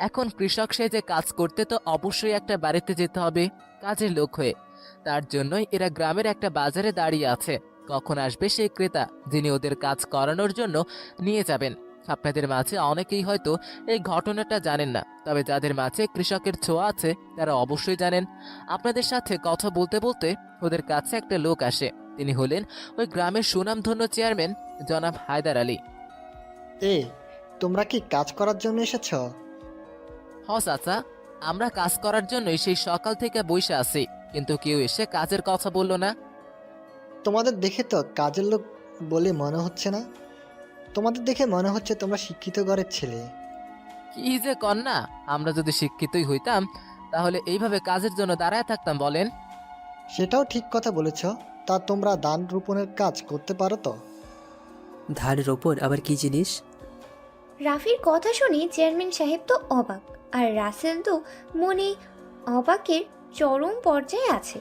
এখন কৃষক সেজে কাজ করতে তো অবশ্যই একটা বাড়িতে যেতে হবে কাজের লোক হয়ে। তার জন্যই এরা গ্রামের একটা বাজারে দাঁড়িয়ে আছে। কখন আসবে সেই ক্রেতা যিনি ওদের কাজ করানোর জন্য নিয়ে যাবেন? আপনাদের মাঝে অনেকেই হয়তো এই ঘটনাটা জানেন না, তবে যাদের মাঝে কৃষকের ছোঁয়া আছে তারা অবশ্যই জানেন। আপনাদের সাথে কথা বলতে বলতে ওদের কাছে একটা লোক আসে। তিনি হলেন ওই গ্রামের সুনামধন্য চেয়ারম্যান জনাব হায়দার আলী। এ, তোমরা কি কাজ করার জন্য এসেছো? হ চাচা, আমরা কাজ করার জন্যই সেই সকাল থেকে বসে আছি, কিন্তু কেউ এসে কাজের কথা বলল না। তোমাদের দেখে তো কাজের লোক বলে মনে হচ্ছে না। তোমাদের দেখে মনে হচ্ছে তোমরা শিক্ষিত ঘরের ছেলে। কি যে কন্যা, আমরা যদি শিক্ষিতই হইতাম তাহলে এইভাবে কাজের জন্য দাঁড়ায় থাকতাম বলেন? সেটাও ঠিক কথা বলেছ। তা তোমরা ধান রোপণের কাজ করতে পারো তো? ধান রোপণ আবার কি জিনিস? রাফির কথা শুনে চেয়ারম্যান সাহেব তো অবাক, আর রাসেল তো মনে অবাকের চরম পর্যায়ে আছে।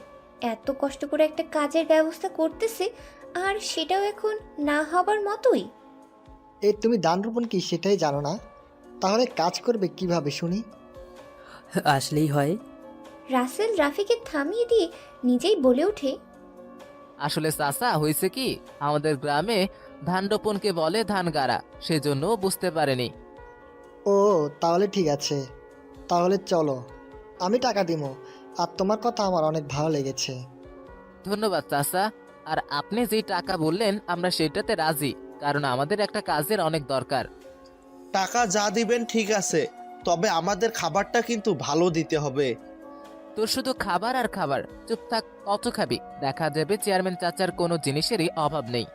এত কষ্ট করে একটা কাজের ব্যবস্থা করতেছে, আর সেটাও এখন না হবার মতোই। তুমি ধান রোপণ কি সেটাই জানো না? তাহলে কাজ করবে কিভাবে শুনি? আসলেই হয়। রাসেল রাফিকে থামিয়ে দিয়ে নিজেই বলে ওঠে, আসলে চাচা, হয়েছে কি, আমাদের গ্রামে ধান রোপণকে বলে ধান গাড়া, সেজন্য বুঝতে পারেনি। ও, তাহলে ঠিক আছে। তাহলে চলো, আমি টাকা দিব। আর তোমার কথা আমার অনেক ভালো লেগেছে। ধন্যবাদ চাচা। আর আপনি যেই টাকা বললেন আমরা সেটাতে রাজি, কারণ আমাদের একটা কাজের অনেক দরকার। টাকা যা দিবেন ঠিক আছে, তবে আমাদের খাবারটা কিন্তু ভালো দিতে হবে। তোর শুধু খাবার আর খাবার, চুপ থাক, কত খাবি? দেখা যাবে চেয়ারম্যান চাচার কোনো জিনিসেরই অভাব নেই।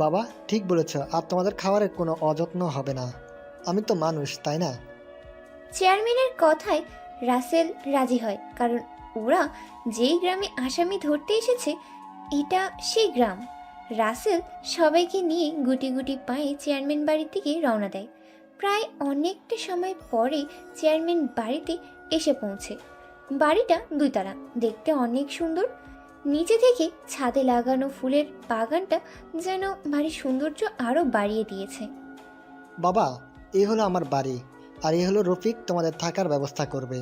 বাবা, ঠিক বলেছ। আর তোমাদের খাবারের কোনো অযত্ন হবে না। আমি তো মানুষ, তাই না? চেয়ারম্যানের কথায় রাসেল রাজি হয়, কারণ ওরা যেই গ্রামে আসামি ধরতে এসেছে এটা সেই গ্রাম। রাসেল সবাইকে নিয়ে গুটি গুটি পায়ে চেয়ারম্যান বাড়ির দিকে রওনা দেয়। প্রায় অনেকটা সময় পরে চেয়ারম্যান বাড়িতে এসে পৌঁছে। বাড়িটা দুইতলা, দেখতে অনেক সুন্দর। নিচে থেকে ছাদে লাগানো ফুলের বাগানটা যেন বাড়ির সৌন্দর্য আরও বাড়িয়ে দিয়েছে। বাবা, এই হলো আমার বাড়ি। আর এই হলো রফিক, তোমাদের থাকার ব্যবস্থা করবে।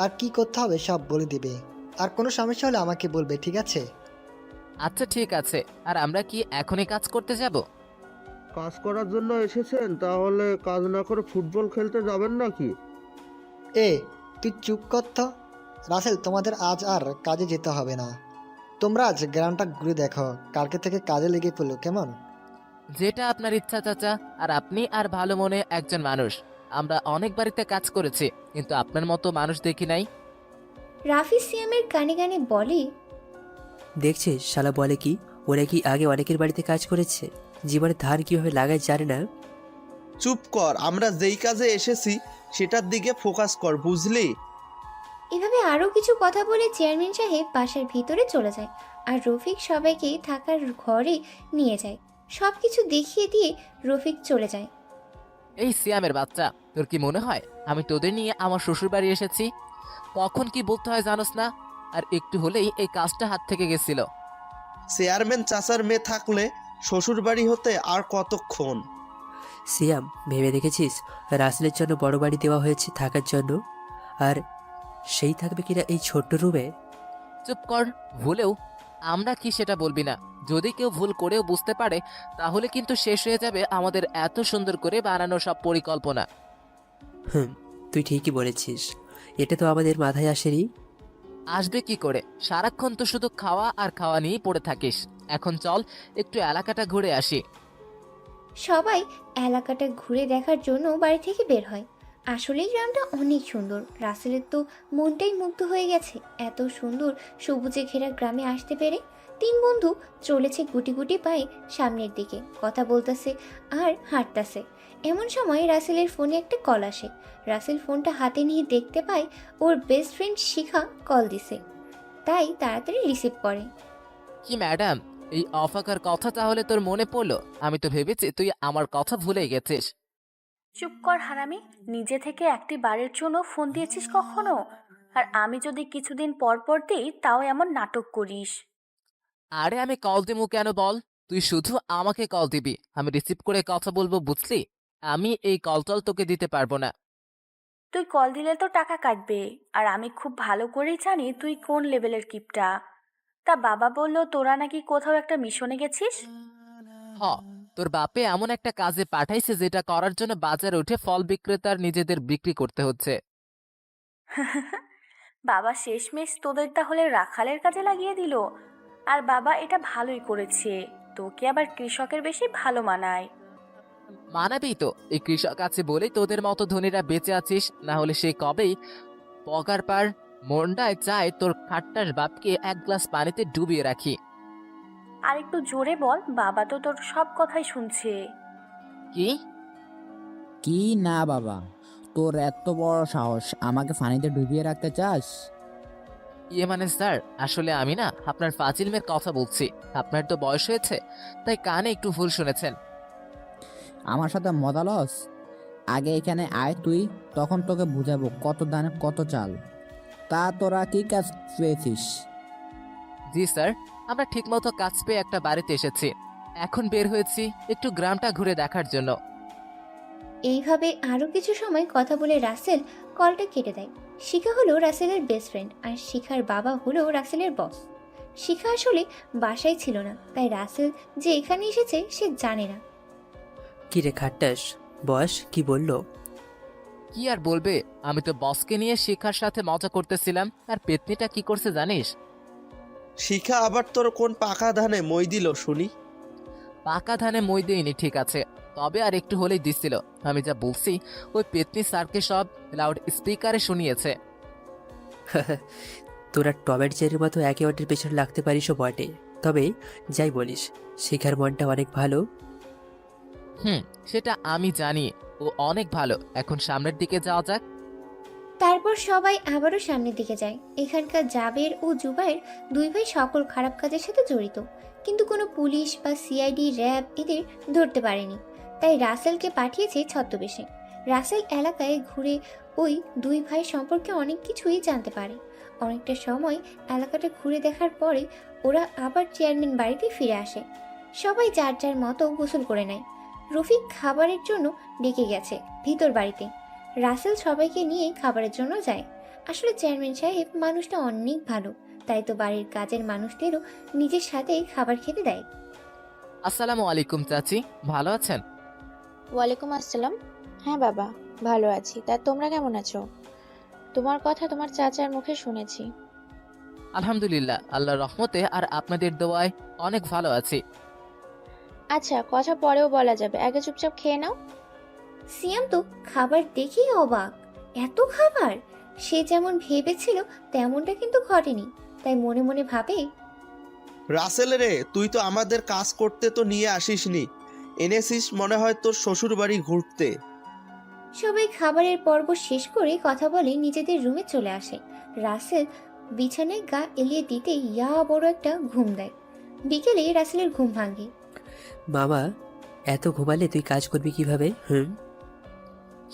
আর কি করতে হবে সব বলে দিবে। আর কোনো সমস্যা হলে আমাকে বলবে, ঠিক আছে? আচ্ছা ঠিক আছে। আর আমরা কি এখনই কাজ করতে যাব? কাজ করার জন্য এসেছেন, তাহলে কাজ না করে ফুটবল খেলতে যাবেন নাকি? এ, তুই চুপ কর তো। রাসেল, তোমাদের আজ আর কাজে যেতে হবে না। তোমরা আজ গ্রামটা ঘুরে দেখো। কালকে থেকে কাজে লেগে পড়লো, কেমন? যেটা আপনার ইচ্ছা চাচা। আর আপনি আর ভালো মনে একজন মানুষ। আমরা অনেক বাড়িতে কাজ করেছি, কিন্তু আপনার মতো মানুষ দেখি নাই। রাফি সিয়ামের কানে কানে বলে, দেখছিস শালা বলে কি, ওরা কি আগে অনেকের বাড়িতে কাজ করেছে? জীবনে ধান কিভাবে লাগায় জানে না। চুপ কর, আমরা যেই কাজে এসেছি সেটার দিকে ফোকাস কর, বুঝলি? এভাবে আরও কিছু কথা বলে চেয়ারম্যান সাহেব বাসার ভিতরে চলে যায়, আর রফিক সবাইকে থাকার ঘরে নিয়ে যায়। সব কিছু দেখিয়ে দিয়ে রফিক চলে যায়। এই সিয়ামের বাচ্চা, তোর কি মনে হয় আমি তোদের নিয়ে আমার শ্বশুর বাড়ি এসেছি? কখন কি বলতে হয় জানোস না? আর একটু হলেই এই কাজটা হাত থেকে গেছিল। চেয়ারম্যান চাচার মেয়ে থাকলে শ্বশুর বাড়ি হতে আর কতক্ষণ? সিয়াম, ভেবে দেখেছিস রাসেলের জন্য বড় বাড়ি দেওয়া হয়েছে থাকার জন্য, আর সেই থাকবে কিনা এই ছোট্ট রুমে? চুপ কর। ভুলেও আমরা কি সেটা বলবি না। যদি কেউ ভুল করেও বুঝতে পারে তাহলে কিন্তু শেষ হয়ে যাবে আমাদের এত সুন্দর করে বানানো সব পরিকল্পনা। হুম, তুই ঠিকই বলেছিস। এটা তো আমাদের মাথায় আসেনি। আসবে কি করে? সারাক্ষণ তো শুধু খাওয়া আর খাওয়া নিয়েই পড়ে থাকিস। এখন চল একটু এলাকাটা ঘুরে আসি। সবাই এলাকাটা ঘুরে দেখার জন্য বাড়ি থেকে বের হয়। আসলেই গ্রামটা অনেক সুন্দর। রাসেলের তো মনটাই মুগ্ধ হয়ে গেছে এত সুন্দর সবুজে ঘেরা গ্রামে আসতে পেরে। তিন বন্ধু চলেছে গুটি গুটি পায়ে সামনের দিকে, কথা বলতেছে আর হাঁটতেছে। এমন সময় রাসেলের ফোনে একটা কল আসে। রাসেল ফোনটা হাতে নিয়ে দেখতে পায় ওর বেস্ট ফ্রেন্ড শিখা কল দিছে, তাই তাড়াতাড়ি রিসিভ করে। কি ম্যাডাম, এই অফাকার কথা তাহলে তোর মনে পড়লো? আমি তো ভেবেছি তুই আমার কথা ভুলে গেছিস। চুপ কর হারামি, নিজে থেকে একটি বারের জন্য ফোন দিয়েছিস কখনো? আর আমি যদি কিছুদিন পর পর দিই তাও এমন নাটক করিস। আরে আমি কল দিমু কেন বল? তুই শুধু আমাকে কল দিবি, আমি রিসিভ করে কথা বলবো, বুঝলি? আমি এই কল তোকে দিতে পারবো না। তুই কল দিলে তো টাকা কাটবে, আর আমি খুব ভালো করেই জানি তুই কোন লেভেলের কিপটা। তা বাবা বলল তোরা নাকি কোথাও একটা মিশনে গেছিস। হ, তোর বাপে এমন একটা কাজে পাঠাইছে যেটা করার জন্য বাজারে উঠে ফল বিক্রেতার নিজেদের বিক্রি করতে হচ্ছে। বাবা শেষমেশ তোদের তাহলে রাখালের কাজে লাগিয়ে দিল। আর বাবা এটা ভালোই করেছে, তোকে আবার কৃষকের বেশি ভালো মানায়। মানাবি তো, এই কৃষক আছে বলেই তোদের মতো ধনীরা বেঁচে আছিস, না হলে সে কবেই পগার পার মন্ডায় চায় তোর খাট্টার বাপকে এক গ্লাস পানিতে ডুবিয়ে রাখি। আর একটু জোরে বল, বাবা তো তোর সব কথাই শুনছে। কি? কি না বাবা, তোর এত বড় সাহস, আমাকে পানিতে ডুবিয়ে রাখতে চাস? ইয়ে মানে স্যার, আসলে আমি না আপনার ফাজিল মেয়ের কথা বলছি। আপনার তো বয়স হয়েছে, তাই কানে একটু ভুল শুনেছেন। আমার সাথে মদালস? আগে এখানে আয় তুই, তখন তোকে বুঝাবো কত দানে কত চাল। তা তোরা কি কাজ পেয়েছিস? জি স্যার, আমরা ঠিকমতো কাজ পেয়ে একটা বাড়িতে এসেছি। এখন বের হয়েছি একটু গ্রামটা ঘুরে দেখার জন্য। এইভাবে আরও কিছু সময় কথা বলে রাসেল কলটা কেটে দেয়। শিখা হলো রাসেলের বেস্ট ফ্রেন্ড, আর শিখার বাবা হলো রাসেলের বস। শিখা আসলে বাসায় ছিল না, তাই রাসেল যে এখানে এসেছে সে জানে না। কি রে খাট্টাস, বস কি বললো? কি আর বলবে, আমি তো বসকে নিয়ে শিখার সাথে মজা করতেছিলাম, আর পেতনিটা কি করছে জানিস? শিখা আবার তোর কোন পাকা ধানে মই দিল শুনি? পাকা ধানে মই দেয়নি ঠিক আছে, তবে আর একটু হলেই দিচ্ছিল। আমি যা বলছি ওই পেতনি স্যারকে সব লাউড স্পিকারে শুনিয়েছে। তোরা টমেট চেরির মতো একে অন্যের পেছনে লাগতে পারিসও বটে, তবে যাই বলিস, শিখার মনটা অনেক ভালো। সেটা আমি জানি, ও অনেক ভালো। এখন সামনের দিকে যাওয়া যাক। তারপর সবাই আবারও সামনের দিকে যায়। এখানকার জাবের ও জুবাইর দুই ভাই সকল খারাপ কাজের সাথে জড়িত, কিন্তু কোনো পুলিশ বা সিআইডি র্যাব এদের ধরতে পারেনি, তাই রাসেলকে পাঠিয়েছে ছদ্মবেশে। রাসেল এলাকায় ঘুরে ওই দুই ভাই সম্পর্কে অনেক কিছুই জানতে পারে। অনেকটা সময় এলাকাটা ঘুরে দেখার পরে ওরা আবার চেয়ারম্যান বাড়িতে ফিরে আসে। সবাই যার যার মতো গোসল করে নেয়। রফিক খাবারের জন্য ডেকে গেছে ভিতর বাড়িতে। রাসেল সবাইকে নিয়ে খাবারের জন্য যায়। আসলে চেয়ারম্যান সাহেব মানুষটা অনেক ভালো, তাই তো বাড়ির কাজের মানুষদেরও নিজের সাথেই খাবার খেতে দেয়। আসসালামু আলাইকুম চাচি, ভালো আছেন? ওয়ালাইকুম আসসালাম। হ্যাঁ বাবা, ভালো আছি। তা তোমরা কেমন আছো? তোমার কথা তোমার চাচার মুখে শুনেছি। আলহামদুলিল্লাহ, আল্লাহর রহমতে আর আপনাদের দোয়ায় অনেক ভালো আছি। আচ্ছা, কথা পরেও বলা যাবে, আগে চুপচাপ খেয়ে নাও। সিয়াম তো খাবার দেখেই অবাক। এত খাবার! সে যেমন ভেবেছিল তেমনটা কিন্তু ঘটেনি, তাই মনে মনে ভাবে, রাসেল রে, তুই তো আমাদের কাজ করতে তো নিয়ে আসিসনি, এনেছিস মনে হয় তোর শ্বশুর বাড়ি ঘুরতে। সবাই খাবারের পর্ব শেষ করে কথা বলে নিজেদের রুমে চলে আসে। রাসেল বিছানায় গা এলিয়ে দিতে ইয়া বড় একটা ঘুম দেয়। বিকেলে রাসেলের ঘুম ভাঙে। মামা, এত ঘুমালে তুই কাজ করবি কিভাবে?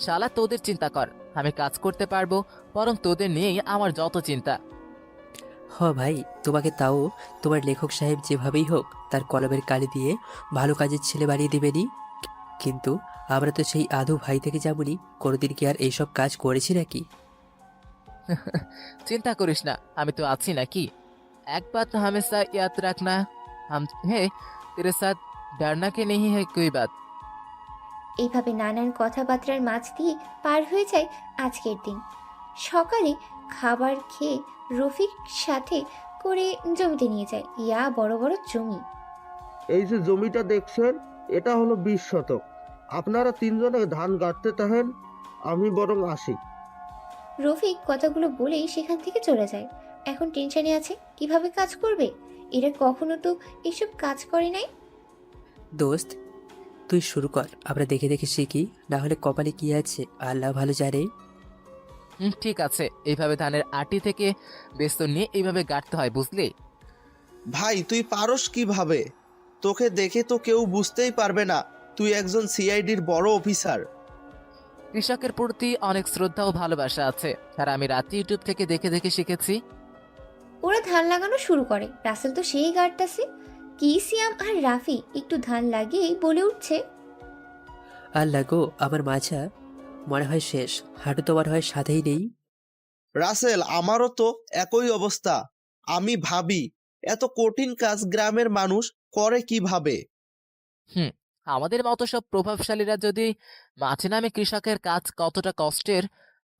শালা তোদের চিন্তা কর, আমি কাজ করতে পারবো, বরং তোদের নিয়েই আমার যত চিন্তা। ভাই, তোমাকে তাও তোমার লেখক সাহেব যেভাবেই হোক তার কলমের কালি দিয়ে ভালো কাজের ছেলে বানিয়ে দেবেনি। কিন্তু আমরা তো সেই আধু ভাই থেকে যাবনি, কোনোদিন কি আর এইসব কাজ করেছি নাকি? চিন্তা করিস না, আমি তো আছি নাকি। এক बात तो हमेशा याद रखना, हम है तेरे साथ, डरना के नहीं है कोई बात। এইভাবে নানান কথাবার্তার মাঝ দিয়ে পার হয়ে যায় আজকের দিন। সকালে খাবার খেয়ে রফিক সাথে করে জমিতে নিয়ে যায়। ইয়া বড় বড় জমি। এই যে জমিটা দেখছেন, এটা হলো 20 শতক। আপনারা তিনজনে ধান গাড়তে থাকেন, আমি বরং আসি। রফিক কথাগুলো বলেই সেখান থেকে চলে যায়। এখন টেনশনে আছে কিভাবে কাজ করবে। এরা কখনো তো এসব কাজ করে নাই। দোস্ত, তুই শুরু কর, আমরা দেখে দেখে শিখি, না হলে কপালে কি আছে আল্লাহ ভালো জানে। ঠিক আছে, এইভাবে ধানের আটি থেকে বেস্তন নিয়ে এইভাবে গাঁটতে হয়, বুঝলি? ভাই তুই পারস কিভাবে? তোকে দেখে তো কেউ বুঝতেই পারবে না তুই একজন সিআইডির বড় অফিসার। কৃষকের প্রতি অনেক শ্রদ্ধা ও ভালোবাসা আছে, আর আমি রাতে ইউটিউব থেকে দেখে দেখে শিখেছি। ওরা ধান লাগানো শুরু করে, রাসেল তো সেই গাড়তাছে। কি সিয়াম আর রাফি একটু ধান লাগিয়েই বলে উঠছে, আল্লাহ গো, আমার মাছা মনে হয় শেষ, হাঁটু তোমার হয় সাথেই নেই। রাসেল, আমারও তো একই অবস্থা। আমি ভাবি এত কঠিন কাজ গ্রামের মানুষ করে কিভাবে। হুম, আমাদের মতো সব প্রভাবশালীরা যদি মাঠে নামে কৃষকের কাজ কতটা কষ্টের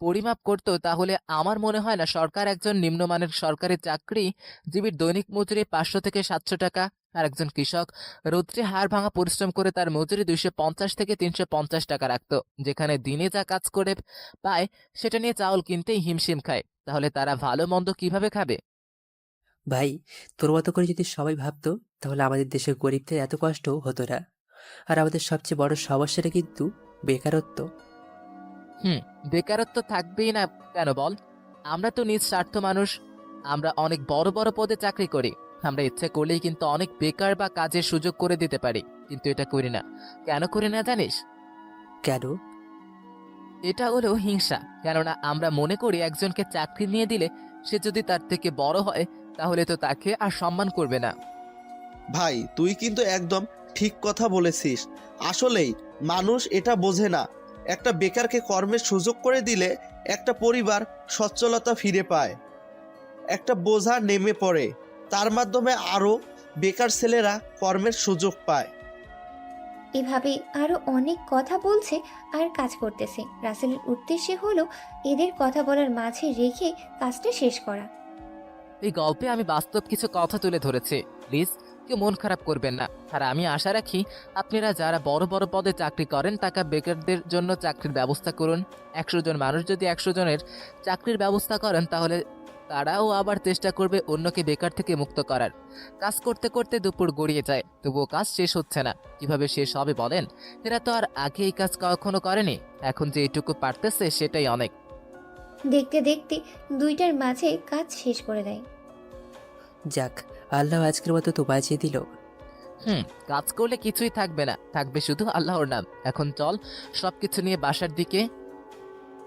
পরিমাপ করত, তাহলে আমার মনে হয় না সরকার একজন নিম্নমানের সরকারি চাকরিজীবীর দৈনিক মজুরি 500 থেকে 700 টাকা, আর একজন কৃষক রৌদ্রে হাড় ভাঙা পরিশ্রম করে তার মজুরি 250 থেকে 350 টাকা রাখতো, যেখানে দিনে যা কাজ করে পায় সেটা নিয়ে চাউল কিনতেই হিমশিম খায়। তাহলে তারা ভালো মন্দ কিভাবে খাবে? ভাই, তোর মতো করে যদি সবাই ভাবতো তাহলে আমাদের দেশের গরিবদের এত কষ্ট হতো না। আর আমাদের সবচেয়ে বড় সমস্যাটা কিন্তু বেকারত্ব। হুম, বেকারত্ব থাকবেই না কেন বল? আমরা তো নিজ স্বার্থ মানুষ। আমরা অনেক বড় বড় পদে চাকরি করি। আমরা ইচ্ছে করলেই কিন্তু অনেক বেকার বা কাজের সুযোগ করে দিতে পারি, কিন্তু এটা করি না। কেন করি না জানিস? কেন? এটা হলো হিংসা। কেননা আমরা মনে করি একজনকে চাকরি নিয়ে দিলে সে যদি তার থেকে বড় হয় তাহলে তো তাকে আর সম্মান করবে না। ভাই, তুই কিন্তু একদম ঠিক কথা বলেছিস। আসলেই মানুষ এটা বোঝে না, একটা বেকারকে কর্মের সুযোগ করে দিলে একটা পরিবার সচ্ছলতা ফিরে পায়, একটা বোঝা নেমে পড়ে, তার মাধ্যমে আরো বেকার ছেলেরা কর্মের সুযোগ পায়। এভাবে আরো অনেক কথা বলছে আর কাজ করতেছে। রাসেলের উদ্দেশ্য হলো এদের কথা বলার মাঝে রেখে কাজটা শেষ করা। এই গল্পে আমি বাস্তব কিছু কথা তুলে ধরেছি, প্লিজ কেউ মন খারাপ করবেন না। আর আমি আশা রাখি আপনারা যারা বড় বড় পদে চাকরি করেন তাকে বেকারদের জন্য চাকরির ব্যবস্থা করুন। 100 জন মানুষ যদি 100 জনের চাকরির ব্যবস্থা করেন তাহলে তারাও আবার চেষ্টা করবে অন্যকে বেকার থেকে মুক্ত করার। কাজ করতে করতে দুপুর গড়িয়ে যায়, তবুও কাজ শেষ হচ্ছে না। কিভাবে শেষ হবে বলেন? এরা তো আর আগে এই কাজ কখনো করেনি, এখন যে এইটুকু পারতেছে সেটাই অনেক। দেখতে দেখতে দুইটার মাঝে কাজ শেষ করে দেয়। যাক, আল্লাহ আজকের মতো তো বাঁচিয়ে দিল। কাজ করলে কিছুই থাকবে না, থাকবে শুধু আল্লাহর নাম। এখন চল সবকিছু নিয়ে বাসার দিকে।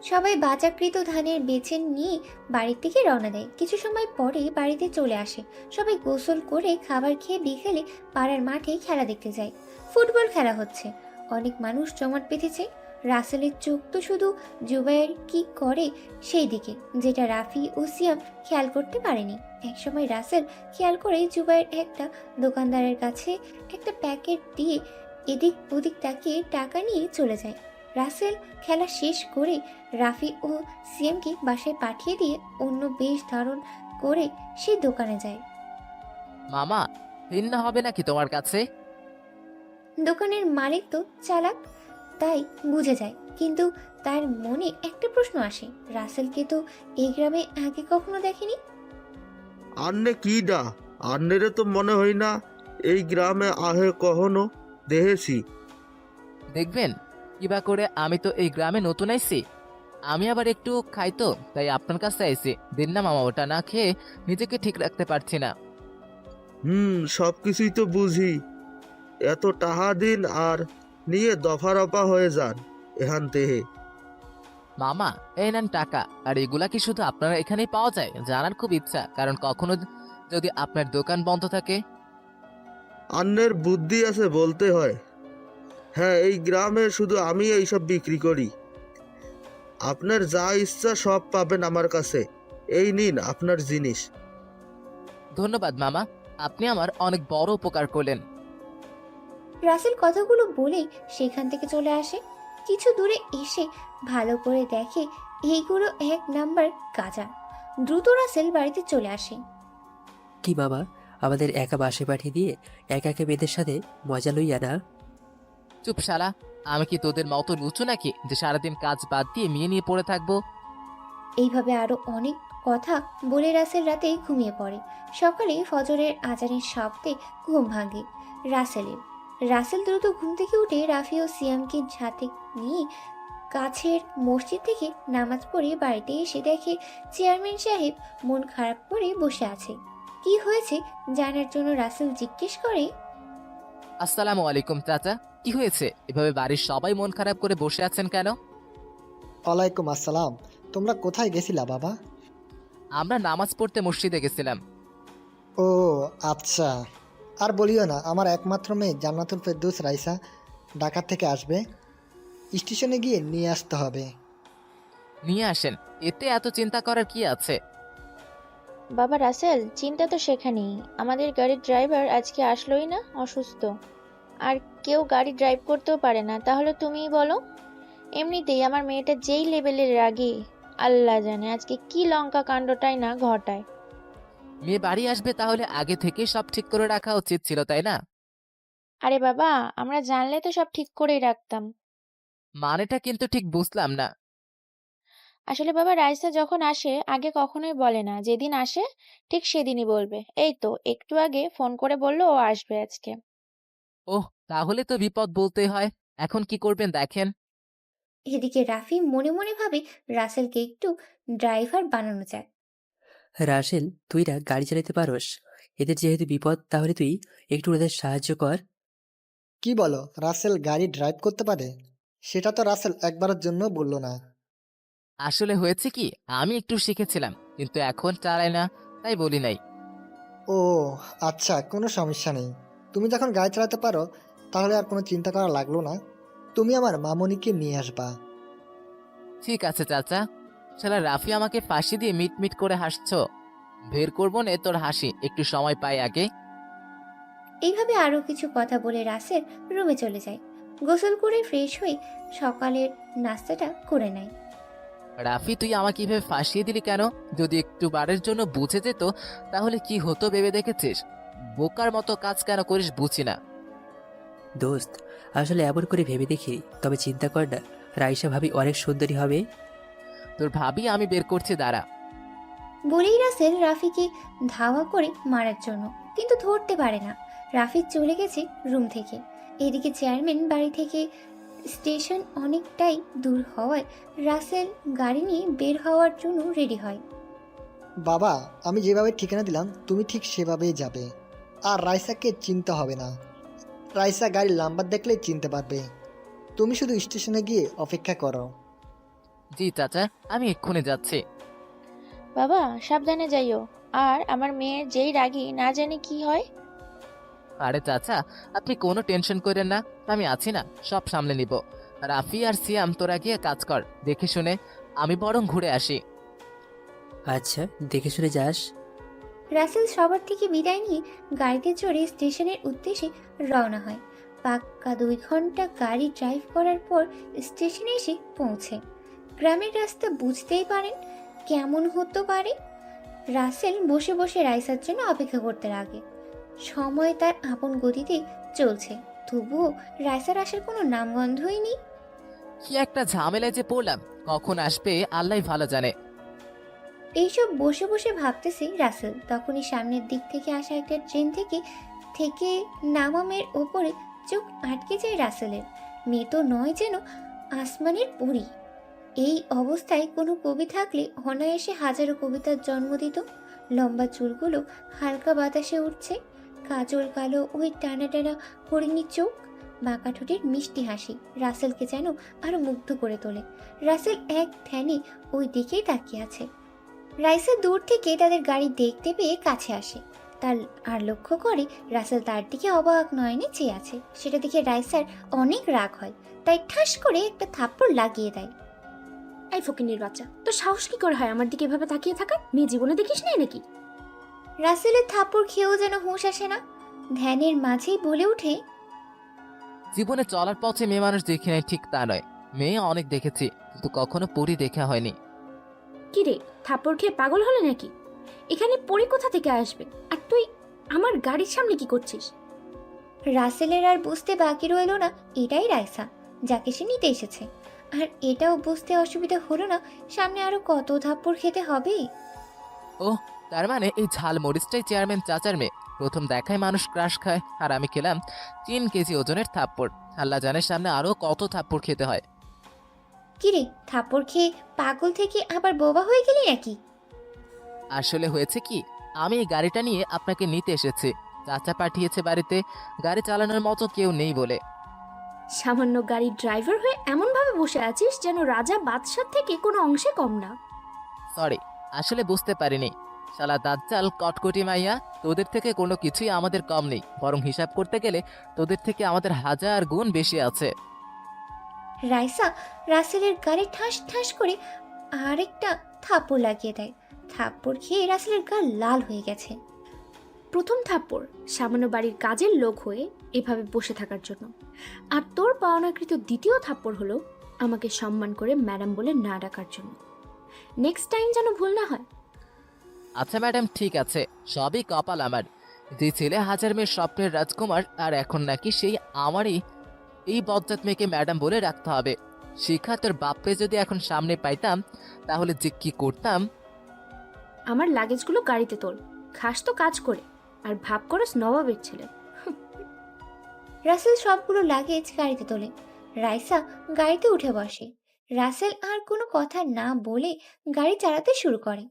সবাই বাজাকৃত ধানের বেছে নিয়ে বাড়ির দিকে রওনা দেয়। কিছু সময় পরে বাড়িতে চলে আসে। সবাই গোসল করে খাবার খেয়ে বিকেলে পাড়ার মাঠে খেলা দেখতে যায়। ফুটবল খেলা হচ্ছে, অনেক মানুষ জমাট বেঁধেছে। রাসেলের চোখ তো শুধু জুবাইর কি করে সেই দিকে, যেটা রাফি ও সিয়াম খেয়াল করতে পারেনি। একসময় রাসেল খেয়াল করে জুবাইর একটা দোকানদারের কাছে একটা প্যাকেট দিয়ে এদিক ওদিক তাকিয়ে টাকা নিয়ে চলে যায়। রাসেল খেলা শেষ করে রাফি ও সিএমকে বাসায় পাঠিয়ে দিয়ে অন্য বেশ ধারণ করে সে দোকানে যায়। মামা, ভিন্ন হবে নাকি তোমার কাছে? দোকানের মালিক তো চালাক, তাই বুঝে যায়, কিন্তু তার মনে একটা প্রশ্ন আসে, রাসেলকে তো এই গ্রামে আগে কখনো দেখেনি। আন্নে কি ডা, আন্নেরে তো মনে হয় না এই গ্রামে আহে কখনো দেখেছি। দেখবেন কিবা করে, আমি তো এই গ্রামে নতুন আইছি। আমি আবার একটু খাই তো, তাই আপনার কাছে আইছি। দিন না মামা, ওটা না খেয়ে নিজেকে ঠিক রাখতে পারছি না। সবকিছুই তো বুঝি, এত টাহা দিন আর নিয়ে দফা রফা হয়ে যান এখান থেকে। মামা, এই নেন টাকা। আর এগুলা কি শুধু আপনারা এখানেই পাওয়া যায়? জানার খুব ইচ্ছা, কারণ কখনো যদি আপনার দোকান বন্ধ থাকে। আন্নের বুদ্ধি আছে বলতে হয়। হ্যাঁ, এই গ্রামে শুধু আমি এইসব বিক্রি করি। আপনার যা ইচ্ছা সব পাবেন আমার কাছে। এই নিন আপনার জিনিস। ধন্যবাদ মামা, আপনি আমার অনেক বড় উপকার করলেন। রাসেল কথাগুলো বলেই সেখান থেকে চলে আসে। কিছু দূরে এসে ভালো করে দেখে এইগুলো 1 নাম্বার গাঁজা। দ্রুত রাসেল বাড়িতে চলে আসে। কি বাবা, আমাদের একা বাসে পাঠিয়ে দিয়ে একা একা মেয়েদের সাথে মজা লইয়া না? চুপ শালা, আমি কি তোদের মতো লুচু নাকি যে সারাদিন কাজ বাদ দিয়ে মেয়ে নিয়ে পড়ে থাকবো? এইভাবে আরো অনেক কথা বলে রাসেল রাতে ঘুমিয়ে পড়ে। সকালে ফজরের আজানের শব্দে ঘুম ভাঙে রাসেলের। রাসেল দ্রুত ঘুম থেকে উঠে রাফি ও সিয়ামকে সাথে নিয়ে কাছের মসজিদ থেকে নামাজ পড়ে বাড়িতে এসে দেখে চেয়ারম্যান সাহেব মন খারাপ করে বসে আছে। কি হয়েছে জানার জন্য রাসেল জিজ্ঞেস করে, আসসালামু আলাইকুম চাচা, কি হয়েছে? এভাবে বাড়ির সবাই মন খারাপ করে বসে আছেন কেন? ওয়ালাইকুম আসসালাম। তোমরা কোথায় গেছিলা বাবা? আমরা নামাজ পড়তে মসজিদে গেছিলাম। ও আচ্ছা। আর বলিও না, আমার একমাত্র মেয়ে জান্নাতুল ফেরদৌস রাইসা ঢাকা থেকে আসবে, স্টেশনে গিয়ে নিয়ে আসতে হবে। নিয়ে আসেন, এতে এত চিন্তা করার কি আছে? বাবা রাসেল, চিন্তা তো সেখানেই। আমাদের গাড়ির ড্রাইভার আজকে আসলোই না, অসুস্থ। আর কেউ গাড়ি ড্রাইভ করতেও পারে না, তাহলে তুমিই বলো। এমনিতেই আমার মেয়েটা যেই লেভেলের রাগী, আল্লাহ জানে আজকে কি লঙ্কা কাণ্ডটাই না ঘটায়। মেয়ে বাড়ি আসবে তাহলে আগে থেকে সব ঠিক করে রাখা উচিত ছিল, তাই না? আরে বাবা, আমরা জানলে তো সব ঠিক করেই রাখতাম। মানেটা কিন্তু ঠিক বুঝলাম না। আসলে বাবা, রাইসা যখন আসে আগে কখনোই বলে না, যেদিন আসে ঠিক সেদিনই বলবে। এই তো একটু আগে ফোন করে বললো ও আসবে আজকে। ওহ, তাহলে তো বিপদ বলতেই হয়। এখন কি করবেন দেখেন। এদিকে রাফি মনে মনে ভাবে রাসেলকে একটু ড্রাইভার বানানো যায়। রাসেল, তুই না গাড়ি চালাতে পারোস, এদের যেহেতু বিপদ তাহলে তুই একটু ওদের সাহায্য কর। কি বলো, রাসেল গাড়ি ড্রাইভ করতে পারে? সেটা তো রাসেল একবারের জন্য বললো না। আসলে হয়েছে কি, আমি একটু শিখেছিলাম কিন্তু এখন চালাই না, তাই বলি নাই। ও আচ্ছা, কোনো সমস্যা নেই। তুমি যখন গাড়ি চালাতে পারো তাহলে আর কোনো চিন্তা করা লাগলো না। তুমি আমার মামনিকে নিয়ে আসবা। ঠিক আছে চাচা। শালা রাফি আমাকে ফাঁসি দিয়ে মিট মিট করে হাসছো। বের করবো নে তোর হাসি, একটু সময় পাই আগে। এইভাবে আরো কিছু কথা বলে রাসেল রুমে চলে যায়। গোসল করে ফ্রেশ হয়ে সকালের নাস্তাটা করে নেয়। রাফি, তুই আমাকে এভাবে ফাঁসিয়ে দিলি কেন? যদি একটু বারের জন্য বুঝে যেত তাহলে কি হতো ভেবে দেখেছিস? বোকার মতো কাজ কেন করিস বুঝি না। দোস্ত, আসলে এমন করে ভেবে দেখি, তবে চিন্তা কর না, রাইসা ভাবি অনেক সুন্দরী হবে। তোর ভাবি আমি বের করছি, দাঁড়া। বলেই রাসেল রাফিকে ধাওয়া করে মারার জন্য, কিন্তু ধরতে পারে না। রাফি চলে গেছে রুম থেকে। এদিকে চেয়ারম্যান বাড়ি থেকে স্টেশন অনেকটাই দূর হওয়ায় রাসেল গাড়ি নিয়ে বের হওয়ার জন্য রেডি হয়। বাবা, আমি যেভাবে ঠিকানা দিলাম তুমি ঠিক সেভাবেই যাবে। আর রাইসাকে চিনতে হবে না, রাইসা গাড়ির নাম্বার দেখলেই চিনতে পারবে। তুমি শুধু স্টেশনে গিয়ে অপেক্ষা করো। জি চাচা, আমি এক্ষুনি যাচ্ছি। বাবা সাবধানে যাইও। আর আমার মেয়ের যেই রাগী, না জানি কি হয়। আরে চাচা, আপনি কোনো টেনশন করেন না, আমি আছি না, সব সামলে নিব। রাফি আর সিয়াম তোরা গিয়ে কাজ কর, দেখে শুনে। আমি বরং ঘুরে আসি। আচ্ছা, দেখে শুনে যাস। রাসেল সবার থেকে বিদায় নিয়ে গাড়িতে চড়ে স্টেশনের উদ্দেশ্যে রওনা হয়। পাক্কা 2 ঘন্টা গাড়ি ড্রাইভ করার পর স্টেশনে এসে পৌঁছে। গ্রামের রাস্তা বুঝতেই পারেন কেমন হতে পারে। রাসেল বসে বসে রাইসার জন্য অপেক্ষা করতে লাগে। সময় তার আপন গতিতে চলছে, তবুও রাইসার আসার কোনো নামগন্ধই নেই। কি একটা ঝামেলায় যে পড়লাম, কখন আসবে আল্লাহ ভালো জানে। এইসব বসে বসে ভাবতেছে রাসেল, তখনই সামনের দিক থেকে আসা একটা ট্রেন থেকে থেকে নামামের ওপরে চোখ আটকে যায় রাসেলের। মেয়ে তো নয় যেন আসমানের পরী। এই অবস্থায় কোনো কবি থাকলে অনায়াসে হাজারো কবিতার জন্ম দিত। লম্বা চুলগুলো হালকা বাতাসে উঠছে, কাজল কালো ওই টানা টানা হরিণী চোখ, বাঁকা ঠোঁটের মিষ্টি হাসি রাসেলকে যেন আরো মুগ্ধ করে তোলে। রাসেল এক ধ্যানে ওই দিকেই তাকিয়ে আছে। রাইসা দূর থেকে তাদের গাড়ি দেখতে পেয়ে কাছে আসে। তার আর লক্ষ্য করে রাসেল তার দিকে অবাক নয়নে চেয়ে আছে। সেটা দেখে রাইসার অনেক রাগ হয়, তাই ঠাস করে একটা থাপ্পড় লাগিয়ে দেয়। এই ফকিন্নির বাচ্চা, তোর সাহস কি করে হয় আমার দিকে এভাবে তাকিয়ে থাকার? মেয়ে জীবনে দেখিস নাই নাকি? রাসেলের থাপ্পড় খেয়েও যেন হুঁশ আসে না, ধ্যানের মাঝেই বলে ওঠে, জীবনে চলার পথে মেয়ে মানুষ দেখি নাই ঠিক তা নয়, মেয়ে অনেক দেখেছি কিন্তু কখনো পরি দেখা হয়নি। কি রে, থাপ্পড় খেয়ে পাগল হলে নাকি? এখানে পরি কোথা থেকে আসবে? আর তুই আমার গাড়ির সামনে কি করছিস? রাসেলের আর বুঝতে বাকি রইল না এটাই রাইসা, যাকে সে নিতে এসেছে। আর এটাও বুঝতে অসুবিধা হলো না সামনে আরো কত থাপ্পড় খেতে হবে। ওহ, তার মানে এই ঝাল মরিচটাই চেয়ারম্যান চাচার মেয়ে। প্রথম দেখায় মানুষ ক্রাশ খায়, আর আমি খেলাম 3 কেজি ওজনের থাপ্পড়। আল্লাহ জানের সামনে আরো কত থাপ্পড় খেতে হয়। কিরে, থাপ্পড় খেয়ে পাগল থেকে আবার বোবা হয়ে গেলি নাকি? আসলে হয়েছে কি, আমি এই গাড়িটা নিয়ে আপনাকে নিতে এসেছি। চাচা পাঠিয়েছে বাড়িতে, গাড়ি চালানোর মতো কেউ নেই বলে। সামান্য গাড়ির ড্রাইভার হয়ে এমন ভাবে বসে আছিস যেন রাজা বাদশার থেকে কোনো অংশে কম না। সরি, আসলে বুঝতে পারিনি। শালা দাজ্জাল কটকটি মাইয়া, তোদের থেকে কোনো কিছুই আমাদের কম নেই, বরং হিসাব করতে গেলে তোদের থেকে আমাদের 1000 গুণ বেশি আছে। রাইসা রাসেলের গালে ঠাস ঠাস করে আরেকটা থাপ্পড় লাগিয়ে দেয়। থাপ্পড় খেয়ে রাসেলের গা লাল হয়ে গেছে। প্রথম থাপ্পড় সামান্য বাড়ির কাজের লোক হয়ে এভাবে বসে থাকার জন্য, আর তোর পাওনাকৃত দ্বিতীয় থাপ্পড় হলো আমাকে সম্মান করে ম্যাডাম বলে না ডাকার জন্য। নেক্সট টাইম যেন ভুল না হয়। আচ্ছা ম্যাডাম, ঠিক আছে, সবই কপাল আমার। যে ছেলে 1000 মেয়ের স্বপ্নের রাজকুমার, আর এখন নাকি সেই আমারই এই বজ্জাত মেয়েকে ম্যাডাম বলে রাখতে হবে। শিখা, তোর বাপরে যদি এখন সামনে পাইতাম তাহলে যে কি করতাম। আমার লাগেজগুলো গাড়িতে তোল, খাস তো কাজ করে, আর ভাব করস নবাবের ছেলে। রাসেল সবগুলো লাগেজ গাড়িতে তোলে। রাইসা গাড়িতে উঠে বসে। রাসেল আর কোনো কথা না বলে গাড়ি চালাতে শুরু করে।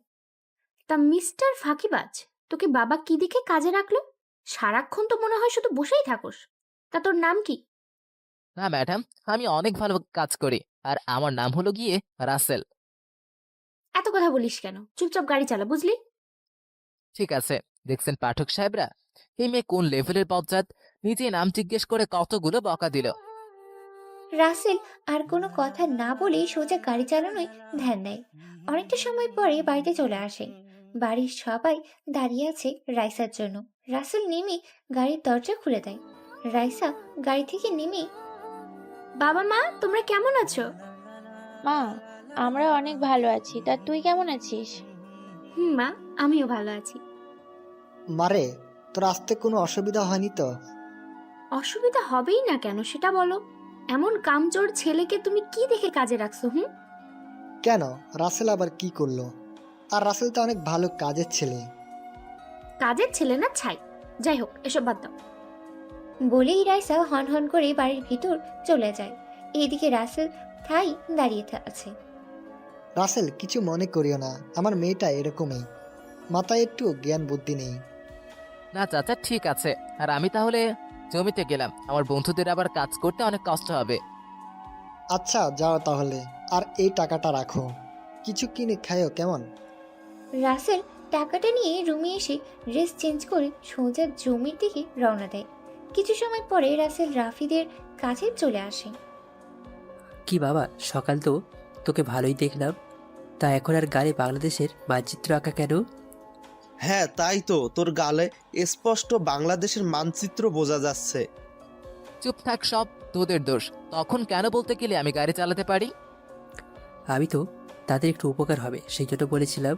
তা মিস্টার ফাঁকিবাজ, তোকে বাবা কি দেখে কাজে রাখলো? সারাক্ষণ তো মনে হয় শুধু বসেই থাকোস। তা তোর নাম কি? না ম্যাডাম, আমি অনেক ভালো কাজ করি, আর আমার নাম হলো গিয়ে রাসেল। এত কথা বলিস কেন? চুপচাপ গাড়ি চালা, বুঝলি? ঠিক আছে, দেখছেন পাঠক সাহেবরা, এই মেয়ে কোন লেভেলের বজ্জাত, নিজে নাম জিজ্ঞেস করে কতগুলো বকা দিল। রাসেল আর কোনো কথা না বলে সোজা গাড়ি চালানোয় ধ্যান দেয়। অনেকটা সময় পরে বাড়িতে চলে আসে। বাড়ির সবাই দাঁড়িয়ে আছে রাইসার জন্য। রাসেল নেমে গাড়ির দরজা খুলে দেয়। রাইসা গাড়ি থেকে নেমে, বাবা মা, তোমরা কেমন আছো? মা, আমরা অনেক ভালো আছি, তা তুই কেমন আছিস? মা, আমিও ভালো আছি। মারে, তোর আসতে কোনো অসুবিধা হয়নি তো? অসুবিধা হবেই না কেন সেটা বলো। এমন কামচোর ছেলেকে তুমি কি দেখে কাজে রাখছো? কেন, রাসেল আবার কি করলো? আর রাসেল তো অনেক ভালো কাজের ছেলে। কাজের ছেলে না ছাই। যাই হোক, এসব বাদ দাও। বলেই রাইসা হন হন করে বাড়ির ভিতর চলে যায়। এদিকে রাসেল ঠাই দাঁড়িয়ে আছে। রাসেল, কিছু মনে করিও না, আমার মেয়েটা এরকমই, মাথায় একটু জ্ঞান বুদ্ধি নেই। না চাচা, ঠিক আছে, আর আমি তাহলে জমিতে গেলাম, আমার বন্ধুদের আবার কাজ করতে অনেক কষ্ট হবে। আচ্ছা যাও তাহলে, আর এই টাকাটা রাখো, কিছু কিনে খাইও কেমন? রাসেল টাকাটা নিয়ে রুমে এসে ড্রেস চেঞ্জ করে সোজা জমির দিকে রওনা দেয়। কিছু সময় পরে রাসেল রাফিদের কাছে চলে আসে। কি বাবা, সকাল তো তোকে ভালোই দেখলাম, তা এখন আর গায়ে বাংলাদেশের মানচিত্র আঁকা কেন? হ্যাঁ তাই তো, তোর গালে স্পষ্ট বাংলাদেশের মানচিত্র বোঝা যাচ্ছে। চুপ থাক, সব তোদের দোষ। তখন কেন বলতে গেলে আমি গাড়ি চালাতে পারি? আমি তো তাদের একটু উপকার হবে সেই জন্য বলেছিলাম।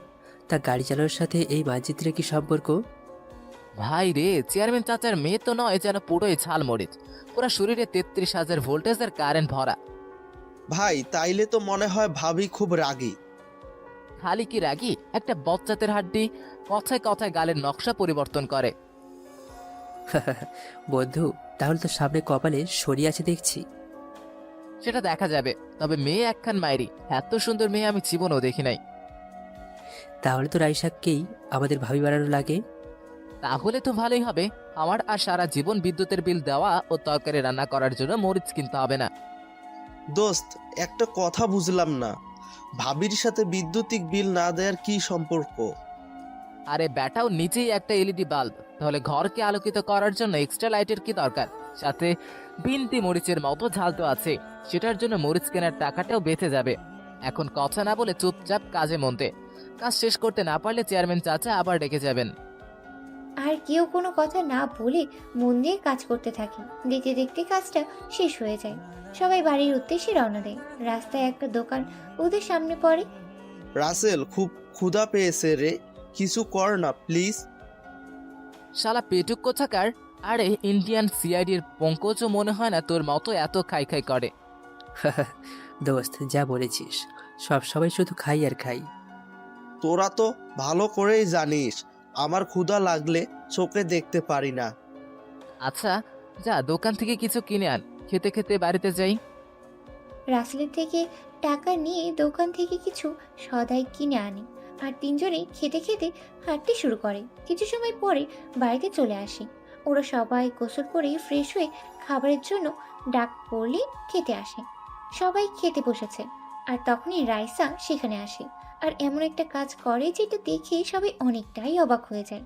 তা গাড়ি চালানোর সাথে এই মানচিত্রের কি সম্পর্ক? ভাই রে, চেয়ারম্যান চাচার মেয়ে তো নয় যেন পুরোই ঝালমরিচ, পুরো শরীরে 33,000 ভোল্টেজের কারেন্ট ভরা। ভাই তাইলে তো মনে হয় ভাবি খুব রাগী। খালি কি রাগি, একটা বচ্চাতের হাড্ডি কথায় কথায় গালের নকশা পরিবর্তন করে। বন্ধু, তাহলে তো সামনে কপালে শনি আছে দেখছি। সেটা দেখা যাবে, তবে মেয়ে একখান মায়েরই, এত সুন্দর মেয়ে আমি জীবনেও দেখি নাই। তাহলে তো রাইসাককেই আমাদের ভাবি বানানো লাগে। তাহলে তো ভালোই হবে, আমার আর সারা জীবন বিদ্যুতের বিল দেওয়া ও তরকারি রান্না করার জন্য মরিচ কিনতে হবে না। দোস্ত, একটা কথা বুঝলাম না, ভাবির সাথে বিদ্যুতিক বিল না দেওয়ার কি সম্পর্ক? আরে ব্যাটাও নিজেই একটা এলইডি বাল্ব, তাহলে ঘরকে আলোকিত করার জন্য এক্সট্রা লাইটের কি দরকার? সাথে বিনতি মরিচের মতো ঝাল তো আছে, সেটার জন্য মরিচ কেনার টাকাটাও বেঁচে যাবে। এখন কথা না বলে চুপচাপ কাজে মন দে, কাজ শেষ করতে না পারলে চেয়ারম্যান চাচা আবার ডেকে যাবেন। আর কেউ কোনো কথা না বলে মন দিয়ে কাজ করতে থাকে। দেখতে দেখতে কাজটা শেষ হয়ে যায়। সবাই বাড়ির উদ্দেশ্যে রওনা দেয়। রাস্তায় একটা দোকান ওদের সামনে পড়ে। রাসেল, খুব ক্ষুধা পেয়েছে রে, কিছু কর না প্লিজ। শালা পেটুক কোথাকার, আরে ইন্ডিয়ান সিআইডির পঙ্কজও মনে হয় না তোর মতো এত খাই খাই করে। দোস্ত, যা বলেছিস, সব সবাই শুধু খাই আর খাই। তোরা তো ভালো করেই জানিস আমার ক্ষুধা লাগলে চোখে দেখতে পারি না। আচ্ছা যা, দোকান থেকে কিছু কিনে আন, খেতে খেতে বাড়িতে যাই। রাসেলের থেকে টাকা নিয়ে দোকান থেকে কিছু সদাই কিনে আনে, আর তিনজনে খেতে খেতে হাঁটতে শুরু করে। কিছু সময় পরে বাড়িতে চলে আসে। ওরা সবাই গোসল করে ফ্রেশ হয়ে খাবারের জন্য ডাক পড়লে খেতে আসে। সবাই খেতে বসেছে। আর তখনই রাইসা সেখানে আসে আর এমন একটা কাজ করে যেটা দেখে সবাই অনেকটাই অবাক হয়ে যায়।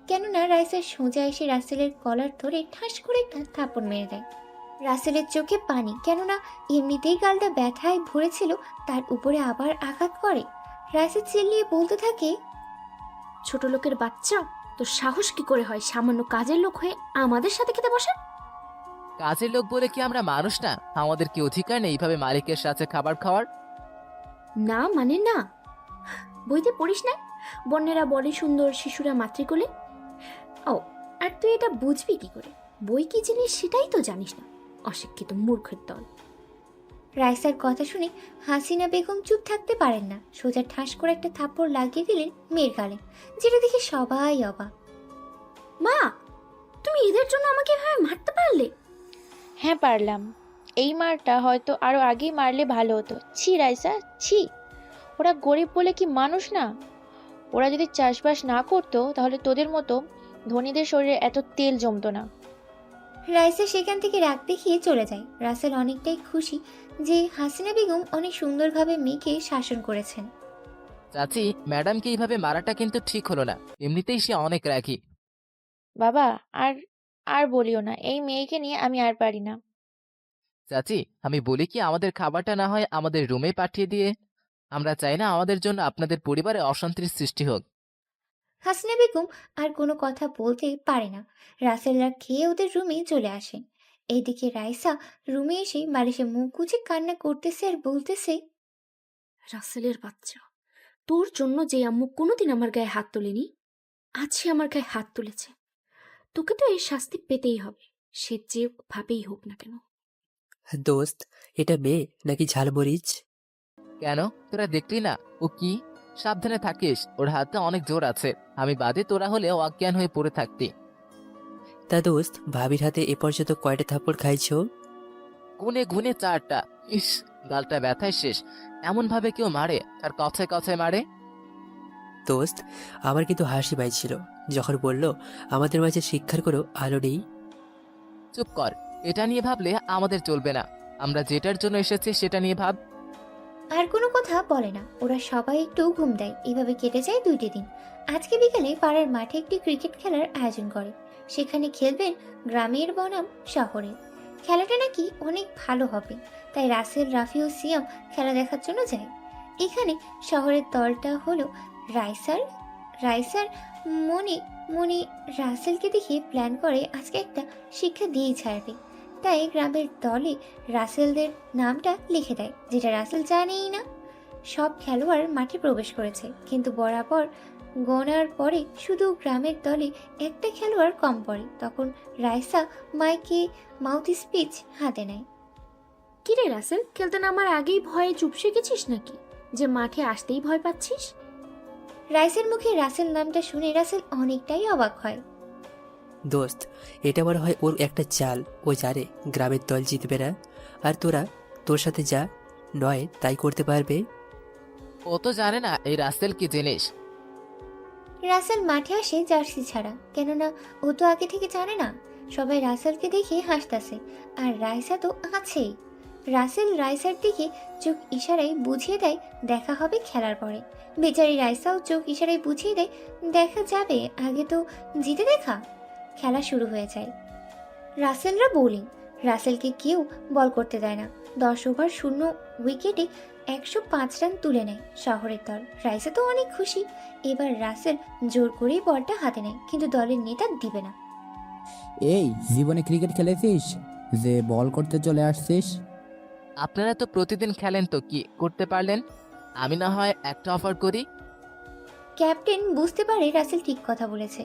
কেননা রাইসা সোজা এসে রাসেলের কলার ধরে ঠাস করে একটা থাপড় মেরে দেয়। রাসেলের চোখে পানি, কেননা এমনিতেই গালটা ব্যথায় ভরেছিল, তার উপরে আবার আঘাত করে। রাইসা চিল্লিয়ে বলতে থাকে, ছোট লোকের বাচ্চা, তোর সাহস কি করে হয় সামান্য কাজের লোক হয়ে আমাদের সাথে খেতে বসে? কাজের লোক বলে কি আমরা মানুষ না? আমাদের কি অধিকার নেই এইভাবে মালিকের সাথে খাবার খাওয়ার? না মানে না। বইতে পড়িস না, বন্যেরা বলে সুন্দর, শিশুরা মাতৃকোলে। ও, আর তুই এটা বুঝবি কি করে? বই কি জিনিস সেটাই তো জানিস না, অশিক্ষিত মূর্খের দল। রাইসার কথা শুনে হাসিনা বেগম চুপ থাকতে পারেন না, সোজা ঠাস করে একটা থাপ্পড় লাগিয়ে দিলেন মেয়ের গালে, যেটা দেখে সবাই অবাক। মা, তুমি এদের জন্য আমাকে এভাবে মারতে পারলে? হ্যাঁ পারলাম। এই মারটা হয়তো আরো আগেই মারলে ভালো হতো। ছি রাইসা, ছি। ওরা গরিব বলে কি মানুষ না? ওরা যদি চাষবাস না করতো তাহলে তোদের মতো ধনীদের শরীরে এত তেল জমতো না। রাইসা সেখান থেকে রাগ দেখিয়ে চলে যায়। রাসেল অনেকটাই খুশি যে হাসিনা বেগম অনেক সুন্দরভাবে মেয়েকে শাসন করেছেন। চাচি, ম্যাডামকে এইভাবে মারাটা কিন্তু ঠিক হলো না, এমনিতেই সে অনেক রাগী। বাবা, আর আর বলিও না, এই মেয়েকে নিয়ে আমি আর পারি না। চাচি, আমি বলি কি আমাদের খাবারটা না হয় আমাদের রুমে পাঠিয়ে দিয়ে? আমরা চাই না আমাদের জন্য আপনাদের পরিবারে অশান্তির সৃষ্টি হোক। হাসিনা বেগম আর কোনো কথা বলতে পারে না। রাসেলরা খেয়ে ওদের রুমে চলে আসেন। এইদিকে রাইসা রুমে এসে বালিশে মুখ গুজে কান্না করতেছে আর বলতেছে, রাসেলের বাচ্চা, তোর জন্য যে আম্মু কোনোদিন আমার গায়ে হাত তোলেনি, আজ সে আমার গায়ে হাত তুলেছে। তোকে তো এই শাস্তি পেতেই হবে, সে যে ভাবেই হোক না কেন। দোস্ত, এটা মেয়ে নাকি ঝালমরিচ? কেন, তোরা দেখলি না ও কি? সাবধানে থাকিস, ওর হাতে অনেক জোর আছে। আমি বাদে তোরা হলে অজ্ঞান হয়ে পড়ে থাকতি। তা দোস্ত, ভাবির হাতে এ পর্যন্ত কয়টা থাপ্পড় খাইছো? গুনে গুনে 4টা। ইস, গালটা ব্যথায় শেষ। এমন ভাবে কেউ মারে আর কথায় কথায় মারে? দোস্ত, আমার কিন্তু হাসি পাইছিল যখন বলল আমাদের মাঝে শিক্ষার কোনো আলো নেই। চুপ কর, এটা নিয়ে ভাবলে আমাদের চলবে না। আমরা যেটার জন্য এসেছি সেটা নিয়ে ভাব। আর কোনো কথা বলে না। ওরা সবাই একটু ঘুম দেয়। এভাবে কেটে যায় 2টি দিন। আজকে বিকালে পাড়ার মাঠে একটি ক্রিকেট খেলার আয়োজন করে। সেখানে খেলবেন গ্রামের বনাম শহরে। খেলাটা নাকি অনেক ভালো হবে, তাই রাসেল, রাফি ও সিয়াম খেলা দেখার জন্য যায়। এখানে শহরের দলটা হলো রাইসার। রাইসার মনে মনে রাসেলকে দেখে প্ল্যান করে আজকে একটা শিক্ষা দিয়েই ছাড়বে। তাই গ্রামের দলে রাসেলদের নামটা লিখে দেয়, যেটা রাসেল জানেই না। সব খেলোয়াড় মাঠে প্রবেশ করেছে, কিন্তু বরাবর গোনার পরে শুধু গ্রামের দলে একটা খেলোয়াড় কম পড়ে। তখন রাইসা মাইকে মাউথ স্পিচ হাতে নেয়। কিরে রাসেল, খেলতে নামার আগেই ভয়ে চুপসে গেছিস নাকি, যে মাঠে আসতেই ভয় পাচ্ছিস? রাইসের মুখে রাসেল নামটা শুনে রাসেল অনেকটাই অবাক হয়। দোস্ত, এটা মনে হয় ওর একটা চাল। ও জানে গ্রামের দল জিতবে না, আর তোরা তোর সাথে যা নয় তাই করতে পারবে। ও তো জানে না এই রাসেল কি জিনিস। রাসেল মাঠে আসে জার্সি ছাড়া, কেননা ও তো আগে থেকে জানে না। সবাই রাসেলকে দেখে হাসতেছে, আর রাইসা তো আছেই। রাসেল রাইসার দিকে চোখ ইশারায় বুঝিয়ে দেয় দেখা হবে খেলার পরে। বেচারি রাইসাও চোখ ইশারায় বুঝিয়ে দেয় দেখা যাবে, আগে তো জিতে দেখা। খেলা শুরু হয়ে যায়। রাসেলরা বোলিং। রাসেলকে কেউ বল করতে দেয় না। 10 ওভার 0 উইকেটে 105 রান তুলে নেয় শহরের দল। রাইসা তো অনেক খুশি। এবার রাসেল জোর করেই বলটা হাতে নেয়, কিন্তু দলের নেতা দিবে না। এই জীবনে ক্রিকেট খেলেছিস যে বল করতে চলে আসছিস? আপনারা তো প্রতিদিন খেলেন, তো কি করতে পারলেন? আমি না হয় একটা অফার করি। ক্যাপ্টেন বুঝতে পারে রাসেল ঠিক কথা বলেছে,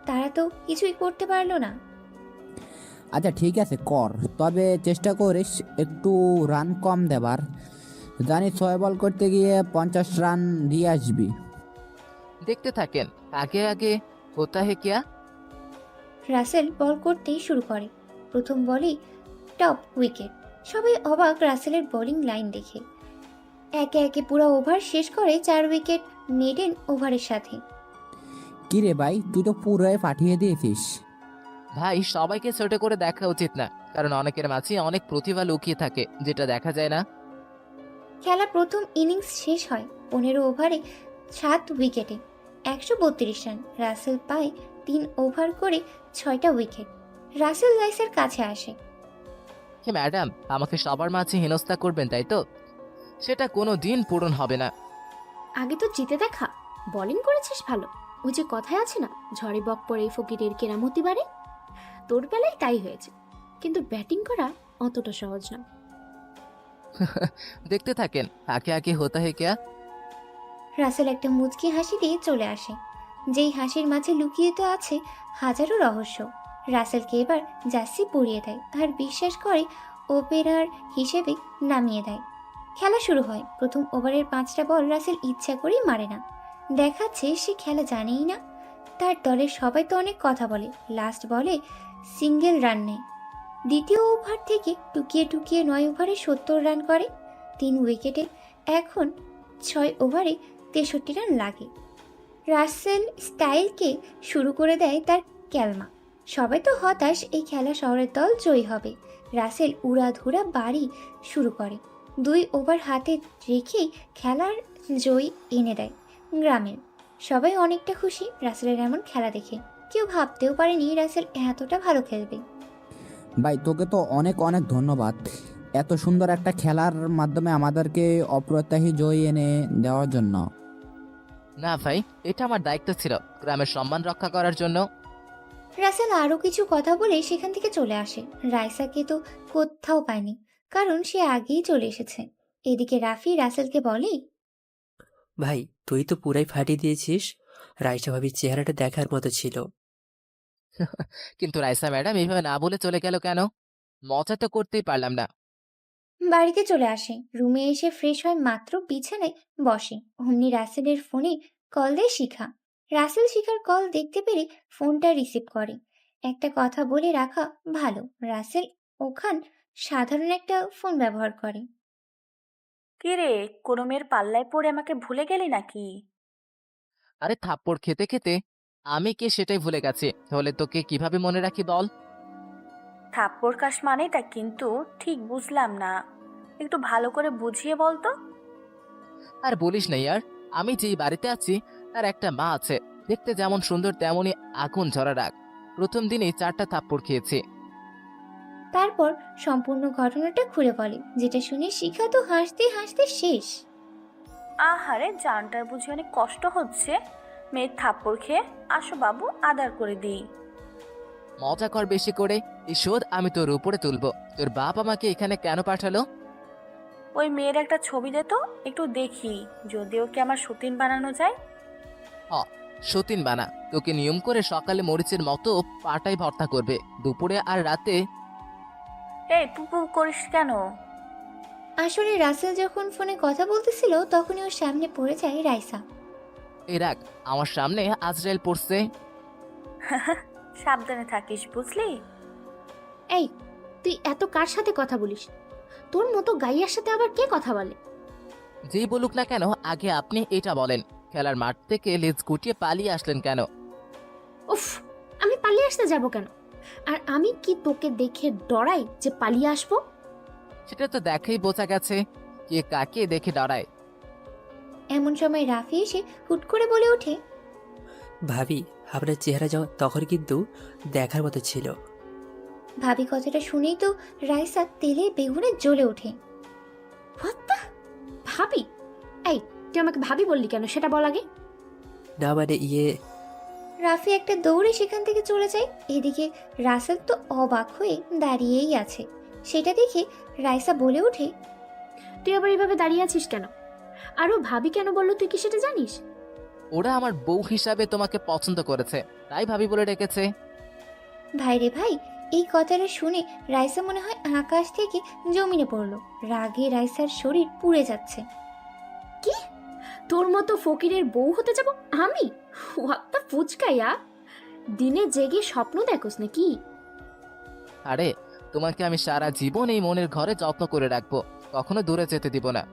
তারা তো কিছুই করতে পারলো না। আচ্ছা ঠিক আছে কর, তবে চেষ্টা করিস একটু রান কম দেবার। জানি 6 বল করতে গিয়ে 50 রান দিয়ে আসবি। দেখতে থাকেন, আগে আগে হোতা হে কিয়া। রাসেল বল করতেই শুরু করে। প্রথম বলেই টপ উইকেট। সবাই অবাক রাসেলের বোলিং লাইন দেখে। একে একে পুরো ওভার শেষ করে 4 উইকেট মেডেন ওভারের সাথে। কিরে ভাই, তুই তো পুরোই পাঠিয়ে দিয়েছিস। ভাই, সবাইকে ছোট করে দেখা উচিত না, কারণ অনেকের মাঝে অনেক প্রতিভা লুকিয়ে থাকে যেটা দেখা যায় না। খেলা প্রথম ইনিংস শেষ হয় 15 ওভারে 7 উইকেটে 132 রান। রাসেল পায় 3 ওভার করে 6টা উইকেট। রাসেল রাইসের কাছে আসে। কি ম্যাডাম, আমাকে সবার মাঝে হেনস্থা করবেন তাই তো? সেটা কোনো দিন পূরণ হবে না। আগে তো জিতে দেখা। বোলিং করেছিস ভালো। ওই যে কথায় আছে না, ঝড়ে বক পড়ে ফকিরের কেরামতি বাড়ে। তোর বেলায় তাই হয়েছে, কিন্তু ব্যাটিং করা অতটা সহজ না। দেখতে থাকেন আগে আগে হতা হে ক্যা। রাসেল একটা মুচকি হাসি দিয়ে চলে আসে, যেই হাসির মাঝে লুকিয়ে তো আছে হাজারো রহস্য। রাসেলকে এবার জার্সি পরিয়ে দেয় আর বিশ্বাস করে ওপেনার হিসেবে নামিয়ে দেয়। খেলা শুরু হয়। প্রথম ওভারের 5টা বল রাসেল ইচ্ছা করেই মারে না। দেখাচ্ছে সে খেলা জানেই না। তার দলের সবাই তো অনেক কথা বলে, লাস্ট বলে সিঙ্গেল রান নেয়। দ্বিতীয় ওভার থেকে টুকিয়ে টুকিয়ে 9 ওভারে 70 রান করে, 3 উইকেটে। এখন 6 ওভারে 63 রান লাগে। রাসেল স্টাইলকে শুরু করে দেয় তার ক্যালমা। সবাই তো হতাশ, এই খেলা শহরের দল জয়ী হবে। রাসেল উড়াধুরা বাড়ি শুরু করে। 2 ওভার হাতে রেখেই খেলার জয় এনে দেয় গ্রামের। সবাই অনেকটা খুশি রাসেলের এমন খেলা দেখে। কেউ ভাবতেও পারেনি রাসেল এতটা ভালো খেলবে। ভাই তোকে তো অনেক অনেক ধন্যবাদ এত সুন্দর একটা খেলার মাধ্যমে আমাদেরকে অপ্রত্যাশী জয় এনে দেওয়ার জন্য। না ভাই, এটা আমার দায়িত্ব ছিল গ্রামের সম্মান রক্ষা করার জন্য। রাসেল আরও কিছু কথা বলে সেখান থেকে চলে আসে। রাইসাকে তো কোথাও পায়নি, কারণ সে আগেই চলে এসেছে। এদিকে রাফি রাসেলকে বলে, ভাই তুই তো পুরাই ফাটিয়ে দিয়েছিস। রাইসা ভাবির চেহারাটা দেখার মতো ছিল। কিন্তু রাইসা ম্যাডাম এইভাবে না বলে চলে গেল কেন? মজা তো করতেই পারলাম না। বাড়িতে চলে আসে। রুমে এসে ফ্রেশ হয় মাত্র বিছানায় বসে, অমনি রাসেলের ফোনে কল দেয় শিখা। রাসেল শিখার কল দেখতে পেরে ফোনটা রিসিভ করে। একটা কথা বলে রাখা ভালো, রাসেল ওখান সাধারণ একটা ফোন ব্যবহার করে। কি রে, কোনো মেয়ের পাল্লায় পড়ে আমাকে ভুলে গেলি নাকি? আরে থাপ্পড় খেতে খেতে আমি কে সেটাই ভুলে গেছি, তাহলে তোকে কিভাবে মনে রাখি বল? থাপ্পড় কাশ মানেটা কিন্তু ঠিক বুঝলাম না, একটু ভালো করে বুঝিয়ে বল তো। আর বলিস না ইয়ার, আমি যেই বাড়িতে আছি তার একটা মা আছে, দেখতে যেমন সুন্দর তেমনই আগুন ঝরা রাগ। প্রথম দিনেই 4টা থাপ্পড় খেয়েছি। তারপর সম্পূর্ণ ঘটনাটা খুলে বলে, যেটা শুনে শিখা তো হাসতে হাসতে শেষ। আহারে, জানটার বুঝি অনেক কষ্ট হচ্ছে। মেয়ের থাপ্পড় খেয়ে আসো বাবু, আদার করে দিই। মজা কর বেশি করে, এই শোধ আমি তোর উপরে তুলবো। তোর বাপ আমাকে এখানে কেন পাঠালো? ওই মেয়ের একটা ছবি দে তো, একটু দেখি যদি ওকে আমার সতীন বানানো যায়। সতীন বানা, তোকে নিয়ম করে সকালে মরিচের মতো পাটাই ভর্তা করবে, দুপুরে আর রাতে। এই পুপু করিস কেন? আসলে রাসেল যখন ফোনে কথা বলতেছিল তখনই ওর সামনে পড়ে যায় রাইসা। এই রাখ, আমার সামনে আজরাইল পড়ছে। সাবধানে থাকিস, বুঝলি? এই, তুই এত কার সাথে কথা বলিস? তোর মতো গাইয়ার সাথে আবার কে কথা বলে? যেই বলুক না কেন, আগে আপনি এটা বলেন, খেলার মাঠ থেকে লেজ গুটিয়ে পালিয়ে আসলেন কেন? উফ, আমি পালিয়ে আসতে যাব কেন? আর আমি কি তোকে দেখে ডরাই যে পালিয়ে আসবো? সেটা তো দেখেই বোঝা গেছে, কে কাকে দেখে ডরায়। এমন সময় রাফি এসে হুট করে বলে ওঠে, ভাবি আপনার চেহারা তখন কিন্তু দেখার মতো ছিল। ভাবি কথাটা শুনেই তো রাইসা তেলে বেগুনে জ্বলে ওঠে। What the? ভাবি? এই, তুই আমাকে ভাবি বললি কেন সেটা বল আগে। না মানে রাফি একটা দৌড়ে সেখান থেকে চলে যায়। এদিকে রাসেল তো অবাক হয়ে দাঁড়িয়েই আছে। সেটা দেখে রাইসা বলে ওঠে, তুই আবার এইভাবে দাঁড়িয়ে আছিস কেন? আরও ভাবি কেন বললো তুই কি সেটা জানিস? ওরা আমার বউ হিসাবে তোমাকে পছন্দ করেছে, তাই ভাবি বলে ডেকেছে। ভাই রে ভাই, এই কথাটা শুনে রাইসা মনে হয় আকাশ থেকে জমিনে পড়লো। রাগে রাইসার শরীর পুড়ে যাচ্ছে। কি? তোর মতো ফকিরের বউ হতে যাব আমি? What the ফুচকাইয়া? দিনে জেগে স্বপ্ন দেখোস নাকি? আরে তোমাকে আমি সারা জীবন এই মনের ঘরে যত্ন করে রাখবো, কখনো দূরে যেতে দিব না।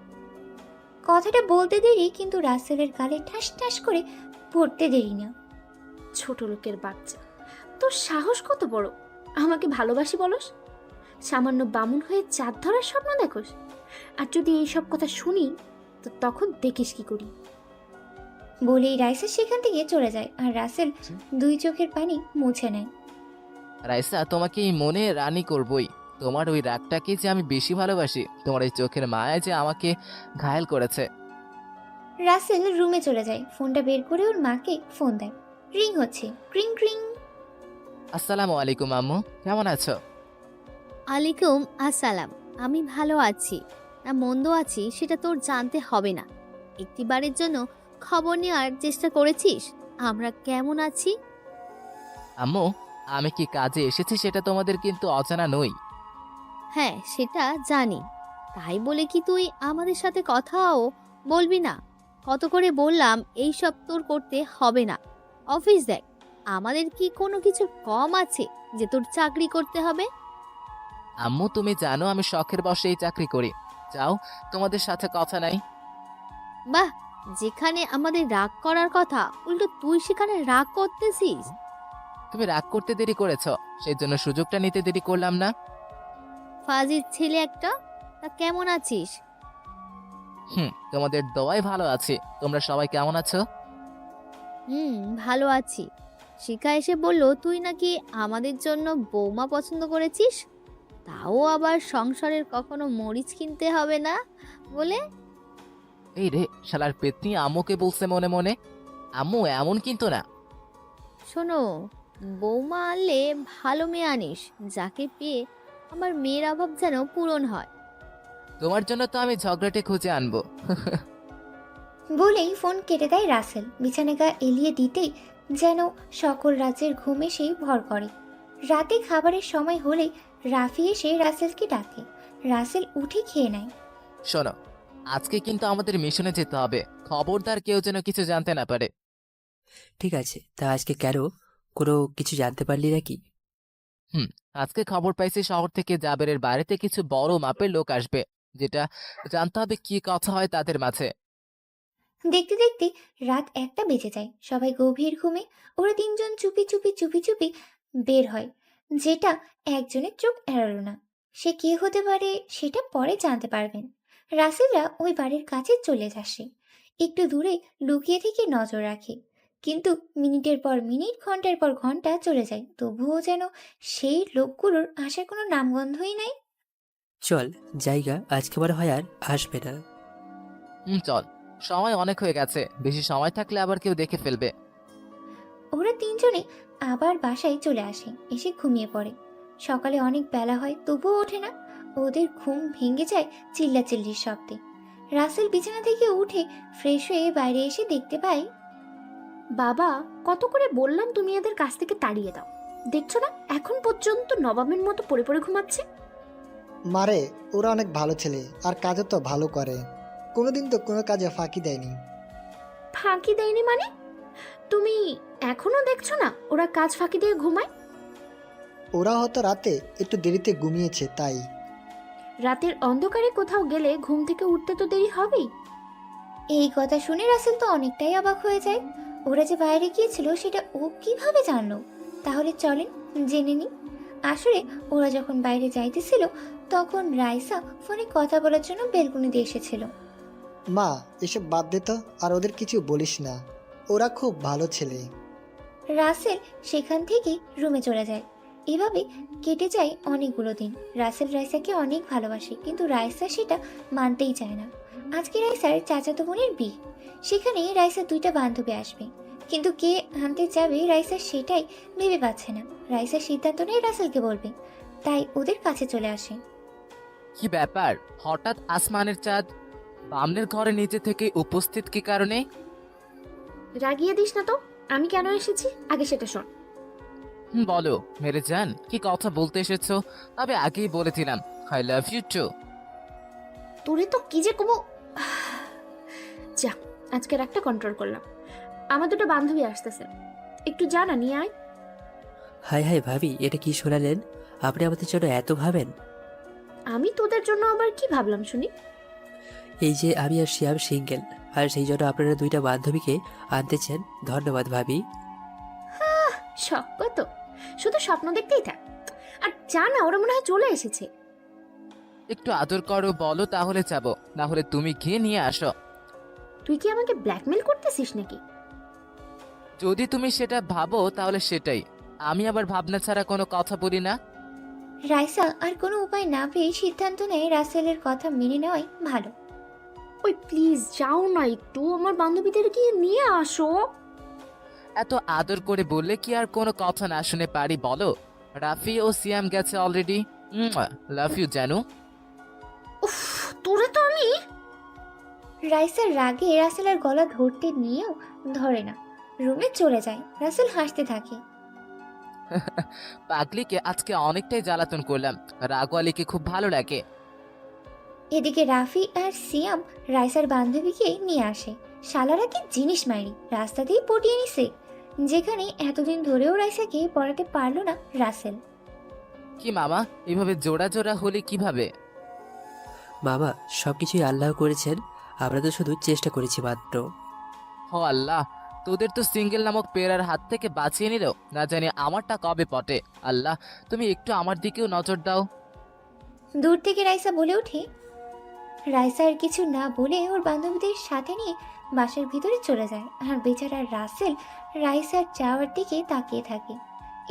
কথাটা বলতে দেরি, কিন্তু রাসেলের গালে ঠাস ঠাস করে পড়তে দেরি না। ছোট লোকের বাচ্চা, তোর সাহস কত বড়? আমাকে ভালোবাসি বলস? সামান্য বামুন হয়ে চাঁদ ধরার স্বপ্ন দেখোস? আর যদি এইসব কথা শুনি তো তখন দেখিস কি করি। বলেই রাইসা সেখান থেকে চলে যায় আর রাসেল দুই চোখের পানি মুছে নেয়। রাইসা, তোমাকে এই মনে রানী করবই। তোমার ওই রাগটাকে যে আমি বেশি ভালোবাসি, তোমার এই চোখের মায়া যে আমাকে ঘায়েল করেছে। রাসেল রুমে চলে যায়, ফোনটা বের করে ওর মাকে ফোন দেয়। রিং হচ্ছে, ক্রিং ক্রিং। আসসালামু আলাইকুম আম্মু, কেমন আছো? আলাইকুম আসসালাম। আমি ভালো আছি না মন্দ আছি সেটা তোর জানতে হবে না। একটিবারের জন্য খবর নেওয়ার চেষ্টা করেছিস আমরা কেমন আছি? আম্মু, আমি কি কাজে এসেছি সেটা তোমাদের কিন্তু অজানা নই। হ্যাঁ সেটা জানি, তাই বলে কি তুই আমাদের সাথে কথাও বলবি না? কত করে বললাম এইসব তোর করতে হবে না। অফিস দেখ, আমাদের কি কোনো কিছু কম আছে যে তোর চাকরি করতে হবে? আম্মু, তুমি জানো আমি শখের বশে এই চাকরি করি। যাও, তোমাদের সাথে কথা নাই। বাহ, যেখানে আমাদের রাগ করার কথা উল্টো তুই সেখানে রাগ করতেছিস। তুমি রাগ করতে দেরি করেছো, সেই জন্য সুযোগটা নিতে দেরি করলাম না। ফাজিল ছেলে একটা। তা কেমন আছিস? তোমাদের দোয়ায় ভালো আছি। তোমরা সবাই কেমন আছো? ভালো আছি। শিখা এসে বলল তুই নাকি আমাদের জন্য বৌমা পছন্দ করেছিস, তাও আবার সংসারের কখনো মরিচ কিনতে হবে না বলে। এই রে, শালার পেতনি আম্মুকে বলছে মনে মনে। আম্মু এমন কিন্তু না। শোনো, বৌমা আনলে ভালো মেয়ে আনিস, যাকে পেয়ে আমার মেয়ের অভাব যেন পূরণ হয়। তোমার জন্য তো আমি ঝগড়াটে খুঁজে আনবো। বলেই ফোন কেটে দেয় রাসেল। বিছানে গা এলিয়ে দিতেই যেন সকল রাজ্যের ঘুম এসেই ভর করে। রাতে খাবারের সময় হলেই রাফি এসে রাসেলকে ডাকে। রাসেল উঠে খেয়ে নেয়। শোনো, আজকে কিন্তু আমাদের মিশনে যেতে হবে। খবরদার কেউ যেন কিছু জানতে না পারে। ঠিক আছে, তা আজকে কেন, কোনো কিছু জানতে পারলি নাকি? আজকে খবর পাইছি শহর থেকে জাবেরের বাড়িতে কিছু বড় মাপের লোক আসবে, যেটা জানতে হবে কি কথা হয় তাদের মাঝে। দেখতে দেখতে রাত 1টা বেজে যায়। সবাই গভীর ঘুমে। ওরা তিনজন চুপি চুপি চুপি চুপি বের হয়, যেটা একজনের চোখ এড়ালো না। সে কে হতে পারে সেটা পরে জানতে পারবেন। রাসেলরা ওই বাড়ির কাছে চলে আসে। একটু দূরে লুকিয়ে থেকে নজর রাখে, কিন্তু মিনিটের পর মিনিট, ঘন্টার পর ঘন্টা চলে যায়, তবুও যেন সেই লোকগুলোর আসার কোনো নামগন্ধই নাই। চল জায়গা, আজকে মনে হয় আর আসবে না। চল, সময় অনেক হয়ে গেছে। বেশি সময় থাকলে আবার কেউ দেখে ফেলবে। ওরা তিনজনে আবার বাসায় চলে আসে, এসে ঘুমিয়ে পড়ে। সকালে অনেক বেলা হয়, তবুও ওঠে না। ওদের ঘুম ভেঙে যায় চিল্লাচিল্লির শব্দে। রাসেল বিছানা থেকে উঠে ফ্রেশ হয়ে বাইরে এসে দেখতে পায় বাবা, কত করে বললাম তুমি এদের কাছ থেকে তাড়িয়ে দাও, দেখছো না এখন পর্যন্ত নবাবের মতো পড়ে পড়ে ঘুমাচ্ছে। মারে, ওরা অনেক ভালো ছেলে আর কাজও তো ভালো করে, কোনোদিন তো কোনো কাজে ফাঁকি দেয়নি। ফাঁকি দেয়নি মানে? তুমি এখনো দেখছো না ওরা কাজ ফাঁকি দিয়ে ঘুমায়? ওরা হয়তো রাতে একটু দেরিতে ঘুমিয়েছে তাই। রাতের অন্ধকারে কোথাও গেলে ঘুম থেকে উঠতে তো দেরি হবেই। এই কথা শুনে রাসেল তো অনেকটাই অবাক হয়ে যায়। ওরা যে বাইরে গিয়েছিল সেটা ও কিভাবে জানলো? তাহলে চলেন জেনে নি। আসলে ওরা যখন বাইরে যাইতেছিল তখন রাইসা ফোনে কথা বলার জন্য বেলকুনি দিয়ে এসেছিল। মা, এসব বাদ দে তো, আর ওদের কিছু বলিস না, ওরা খুব ভালো ছেলে। রাসেল সেখান থেকে রুমে চলে যায়। এভাবে কেটে যায় অনেকগুলো দিন। রাসেল রাইসাকে অনেক ভালোবাসে, কিন্তু রাইসা সেটা মানতেই চায় না। আজকে রাইসার চাচাতো বোনের বিয়ে, সেখানে রাইসার 2টা বান্ধবী আসবে, কিন্তু কে আনতে যাবে রাইসা সেটাই ভেবে পাচ্ছে না। রাইসার সিদ্ধান্ত নিয়ে রাসেলকে বলবে, তাই ওদের কাছে চলে আসে। কি ব্যাপার, হঠাৎ আসমানের চাঁদ বামনের ঘরে নিচে থেকে উপস্থিত কি কারণে? রাগিয়ে দিস না তো, আমি কেন এসেছি আগে সেটা শোন। বলো মেরে জান, কি কথা বলতে এসেছো? তবে আগেই বলেছিলাম আই লাভ ইউ টু। তোরে তো কি যে কব। যা, আজকে রাগটা কন্ট্রোল করলাম। আমার 2টা বান্ধবী আসতেছে, একটু জানা নিয়ে আয়। হাই হাই ভাবি, এটা কি শোনালেন? আপনি আমাদের জন্য এত ভাবেন? আমি তোদের জন্য আবার কি ভাবলাম শুনি? এই যে আমি আর শিয়াম সিঙ্গেল, আর সেই জন্য আপনারা 2টা বান্ধবীকে আনতে চান, ধন্যবাদ ভাবি। শখ তো, শুধু স্বপ্ন দেখতেই থাক। আর জানা ওরা মনে হয় চলে এসেছে। একটু আদর করো, বলো তাহলে যাবো, না হলে তুমি গিয়ে নিয়ে আসো। তুই কি আমাকে ব্ল্যাকমেল করতেছিস নাকি? যদি তুমি সেটা ভাবো তাহলে সেটাই, আমি আবার ভাবনা ছাড়া কোনো কথা বলি না। রাইসা আর কোনো উপায় না পেয়ে সিদ্ধান্ত নেয় রাসেলের কথা মেনে নেওয়াই ভালো। ওই প্লিজ যাও না, একটু আমার বান্ধবীদের গিয়ে নিয়ে আসো। এত আদর করে বললে কি আর কোনো কথা না শুনে পারি বলো? রাফি ও সিয়াম গেছে অলরেডি। লাভ ইউ জানু। উফ, তোরে তো আমি। রাইসার রাগে রাসেলের গলা ধরতে নিয়েও ধরে না, রুমে চলে যায়। রাসেল হাসতে থাকে। পাগলিকে আজকে অনেকটাই জ্বালাতন করলাম, রাগওয়ালিকে খুব ভালো লাগে। এদিকে রাফি আর সিয়াম রাইসার বান্ধবীকে নিয়ে আসে। শালারা কি জিনিস মাইরি, রাস্তা দিয়ে পটিয়ে নিছে, যেখানে এতদিন ধরেও রাইসাকে পড়াতে পারলো না রাসেল। কি মামা, এভাবে জোড়া জোড়া হলে কিভাবে? বাবা, সব কিছুই আল্লাহ করেছেন, আমরা তো শুধু চেষ্টা করেছি মাত্র। ও আল্লাহ, তোদের তো সিঙ্গেল নামক পেয়ারার হাত থেকে বাঁচিয়ে নিল, না জানি আমারটা কবে পটে। আল্লাহ, তুমি একটু আমার দিকেও নজর দাও। দূর থেকে রাইসা বলে ওঠে। রাইসা আর কিছু না বলে ওর বান্ধবীদের সাথে নিয়ে বাসার ভিতরে চলে যায়। আর বেচারা রাসেল রাইসার যাওয়ার দিকে তাকিয়ে থাকে।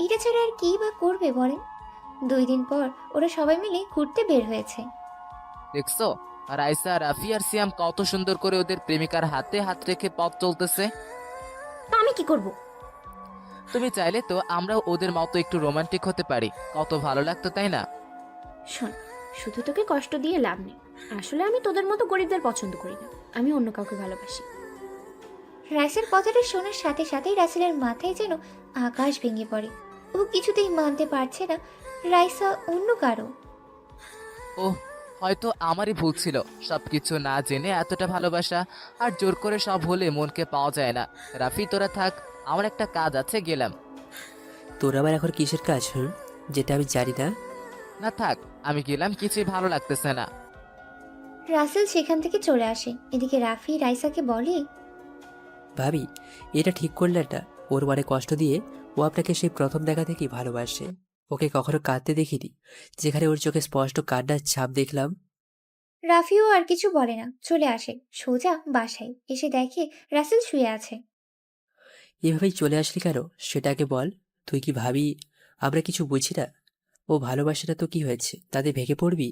এটা ছাড়া আর কি বা করবে বলেন? 2 দিন পর ওরা সবাই মিলে ঘুরতে বের হয়েছে। দেখছো, রাইসা, রাফি আর সিয়াম কত সুন্দর করে ওদের প্রেমিকার হাতে হাত রেখে পথ চলতেছে। তা আমি কি করব? তুমি চাইলে তো আমরাও ওদের মতো একটু রোমান্টিক হতে পারি, কত ভালো লাগতো তাই না? শোন, শুধু তোকে কষ্ট দিয়ে লাভ নেই। আসলে আমি তোদের মতো গরিবদের পছন্দ করি না, আমি অন্য কাউকে ভালোবাসি। রাইসার কথাটা শোনার সাথে সাথেই রাসেলের মাথায় যেন আকাশ ভেঙে পড়ে। ও কিছুতেই মানতে পারছে না রাইসা অন্য কারো। ও, হয়তো আমারই ভুল ছিল, সবকিছু না জেনে এতটা ভালোবাসা। আর জোর করে সব হলে মনকে পাওয়া যায় না। রাফি, তোরা থাক, আমার একটা কাজ আছে, গেলাম। তোর আবার এখন কিসের কাজ, যেটা আমি জানি না? না থাক, আমি গেলাম, কিছুই ভালো লাগতেছে না। রাসেল সেখান থেকে চলে আসে। এদিকে রাফি রাইসাকে বলে, ভাবি, এটা ঠিক করলেন না। ওর মানে কষ্ট দিয়ে ও আপনাকে সেই প্রথম দেখা থেকেই ভালোবাসে। ওকে কখনো কাঁদতে দেখিনি, যেখানে ওর চোখে স্পষ্ট কান্নার ছাপ দেখলাম। রাফিও আর কিছু বলে না, চলে আসে সোজা বাসায়। এসে দেখে রাসেল শুয়ে আছে। এভাবেই চলে আসলি কেন সেটা আগে বল। তুই কি ভাবি আমরা কিছু বুঝি না? ও ভালোবাসে না তো কি হয়েছে, তাতে ভেঙে পড়বি?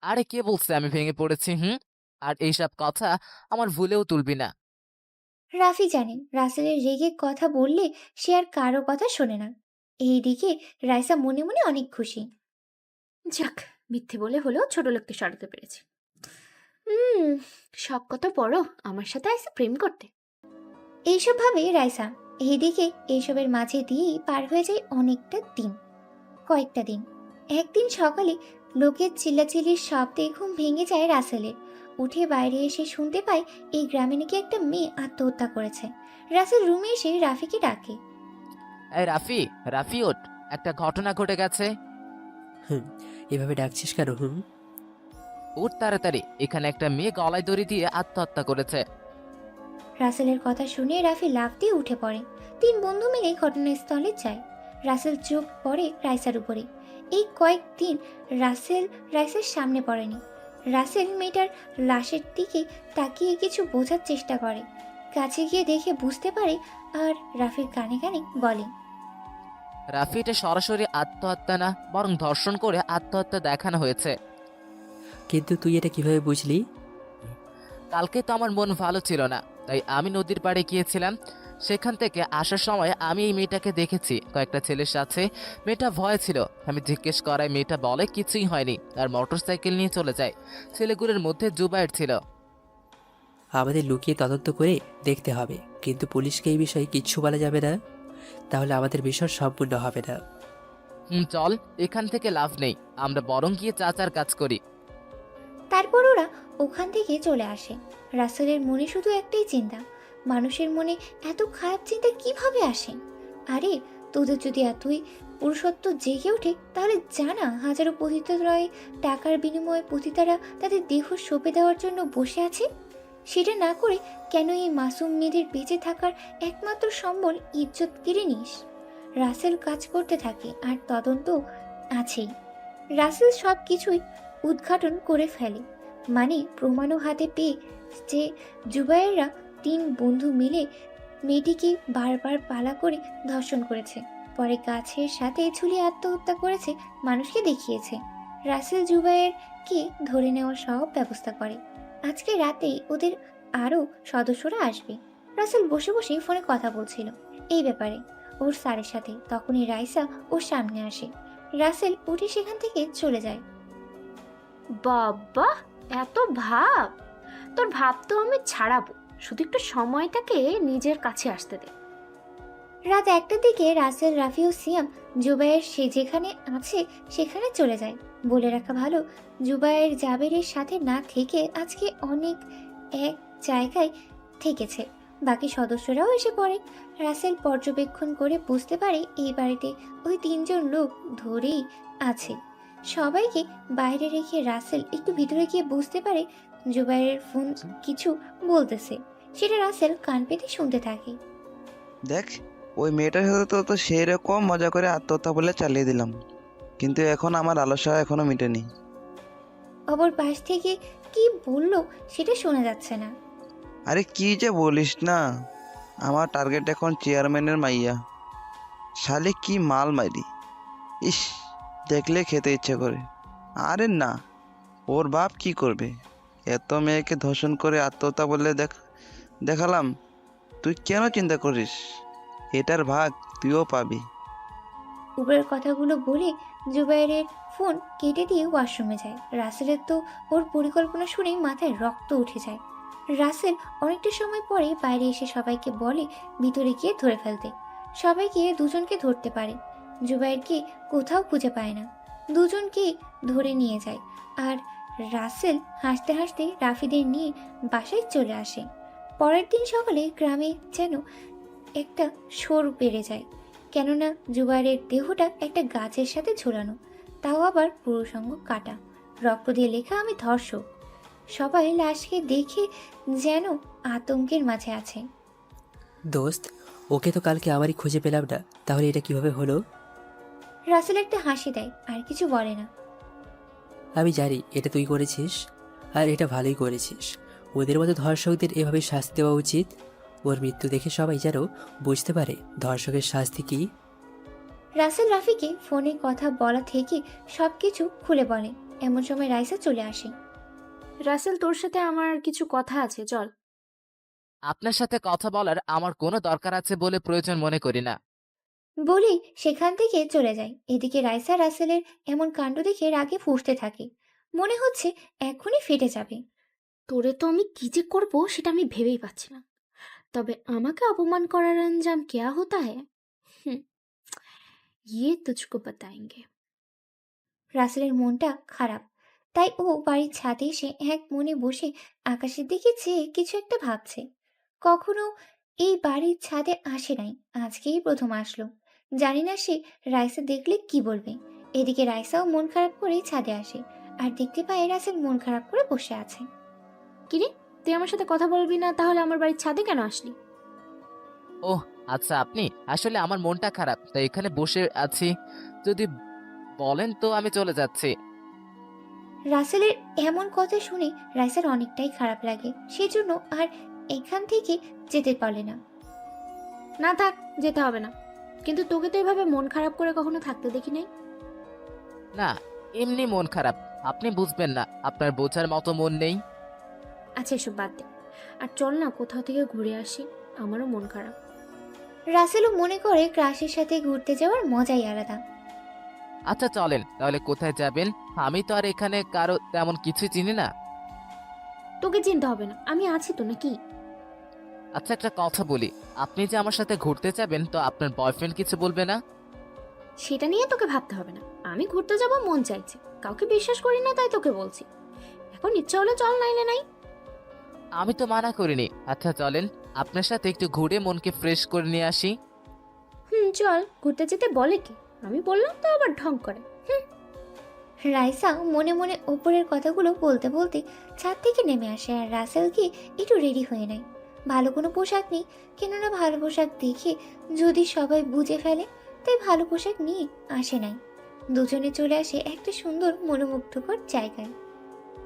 আরে কে বলছে আমি ভেঙে পড়েছি? আর এইসব কথা আমার ভুলেও তুলবি না। রাফি জানে রাসেলের রেগে কথা বললে সে আর কারো কথা শোনে না। এইদিকে রাইসা মনে মনে অনেক খুশি। যাক, মিথ্যে বলে হলেও ছোট লোককে সরাতে পেরেছি। শখ কত বড়, আমার সাথে আইসে প্রেম করতে। এইসব ভাবে রাইসা। এইদিকে এইসবের মাঝে দিয়েই পার হয়ে যায় অনেকটা দিন, কয়েকটা দিন। একদিন সকালে লোকের চিল্লাচিল্লির শব্দে ঘুম ভেঙে যায় রাসেলের। উঠে বাইরে এসে শুনতে পায় এই গ্রামে নাকি একটা মেয়ে আত্মহত্যা করেছে। রাসেল রুমে এসে রাফিকে ডাকে। এই রাফি, রাফি ওঠ, একটা ঘটনা ঘটে গেছে। এভাবে ডাকছিস কেন? উঠ তাড়াতাড়ি, এখানে একটা মেয়ে গলায় দড়ি দিয়ে আত্মহত্যা করেছে। রাসেলের কথা শুনে রাফি লাফ দিয়ে উঠে পড়ে। 3 বন্ধু মিলে ঘটনাস্থলে যায়। রাসেল চোখ পড়ে রাইসার উপরে। এই কয়েকদিন রাসেল রাইসার সামনে পড়েনি। রাসেল মেয়েটার লাশের দিকে তাকিয়ে কিছু বোঝার চেষ্টা করে। কাছে গিয়ে দেখে বুঝতে পারে, আর রাফির কানে কানে বলে, রাফি, এটা সরাসরি আত্মহত্যা না, বরং ধর্ষণ করে আত্মহত্যা দেখানো হয়েছে। কিন্তু তুই এটা কিভাবে বুঝলি? কালকে তো আমার মন ভালো ছিল না, তাই আমি নদীর পাড়ে গিয়েছিলাম। সেখান থেকে আসার সময় আমি এই মেয়েটাকে দেখেছি কয়েকটা ছেলের সাথে। মেয়েটা ভয় ছিল, আমি জিজ্ঞেস করায় মেয়েটা বলে কিছুই হয়নি, আর মোটরসাইকেল নিয়ে চলে যায়। ছেলেগুলোর মধ্যে জুবাইর ছিল। আমাদের লুকিয়ে তদন্ত করে দেখতে হবে, কিন্তু পুলিশকে এই বিষয়ে কিচ্ছু বলা যাবে না, তাহলে আমাদের বিষয় সম্পূর্ণ হবে না। চল, এখান থেকে লাভ নেই, আমরা বরং গিয়ে চাচার কাজ করি। তারপর ওরা ওখান থেকে চলে আসে। রাসেলের মনে শুধু একটাই চিন্তা, মানুষের মনে এত খারাপ চিন্তা কিভাবে আসে? আরে, তোদের যদি এতই পুরুষত্ব জেগে ওঠে, তাহলে জানা হাজারো পতিতালয়ে টাকার বিনিময়ে পতিতারা তাদের দেহ সঁপে দেওয়ার জন্য বসে আছে। সেটা না করে কেন এই মাসুম মেয়েদের বেঁচে থাকার একমাত্র সম্বল ইজ্জত কেড়ে নিস? রাসেল কাজ করতে থাকে, আর তদন্ত আছেই। রাসেল সব কিছুই উদ্ঘাটন করে ফেলে। মানে প্রমাণও হাতে পেয়ে যে জুবায়েররা 3 বন্ধু মিলে মেয়েটিকে বারবার পালা করে ধর্ষণ করেছে, পরে গাছের সাথে ঝুলিয়ে আত্মহত্যা করেছে মানুষকে দেখিয়েছে। রাসেল জুবায়েরকে ধরে নেওয়ার সব ব্যবস্থা করে। আজকে রাতেই ওদের আরও সদস্যরা আসবে। রাসেল বসে বসে ফোনে কথা বলছিল এই ব্যাপারে ওর স্যারের সাথে, তখনই রাইসা ওর সামনে আসে। রাসেল উঠে সেখান থেকে চলে যায়। বাবা, এত ভাব! তোর ভাব তো আমি ছাড়াবো, শুধু একটু সময়টাকে নিজের কাছে আসতে দে। রাত 1টার দিকে রাসেল, রাফি ও সিয়াম জুবায়ের সে যেখানে আছে সেখানে চলে যায়। বলে রাখা ভালো, জুবায়ের জাবেরের সাথে না থেকে আজকে অনেক এক জায়গায় থেকেছে। বাকি সদস্যরাও এসে পড়ে। রাসেল পর্যবেক্ষণ করে বুঝতে পারে এই বাড়িতে ওই 3 জন লোক ধরেই আছে। সবাইকে বাইরে রেখে রাসেল একটু ভিতরে গিয়ে বুঝতে পারে জুবায়ের ফোন কিছু বলতেছে। সেটা রাসেল কান পেতে শুনতে থাকে। দেখ, ওই মেয়েটার সাথে তো সেই রকম মজা করে আত্মহত্যা বলে চালিয়ে দিলাম, কিন্তু এখন আমার আলস্য এখনো মিটেনি। অপর পাশ থেকে কি বললো সেটা শোনা যাচ্ছে না। আরে কি যে বলিস না, আমার টার্গেট এখন চেয়ারম্যানের মাইয়া। শালে কি মাল মারি! ইস, দেখলে খেতে ইচ্ছে করে। আরে না, ওর বাপ কি করবে? এত মেয়েকে ধর্ষণ করে আত্মহত্যা বলে দেখালাম। তুই কেন চিন্তা করিস? এটার ভাগ তুইও পাবি। উপরের কথাগুলো বলে জুবাইরের ফোন কেটে দিয়ে ওয়াশরুমে যায়। রাসেলের তো ওর পরিকল্পনা শুনেই মাথায় রক্ত উঠে যায়। রাসেল অনেকটা সময় পরে বাইরে এসে সবাইকে বলে ভিতরে গিয়ে ধরে ফেলতে। সবাই গিয়ে দুজনকে ধরতে পারে, জুবাইরকে কোথাও খুঁজে পায় না। দুজনকেই ধরে নিয়ে যায় আর রাসেল হাসতে হাসতে রাফিদের নিয়ে বাসায় চলে আসে। পরের দিন সকালে গ্রামে যেন একটা শোর বেড়ে যায়, কেননা জুবাইরের দেহটা একটা গাছের সাথে ঝোলানো, তাও আবার পুরুষাঙ্গ কাটা, রক্ত দিয়ে লেখা আমি ধর্ষক। সবাই লাশকে দেখে যেন আতঙ্কের মাঝে আছে। দোস্ত, ওকে তো কালকে আমারই খুঁজে পেলাম না, তাহলে এটা কিভাবে হলো? রাসেল একটা হাসি দেয়, আর কিছু বলে না। আমি জানি এটা তুই করেছিস, আর এটা ভালোই করেছিস। ওদের মতো ধর্ষকদের এভাবে শাস্তি দেওয়া উচিত। ওর মৃত্যু দেখে সবাই যেন বুঝতে পারে ধর্ষকের শাস্তি কী। রাসেল রাফিকে ফোনে কথা বলা থেকে সব কিছু খুলে বলে। এমন সময় রাইসা চলে আসে। রাসেল, তোর সাথে আমার কিছু কথা আছে, চল। আপনার সাথে কথা বলার আমার কোনো দরকার আছে বলে প্রয়োজন মনে করি না। বলেই সেখান থেকে চলে যায়। এদিকে রাইসা রাসেলের এমন কাণ্ড দেখে রাগে ফুঁসতে থাকে, মনে হচ্ছে এখনই ফেটে যাবে। তোরে তো আমি কি যে করবো সেটা আমি ভেবেই পাচ্ছি না। তবে আমাকে অপমান করার अंजाम क्या होता है, ये तुझको बताएंगे। রাসেলের মনটা খারাপ, তাই ও বাড়ির ছাদে এসে এক মনে বসে আকাশের দিকে চেয়ে কিছু একটা ভাবছে। কখনো এই বাড়ির ছাদে আসে নাই, আজকেই প্রথম আসলো। জানি না সে রাইসা দেখলে কি বলবে। এদিকে রাইসাও মন খারাপ করে ছাদে আসে আর দেখতে পায় রাসেল মন খারাপ করে বসে আছে। কিরে, তুই আমার সাথে কথা বলবি না, তাহলে আমার বাড়ির ছাদে কেন আসলি? ওহ আচ্ছা, আপনি আসলে আমার মনটা খারাপ তাই এখানে বসে আছি। যদি বলেন তো আমি চলে যাচ্ছি। রাসেলের এমন কথা শুনে রাইসার অনেকটাই খারাপ লাগে, সেজন্য আর এখান থেকে যেতে পারলে না। না থাক, যেতে হবে না। কিন্তু তোকে তো এভাবে মন খারাপ করে কখনো থাকতে দেখি নাই। না, এমনি মন খারাপ, আপনি বুঝবেন না, আপনার বোঝার মতো মন নেই। আচ্ছা, এসব বাদ দে, আর চল না কোথাও থেকে ঘুরে আসি, আমারও মন খারাপ। রাসেলও মনে করে ক্রাশের সাথে ঘুরতে যাওয়ার মজাই আলাদা। আচ্ছা চলেন, তাহলে কোথায় যাবেন? আমি তো আর এখানে কারো তেমন কিছু চিনি না। তোকে চিনতে হবে না, আমি আছি তো, নাকি? আচ্ছা একটা কথা বলি, আপনি যে আমার সাথে ঘুরতে যাবেন তো আপনার বয়ফ্রেন্ড কিছু বলবে না? সেটা নিয়ে তোকে ভাবতে হবে না, আমি ঘুরতে যাব মন চাইছে, কাউকে বিশ্বাস করি না তাই তোকে বলছি। এখন ইচ্ছা হলে চল, নাইলে নাই। আমি তো মানা করিনি। আচ্ছা চলেন, আপনার সাথে একটু ঘুরে মনকে ফ্রেশ করে নিয়ে আসি। চল, ঘুরতে যেতে বলে কি, আমি বললাম তো আবার ঢং করে। রাইসা মনে মনে ওপরের কথাগুলো বলতে বলতে ছাদ থেকে নেমে আসে আর রাসেলকে একটু রেডি হয়ে নেয়। ভালো কোনো পোশাক নেই, কেননা ভালো পোশাক দেখে যদি সবাই বুঝে ফেলে, তাই ভালো পোশাক নিয়ে আসে নাই। দুজনে চলে আসে একটা সুন্দর মনোমুগ্ধকর জায়গায়।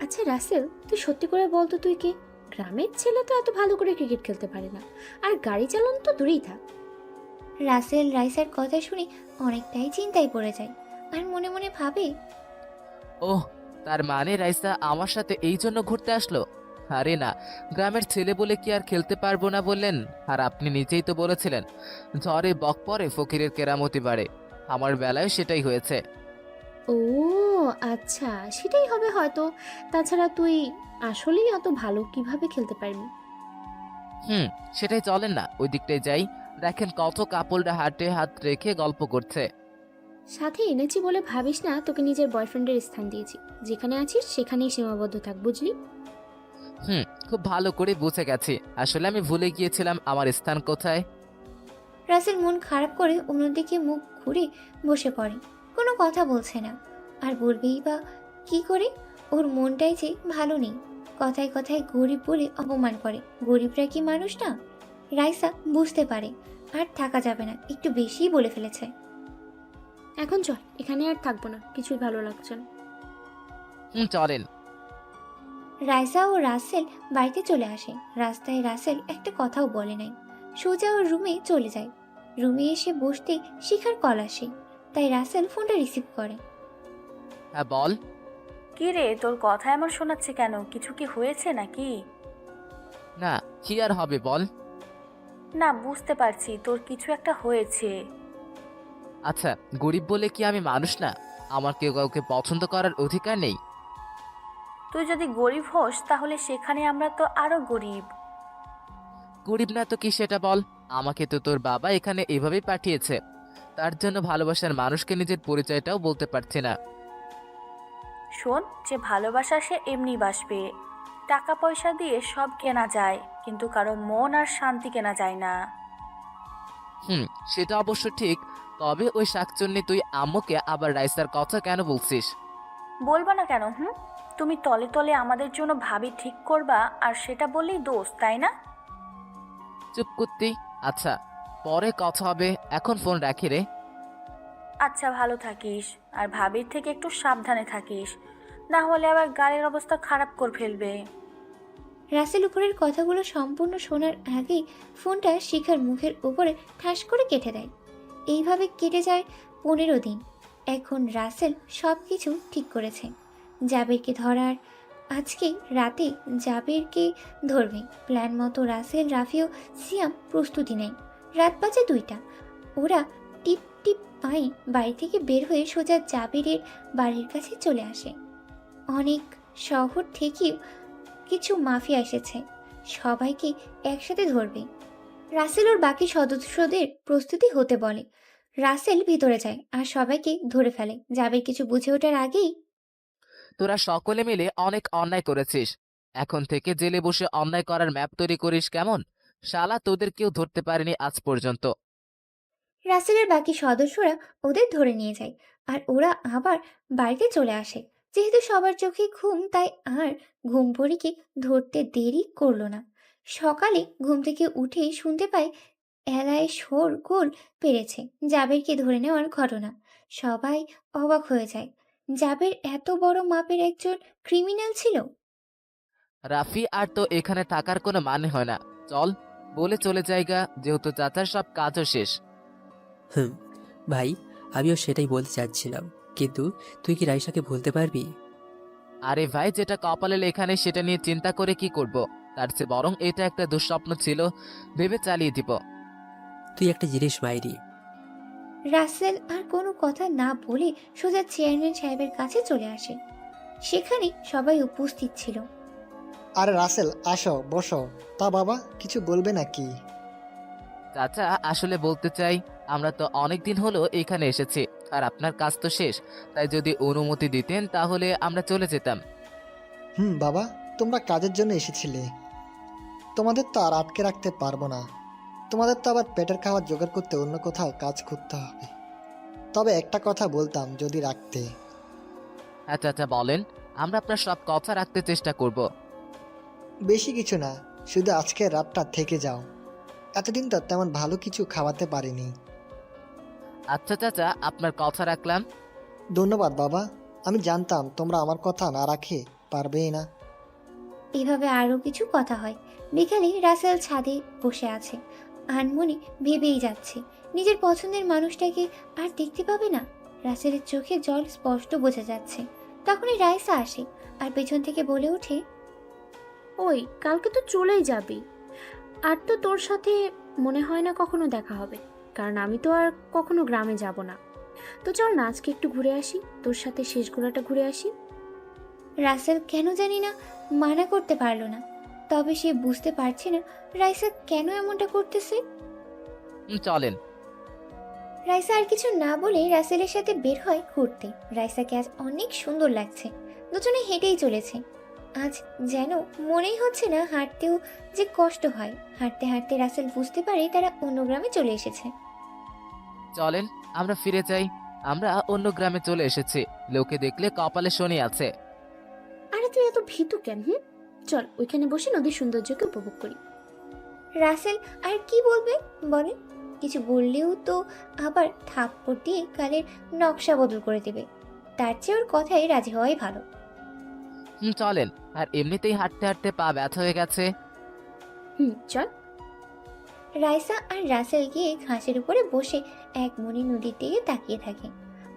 আচ্ছা রাসেল, তুই সত্যি করে বল তো তুই কে? গ্রামের ছেলে তো এত ভালো করে ক্রিকেট খেলতে পারে না, আর গাড়ি চালানো তো দূরেই থাক। রাসেল রাইসার কথা শুনে অনেকটাই চিন্তায় পড়ে যায় আর মনে মনে ভাবে, ওহ, তার মানে রাইসা আমার সাথে এই জন্য ঘুরতে আসলো? আরে না, গ্রামের ছেলে বলে কি আর খেলতে পারবো না বললেন? আর আপনি নিজেই তো বলেছিলেন ঝড়ে বক পরে ফকিরের কেরামতি বাড়ে। আমার বেলায় সেটাই হয়েছে। ও আচ্ছা, সেটাই হবে হয়তো। তাছাড়া তুই আসলেই অত ভালো কিভাবে খেলতে পারবি? সেটাই, চলেন না ওই দিকটায় যাই। দেখেন কত কাপড়রা হাতে হাত রেখে গল্প করছে। সাথে এনেছি বলে ভাবিস না তোকে নিজের বয়ফ্রেন্ডের স্থান দিয়েছি। যেখানে আছিস সেখানেই সীমাবদ্ধ থাক, বুঝলি? খুব ভালো করে বুঝে গেছি। আসলে আমি ভুলে গিয়েছিলাম আমার স্থান কোথায়। রাসেল মন খারাপ করে অন্যদিকে মুখ ঘুরে বসে পড়ে। কোনো কথা বলছে না, আর বলবেই বা কি করে? ওর মনটাই যে ভালো নেই। কথায় কথায় গরিব বলে অপমান করে। গরিবরা কি মানুষ না? রাইসা বুঝতে পারে আর থাকা যাবে না, একটু বেশিই বলে ফেলেছে। এখন চল, এখানে আর থাকবো না, কিছুই ভালো লাগছে না। চলেন। রাইসা ও রাসেল বাড়িতে চলে আসে। রাস্তায় রাসেল একটা কথাও বলে নাই, সোজা ওর রুমে চলে যায়। রুমে এসে বসতে শিখার কল আসে, তাই রাসেল ফোনটা রিসিভ করে। হ্যাঁ বল। কি রে, তোর কথা এমন শোনাচ্ছে কেন? কিছু কি হয়েছে নাকি? না, কি আর হবে বল। না, বুঝতে পারছি তোর কিছু একটা হয়েছে। আচ্ছা, গরিব বলে কি আমি মানুষ না? আমার কেউ কাউকে পছন্দ করার অধিকার নেই? তুই যদি গরিব হোস তাহলে সেখানে আমরা তো আরো গরিব। গরিব না তো কি সেটা বল। আমাকে তো তোর বাবা এখানে এভাবেই পাঠিয়েছে। তার জন্য ভালোবাসার মানুষকে নিজের পরিচয়টাও বলতে পারছি না। শোন, যে ভালোবাসা সে এমনি বাসবে। টাকা পয়সা দিয়ে সব কেনা যায়, কিন্তু কারো মন আর শান্তি কেনা যায় না। সেটা অবশ্য ঠিক। তবে ওই শাকচুন্নি তুই আম্মুকে আবার রাইসার কথা কেন বলছিস? বলবা না কেন? তুমি তলে তলে আমাদের জন্য ভাবি ঠিক করবা, আর সেটা বললেই দোষ, তাই না? চুপ করতি। আচ্ছা, পরে কথা হবে, এখন ফোন রাখি রে। আচ্ছা, ভালো থাকিস, আর ভাবির থেকে একটু সাবধানে থাকিস, না হলে আবার গাড়ির অবস্থা খারাপ করে ফেলবে। রাসেল উপরের কথাগুলো সম্পূর্ণ শোনার আগেই ফোনটা শিখার মুখের উপরে ঠাস করে কেটে দেয়। এইভাবে কেটে যায় 15 দিন। এখন রাসেল সব কিছু ঠিক করেছে জাবেরকে ধরার। আজকে রাতে জাবেরকে ধরবে। প্ল্যান মতো রাসেল, রাফি ও সিয়াম প্রস্তুতি নেয়। রাত বাজে 2টা। ওরা টিপ টিপ পায়ে বাড়ি থেকে বের হয়ে সোজা জাবেরের বাড়ির কাছে চলে আসে। অনেক শহর থেকেও কিছু মাফিয়া এসেছে, সবাইকে একসাথে ধরবে। রাসেল ওর বাকি সদস্যদের প্রস্তুতি হতে বলে। রাসেল ভিতরে যায় আর সবাইকে ধরে ফেলে। জাবের কিছু বুঝে ওঠার আগেই, তোরা সকলে মিলে অনেক অন্যায় করেছিস। এখন থেকে জেলে বসে অন্যায় করার ম্যাপ তৈরি করিস কেমন? শালা, তোদের কেউ ধরতে পারেনি আজ পর্যন্ত। রাসেলের বাকি সদস্যরা ওদের ধরে নিয়ে যায় আর ওরা আবার বাড়িতে চলে আসে। যেহেতু সবার চোখে ঘুম, তাই আর ঘুম পড়িকে ধরতে দেরি করলো না। সকালে ঘুম থেকে উঠেই শুনতে পায় এলায় শোরগোল পেরেছে জাবেরকে ধরে নেওয়ার ঘটনা। সবাই অবাক হয়ে যায়। জাবের এত বড় মাপের একজন ক্রিমিনাল ছিল। রাফি, আর তো এখানে থাকার কোনো মানে হয় না। চল, বলে চলে যাইগা, যেহেতু চাচার সব কাজও শেষ। ভাই, আমিও সেটাই বলতে চাচ্ছিলাম, কিন্তু তুই কি রাইসাকে ভুলতে পারবি? আরে ভাই, যেটা কপালে লেখা নেই সেটা নিয়ে চিন্তা করে কি করব? তার চেয়ে বরং এটা একটা দুঃস্বপ্ন ছিল ভেবে চালিয়ে দিব। তুই একটা জিনিস মাইরি। রাসেল আর কোনো কথা না বলে সোজা চেয়ারম্যান সাহেবের কাছে চলে আসে। সেখানে সবাই উপস্থিত ছিল। আরে রাসেল, আসো বসো। তা বাবা, কিছু বলবে নাকি? চাচা, আসলে বলতে চাই, আমরা তো অনেক দিন হলো এখানে এসেছি, আর আপনার কাজ তো শেষ। তাই যদি অনুমতি দিতেন তাহলে আমরা চলে যেতাম। বাবা, তোমরা কাজের জন্য এসেছিলে, তোমাদের তো আর আটকে রাখতে পারবো না। তোমাদের তো আবার পেটের খাবার জোগাড় করতে অন্য কোথাও কাজ খুঁজতে হবে। তবে একটা কথা বলতাম, যদি রাখতে। হ্যাঁ চাচা, বলেন। আমরা আপনার সব কথা রাখতে চেষ্টা করব। বেশি কিছু না, শুধু আজকের রাতটা থেকে যাও। এতদিন তো তেমন ভালো কিছু খাওয়াতে পারিনি। আচ্ছা চাচা, আপনার কথা রাখলাম। ধন্যবাদ বাবা, আমি জানতাম তোমরা আমার কথা না রাখে পারবেই না। এভাবে আরও কিছু কথা হয়। বিকালে রাসেল ছাদে বসে আছে। আনমনে ভেবেই যাচ্ছে নিজের পছন্দের মানুষটাকে আর দেখতে পাবে না। রাসেলের চোখে জল স্পষ্ট বোঝা যাচ্ছে। তখনই রাইসা আসে আর পেছন থেকে বলে ওঠে, ওই কালকে তো চলেই যাবি, আর তো তোর সাথে মনে হয় না কখনো দেখা হবে, কারণ আমি তো আর কখনো গ্রামে যাব না। তো চল না আজকে একটু ঘুরে আসি, তোর সাথে শেষ গোড়াটা ঘুরে আসি। রাসেল কেন জানি না মানা করতে পারল না। তবে সে বুঝতে পারছে না রাইসা কেন এমনটা করতেছে। চলেন। রাইসা আর কিছু না বলে রাসেলের সাথে বের হয় ঘুরতে। রাইসাকে আজ অনেক সুন্দর লাগছে। দুজনে হেঁটেই চলেছে। আজ যেন মনেই হচ্ছে না হাঁটতেও যে কষ্ট হয়। হাঁটতে হাঁটতে রাসেল বুঝতে পারে তারা অন্য গ্রামে চলে এসেছে। চলেন আমরা ফিরে যাই। আমরা অন্য গ্রামে চলে এসেছি। লোকে দেখলে কপালে শনি আছে। আরে তুই এত ভীতু কেন? চল ওইখানে বসে নদীর সৌন্দর্যকে উপভোগ করি। রাসেল আর কি বলবে বলে? কিছু বললেও তো আবার থাপ্পড় দিয়ে গালের নকশা বদল করে দেবে। তার চেয়ে ওর কথায় রাজি হওয়াই ভালো। চলেন। আর এমনিতেই হাঁটতে হাঁটতে পা ব্যথা হয়ে গেছে। চল। রাইসা আর রাসেল গিয়ে ঘাসের উপরে বসে এক মনে নদীর দিকে তাকিয়ে থাকে।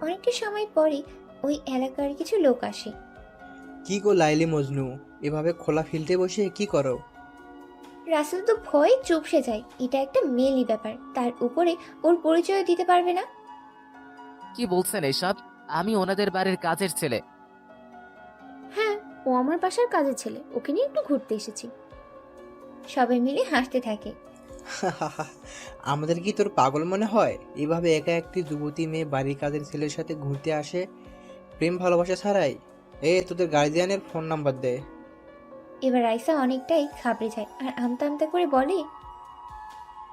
অনেকটা সময় পরে ওই এলাকার কিছু লোক আসে। কি গো লাইলি মজনু, এভাবে খোলা ফিল্ডে বসে কি করো? রাসেল তো ভয়ে চুপসে যায়। এটা একটা মেয়েলি ব্যাপার, তার উপরে ওর পরিচয় দিতে পারবে না। কি বলছেন এসব? আমি ওনাদের বাড়ির কাজের ছেলে। হ্যাঁ, ও আমার বাসার কাজের ছেলে, ওকে নিয়ে একটু ঘুরতে এসেছি। সবাই মিলে হাসতে থাকে। আমাদের কি তোর পাগল মনে হয়? এভাবে একা একটি যুবতী মেয়ে বাড়ির কাজের ছেলের সাথে ঘুরতে আসে প্রেম ভালোবাসা ছাড়াই? তোদের গার্জিয়ানের ফোন নাম্বার দে। এবার রাইসা অনেকটাই ঘাবড়ে যায় আর আমতা আমতা করে বলে,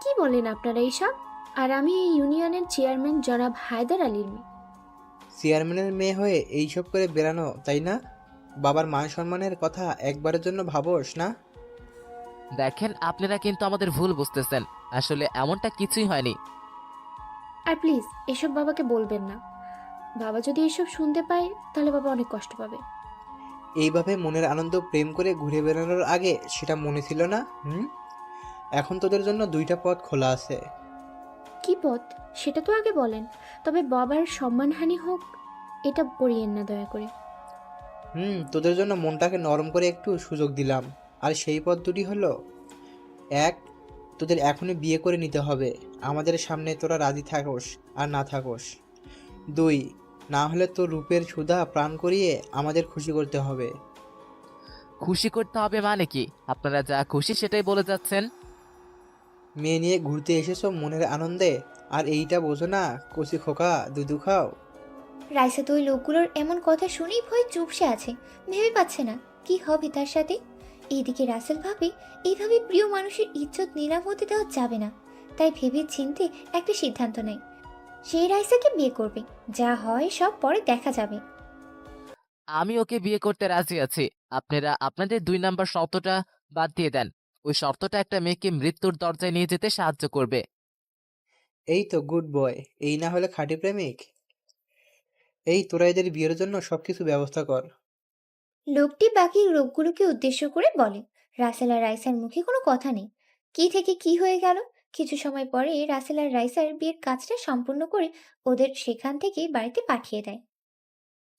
কি বলেন আপনারা এইসব? আর আমি এই ইউনিয়নের চেয়ারম্যান জনাব হায়দার আলীর মেয়ে। চেয়ারম্যানের মেয়ে হয়ে এইসব করে বেড়ানো, তাই না? বাবার মান সম্মানের কথা একবারের জন্য ভাবোস না? দেখেন আপনারা কিন্তু আমাদের ভুল বুঝতেছেন। আসলে এমনটা কিছুই হয়নি। আর প্লিজ এসব বাবাকে বলবেন না। বাবা যদি এসব শুনতে পায় তাহলে বাবা অনেক কষ্ট পাবে। এইভাবে মনের আনন্দ প্রেম করে ঘুরে বেড়ানোর আগে সেটা মনে ছিল না? এখন তোদের জন্য দুইটা পথ খোলা আছে। কি পথ সেটা তো আগে বলেন। তবে বাবার সম্মানহানি হোক এটা করিয়েন না দয়া করে। তোদের জন্য মনটাকে নরম করে একটু সুযোগ দিলাম। আর সেই পথ দুটি হলো, এক, তোদের এখনই বিয়ে করে নিতে হবে, আমাদের সামনে তোরা রাজি থাকোস আর না থাকোস। দুই, না হলে তোর রূপের ক্ষুধা প্রাণ করিয়ে আমাদের খুশি করতে হবে। খুশি করতে হবে মানে কি? আপনারা যা খুশি সেটাই বলে যাচ্ছেন। মেয়ে নিয়ে ঘুরতে এসেছো মনের আনন্দে, আর এইটা বোঝো না কচি খোকা দুধু খাও? রাইসা তো ওই লোকগুলোর এমন কথা শুনেই ভয় চুপসে আছে। ভেবে পাচ্ছে না কি হবে তার সাথে। এইদিকে রাসেল ভাবে এইভাবে প্রিয় মানুষের ইজ্জত নিলাম হতে দেওয়া যাবে না। তাই ভেবে চিনতে একটা সিদ্ধান্ত নেয়। সেই রাইসাকে বিয়ে করবে। যা হয় সব পরে দেখা যাবে। আমি ওকে বিয়ে করতে রাজি আছি। আপনারা আপনাদের 2 নাম্বার শর্তটা বাদ দিয়ে দেন। ওই শর্তটা একটা মেয়েকে মৃত্যুর দরজায় নিয়ে যেতে সাহায্য করবে। এই তো গুড বয়, এই না হলে খাঁটি প্রেমিক। তোরা এদের বিয়ের জন্য সবকিছু ব্যবস্থা কর। লোকটি বাকি লোকগুলোকে উদ্দেশ্য করে বলে। রাসেল আর রাইসার মুখে কোনো কথা নেই। কি থেকে কি হয়ে গেল। কিছু সময় পরে রাসেল আর রাইসার বিয়ের কাজটা সম্পূর্ণ করে ওদের সেখান থেকে বাড়িতে পাঠিয়ে দেয়।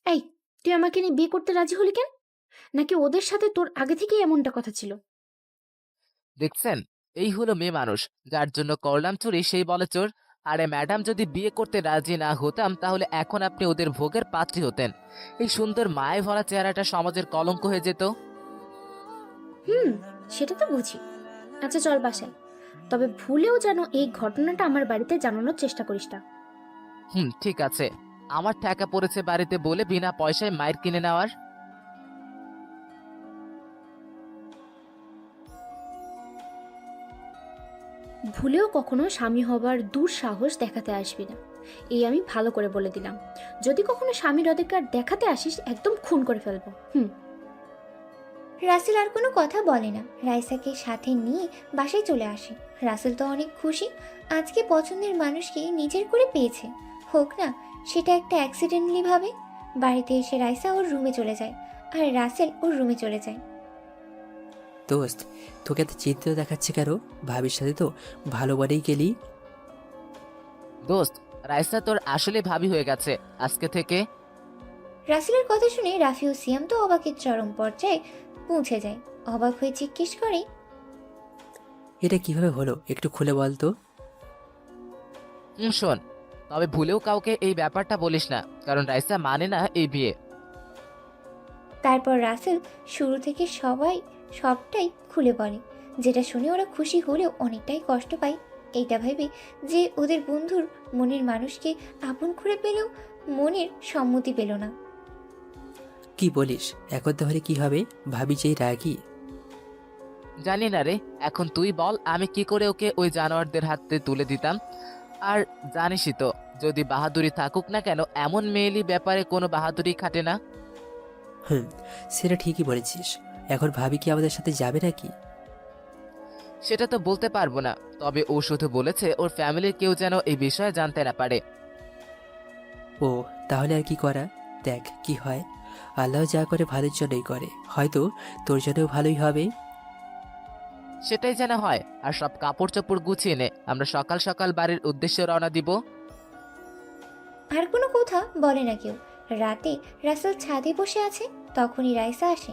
এই তুই আমাকে নিয়ে বিয়ে করতে রাজি হলি কেন? নাকি ওদের সাথে তোর আগে থেকেই এমনটা কথা ছিল? দেখছেন, এই হলো মেয়ে মানুষ। যার জন্য করলাম চুরি সেই বলে চোর। আরে ম্যাডাম, যদি বিয়ে করতে রাজি না হতাম তাহলে এখন আপনি ওদের ভোগের পাত্রী হতেন। এই সুন্দর মায়ে ভরা চেহারাটা সমাজের কলঙ্ক হয়ে যেত। সেটা তো বুঝি। আচ্ছা চল বাসায়। তবে ভুলেও যেন এই ঘটনাটা আমার বাড়িতে জানানোর চেষ্টা করিস না। ঠিক আছে। আমার টাকা পড়েছে বাড়িতে বলে বিনা পয়সায় মায়ের কিনে নেওয়ার। ভুলেও কখনো স্বামী হবার দুঃসাহস দেখাতে আসবি না, এই আমি ভালো করে বলে দিলাম। যদি কখনো স্বামীর অধিকার দেখাতে আসিস একদম খুন করে ফেলবো। রাসেল আর কোনো কথা বলে না। রাইসাকে সাথে নিয়ে বাসায় চলে আসে। রাসেল তো অনেক খুশি। আজকে পছন্দের মানুষকে নিজের করে পেয়েছে। হোক না সেটা একটা অ্যাক্সিডেন্টলি ভাবে। বাড়িতে এসে রাইসা ওর রুমে চলে যায় আর রাসেল ওর রুমে চলে যায়। দোস্ত, তোকে এত চিন্তিত দেখাচ্ছে কেন? ভাবির সাথে তো ভালো বনেই গেলি। দোস্ত, রাইসা তোর আসলে ভাবি হয়ে গেছে আজকে থেকে। রাসেলের কথা শুনে রাফি ও সিয়াম তো অবাকের চরম পর্যায়ে পৌঁছে যায়। অবাক হয়ে জিজ্ঞেস করে, এটা কিভাবে হলো একটু খুলে বল তো। শোন, তবে ভুলেও কাউকে এই ব্যাপারটা বলিস না, কারণ রাইসা মানে না এই বিয়ে। তারপর রাসেল শুরু থেকে সবটাই খুলে বলে, যেটা শুনে ওরা খুশি হলেও অনেকটাই কষ্ট পায়। এইটা ভেবে যে ওদের বন্ধুর মনের মানুষকে আপন করে পেলেও মনের সম্মতি পেল না। কি বলিস? এখন তাহলে কি হবে? ভাবি যেই রাগি। জানি না রে, এখন তুই বল আমি কি করে ওকে ওই জানোয়ারদের হাতে তুলে দিতাম। আর জানিসই তো, যদি বাহাদুরি থাকুক না কেন, এমন মেয়েলি ব্যাপারে কোনো বাহাদুরি খাটে না। সেটা ঠিকই বলেছিস। এখন ভাবি কি আমাদের সাথে যাবে নাকি? সেটা তো বলতে পারবো না, তবে ও শুধু বলেছে ওর ফ্যামিলির কেউ যেন এই বিষয়ে জানতে না পারে। ও, তাহলে আর কি করা? দেখ কি হয়। আল্লাহ যা করে ভালোর জন্যই করে, হয়তো তোর জন্যও ভালোই হবে। সেটাই যেন হয়। আর সব কাপড় চোপড় গুছিয়ে নে, আমরা সকাল সকাল বাড়ির উদ্দেশ্যে রওনা দিব। আর কোনো কথা বলে না কেউ। রাতে রাসেল ছাদে বসে আছে, তখনই রাইসা আসে।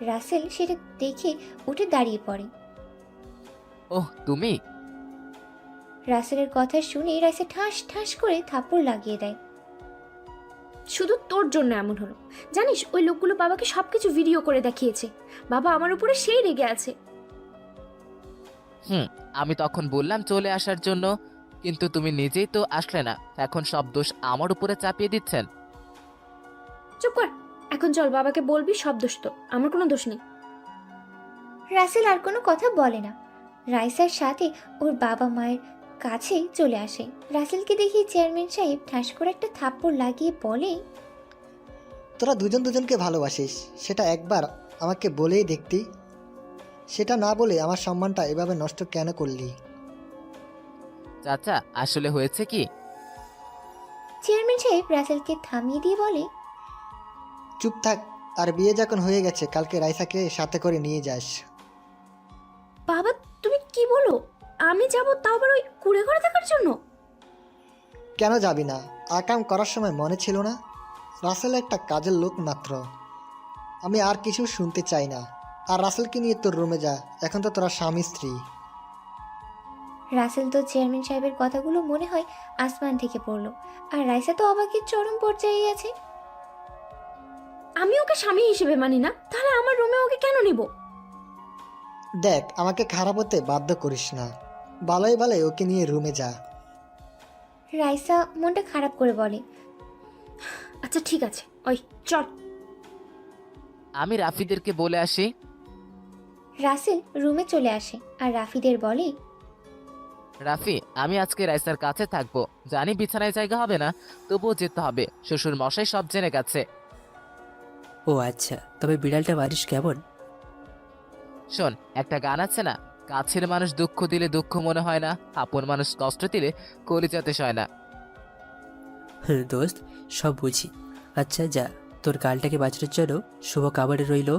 রাসেল সেটা দেখে উঠে দাঁড়িয়ে পড়ে। ওহ, তুমি? রাসেলের কথা শুনে রাইসা ঠাস ঠাস করে থাপ্পড় লাগিয়ে দেয়। শুধু তোর জন্য এমন হলো। জানিস, ওই লোকগুলো বাবাকে সবকিছু ভিডিও করে দেখিয়েছে। বাবা আমার উপরে সেই রেগে আছে। আমি তখন বললাম চলে আসার জন্য, কিন্তু তুমি নিজেই তো আসলে না। এখন সব দোষ আমার উপরে চাপিয়ে দিচ্ছেন। চুপ কর। এখন চল, বাবাকে বলবি সব দোষ তো, আমার কোনো দোষ নেই। রাসেল আর কোনো কথা বলে না। রাইসার সাথে ওর বাবা মায়ের কাছে চলে আসে। রাসেলকে দেখে চেয়ারম্যান সাহেব ঠাস করে একটা থাপ্পড় লাগিয়ে বলে, তোরা দুজন দুজনকে ভালোবাসিস, সেটা একবার আমাকে বলেই দেখতি। সেটা না বলে আমার সম্মানটা এভাবে নষ্ট কেন করলি? চাচা, আসলে হয়েছে কি? চেয়ারম্যান সাহেব রাসেলকে থামিয়ে দিয়ে বলে, চুপ থাক। আর বিয়ে যখন হয়ে গেছে, কালকে রাইসাকে সাথে করে নিয়ে যাস। বাবা, তুমি কি বলো? আমি যাব, তাও আবার ওই কুড়ে ঘরে থাকার জন্য? কেন যাবি না? আকাম করার সময় মনে ছিল না? রাসেল একটা কাজের লোক মাত্র। আমি আর কিছু শুনতে চাই না। আর রাসেলকে নিয়ে তোর রুমে যা, এখন তো তোরা স্বামী স্ত্রী। রাসেল তো চেয়ারম্যান সাহেবের কথাগুলো মনে হয় আসমান থেকে পড়লো। আর রাইসা তো অবাকের চরম পর্যায়ে আছে। আমি ওকে স্বামী হিসেবে মানি না, তাহলে আমার রুমে ওকে কেন নিব? দেখ, আমাকে খারাপ হতে বাধ্য করিস না। ভালোই ভালোই ওকে নিয়ে রুমে যা। রাইসা মনটা খারাপ করে বলে, আচ্ছা ঠিক আছে, ওই চল। আমি রাফিদেরকে বলে আসি। রাসেল রুমে চলে আসে আর রাফিদের বলে, রাফি, আমি আজকে রাইসার কাছে থাকবো। জানি বিছানায় জায়গা হবে না, তবুও যেতে হবে। শ্বশুর মশাই সব জেনে গেছে। ও আচ্ছা, তবে বিড়ালটা মারিস কেমন? শোন, একটা গান আছে না, কাছের মানুষ দুঃখ দিলে দুঃখ মনে হয় না, আপন মানুষ কষ্ট দিলে কলিজাতে সয় না। দোস্ত, সব বুঝি। আচ্ছা যা, তোর গালটাকে বাঁচানোর জন্য শুভ কাবারে রইল।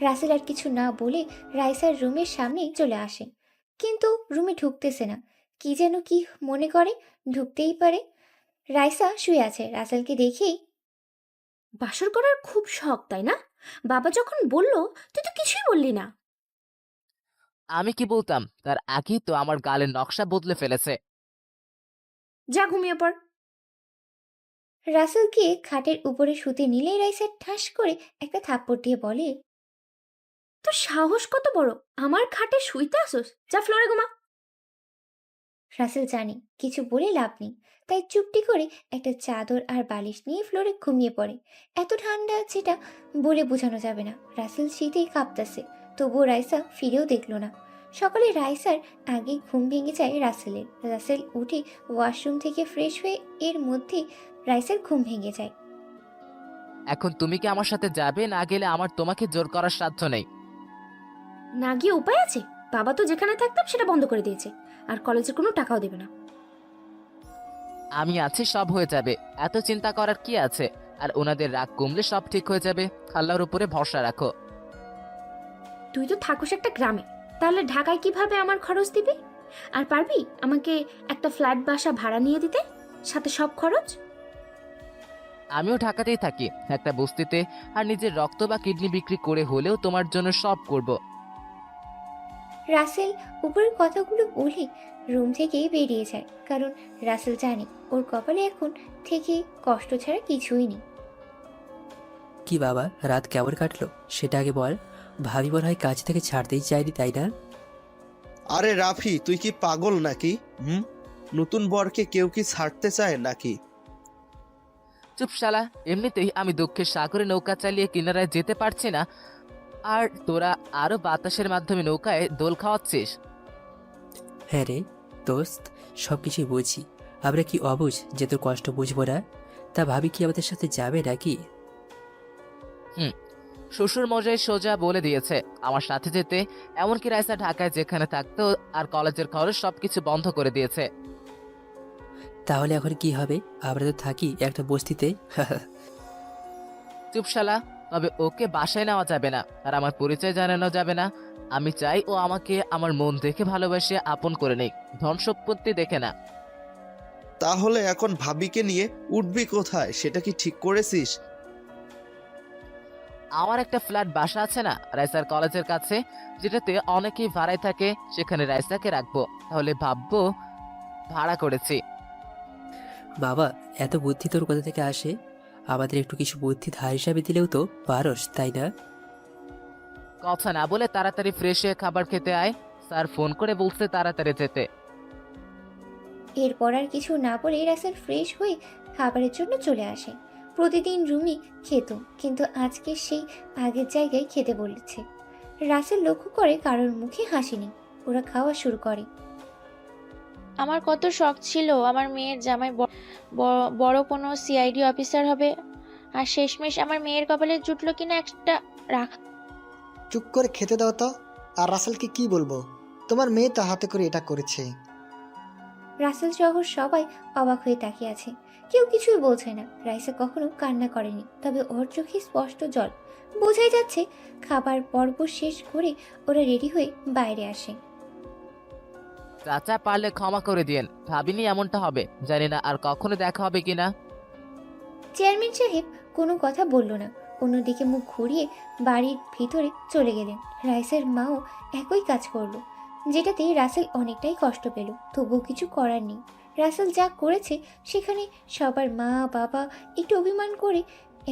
রাসেল আর কিছু না বলে রাইসার রুমের সামনেই চলে আসে, কিন্তু রুমে ঢুকতেছে না। কি যেন কি মনে করে ঢুকতেই পারে। রাইসা শুয়ে আছে। রাসেলকে দেখেই, বাসর করার খুব শখ তাই না? বাবা যখন বলল তুই তো কিছুই বললি না। আমি কি বলতাম? তার আগেই তো আমার গালের নকশা বদলে ফেলেছে। যা ঘুমিয়ে পড়। রাসেলকে খাটের উপরে শুতে নিলেই রাইসা ঠাস করে একটা থাপ্পড় দিয়ে বলে, তোর সাহস কত বড়, আমার খাটে শুইতে আসোস? যা ফ্লোরে ঘুমা। রাসেল জানে কিছু বলে লাভ নেই, তাই চুপটি করে একটা চাদর আর বালিশ নিয়ে ফ্লোরে ঘুমিয়ে পড়ে। এত ঠান্ডা যেটা বলে বোঝানো যাবে না। রাসেল শীতেই কাঁপতেছে, তবুও রাইসা ফিরেও দেখলো না। সকালে রাইসার আগে ঘুম ভেঙে যায় রাসেলের। রাসেল উঠে ওয়াশরুম থেকে ফ্রেশ হয়ে এর মধ্যেই রাইসার ঘুম ভেঙে যায়। এখন তুমি কি আমার সাথে যাবে? না গেলে আমার তোমাকে জোর করার সাধ্য নেই। না গিয়ে উপায় আছে? বাবা তো যেখানে থাকতাম সেটা বন্ধ করে দিয়েছে, আর কলেজের কোনো টাকাও দেবে না। আমি আছি, সব হয়ে যাবে। এত চিন্তা করার কি আছে? আর ওনাদের রাগ কমলে সব ঠিক হয়ে যাবে। আল্লাহর উপরে ভরসা রাখো। তুই তো থাকুস একটা গ্রামে, তাহলে ঢাকায় কিভাবে আমার খরচ দিবি? আর পারবি আমাকে একটা ফ্ল্যাট বাসা ভাড়া নিয়ে দিতে, সাথে সব খরচ? আমিও ঢাকাতেই থাকি, একটা বস্তিতে। আর নিজের রক্ত বা কিডনি বিক্রি করে হলেও তোমার জন্য সব করব। রাসেল উপরের কথাগুলো বলে রুম থেকে বেরিয়ে যায়, কারণ রাসেল জানে ওর কপালে এখন থেকে কষ্ট ছাড়া কিছুই নেই। কি বাবা, রাত কেমন কাটলো সেটা আগে বল। ভাবি মনে হয় কাজ থেকে ছাড়তেই চাইনি, তাই না? আরে রাফি, তুই কি পাগল নাকি? নতুন বরকে কেউ কি ছাড়তে চায় নাকি? চুপ শালা, এমনিতেই আমি দুঃখের সাগরে নৌকা চালিয়ে কিনারায় যেতে পারছি না, আর তোরা আরো বাতাসের মাধ্যমে নৌকায় দোল খাওয়াচ্ছিস। হ্যাঁ রে দোস্ত, সব কিছুই বুঝি। আমরা কি অবুঝ যে তোর কষ্ট বুঝবো না? তা ভাবি কি আমাদের সাথে যাবে নাকি? শ্বশুর মজাই সোজা বলে দিয়েছে আমার সাথে যেতে। এমনকি রাইসা ঢাকায় যেখানে থাকতো আর কলেজের খরচ সবকিছু বন্ধ করে দিয়েছে। তাহলে এখন কি হবে? আমরা তো থাকি একটা বস্তিতে। চুপ শালা, তবে ওকে বাসায় নেওয়া যাবে না, আর আমার পরিচয় জানানো যাবে না। আমি চাই ও আমাকে আমার মন দেখে ভালোবেসে আপন করে নেই, ধন সম্পত্তি দেখে না। তাহলে এখন ভাবিকে নিয়ে উঠবি কোথায়, সেটা কি ঠিক করেছিস? আমার একটা ফ্ল্যাট বাসা আছে না রাইসার কলেজের কাছে, যেটাতে অনেকেই ভাড়ায় থাকে, সেখানে রাইসাকে রাখবো। তাহলে ভাববো ভাড়া করেছি। বাবা, এত বুদ্ধি তোর কোথা থেকে আসে? আমাদের একটু কিছু বুদ্ধি ধার হিসাবে দিলেও তো পারস, তাই না? কথা না বলে তাড়াতাড়ি ফ্রেশ হয়ে খাবার খেতে আয়। স্যার ফোন করে বলছে তাড়াতাড়ি যেতে। এরপর আর কিছু না বলে রাসেল ফ্রেশ হয়ে খাবারের জন্য চলে আসে। প্রতিদিন রুমি খেত, কিন্তু আজকে সেই আগের জায়গায় খেতে বলেছে। রাসেল লক্ষ্য করে কারোর মুখে হাসি নেই। ওরা খাওয়া শুরু করে। আমার কত শখ ছিল আমার মেয়ের জামাই বড় কোনো সিআইডি অফিসার হবে, আর শেষমেশ আমার মেয়ের কপালে জুটলো কিনা একটা রাখ। চুপ করে খেতে দাও তো। আর রাসেলকে কি বলবো? তোমার মেয়ে তো হাতে করে এটা করেছে। রাসেল সহ সবাই অবাক হয়ে তাকিয়ে আছে, কেউ কিছুই বলছে না। রাইসা কখনো কান্না করেনি, তবে ওর চোখে স্পষ্ট জল। বোঝাই যাচ্ছে খাবার পর্ব শেষ করে ওরা রেডি হয়ে বাইরে আসে। চাচা, পারলে ক্ষমা করে দিয়েন, ভাবিনি এমনটা হবে। জানি না আর কখনো দেখা হবে কিনা। চেয়ারম্যান সাহেব কোনো কথা বলল না, অন্যদিকে মুখ ঘুরিয়ে বাড়ির ভিতরে চলে গেলেন। রাইসের মাও একই কাজ করলো, যেটাতে রাসেল অনেকটাই কষ্ট পেল। তবুও কিছু করার নেই। রাসেল যা করেছে সেখানে সবার মা বাবা একটু অভিমান করে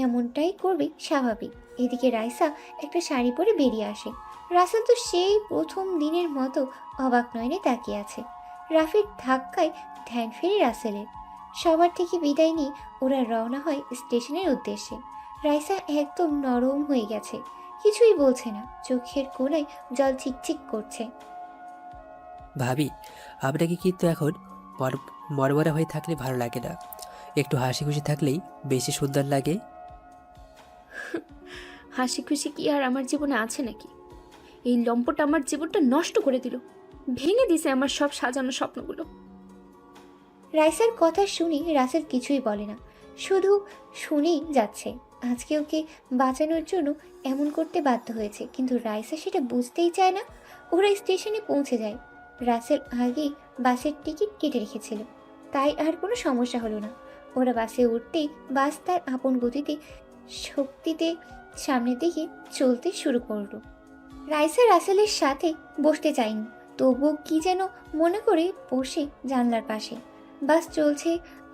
এমনটাই করবে স্বাভাবিক। এদিকে রাইসা একটা শাড়ি পরে বেরিয়ে আসে। রাসেল তো সেই প্রথম দিনের মতো অবাক নয়নে তাকিয়ে আছে। রাফির ধাক্কায় ধ্যান ফেরে রাসেলের। সবার থেকে বিদায় নিয়ে ওরা রওনা হয় স্টেশনের উদ্দেশ্যে। রাইসা একদম নরম হয়ে গেছে, কিছুই বলছে না, চোখের কোণায় জল চিকচিক করছে। ভাবি, আপনাকে কিন্তু এখন মরমরা হয়ে থাকলে ভালো লাগে না, একটু হাসি খুশি থাকলেই বেশি সুন্দর লাগে। হাসি খুশি কি আর আমার জীবনে আছে নাকি? এই লম্পট আমার জীবনটা নষ্ট করে দিল, ভেঙে দিছে আমার সব সাজানো স্বপ্নগুলো। রাইসার কথা শুনে রাসেল কিছুই বলে না, শুধু শুনেই যাচ্ছে। আজকে ওকে বাঁচানোর জন্য এমন করতে বাধ্য হয়েছে, কিন্তু রাইসা সেটা বুঝতেই চায় না। ওরা স্টেশনে পৌঁছে যায়। রাসেল আগেই বাসের টিকিট কেটে রেখেছিল, তাই আর কোনো সমস্যা হলো না। ওরা বাসে উঠতেই বাস তার আপন গতিতে শক্তিতে সামনের দিকে চলতে শুরু করলো। রাইসা রাসেলের সাথে বসতে চায়নি, তবুও কি যেন মনে করে বসে জানলার পাশে। বাস চলছে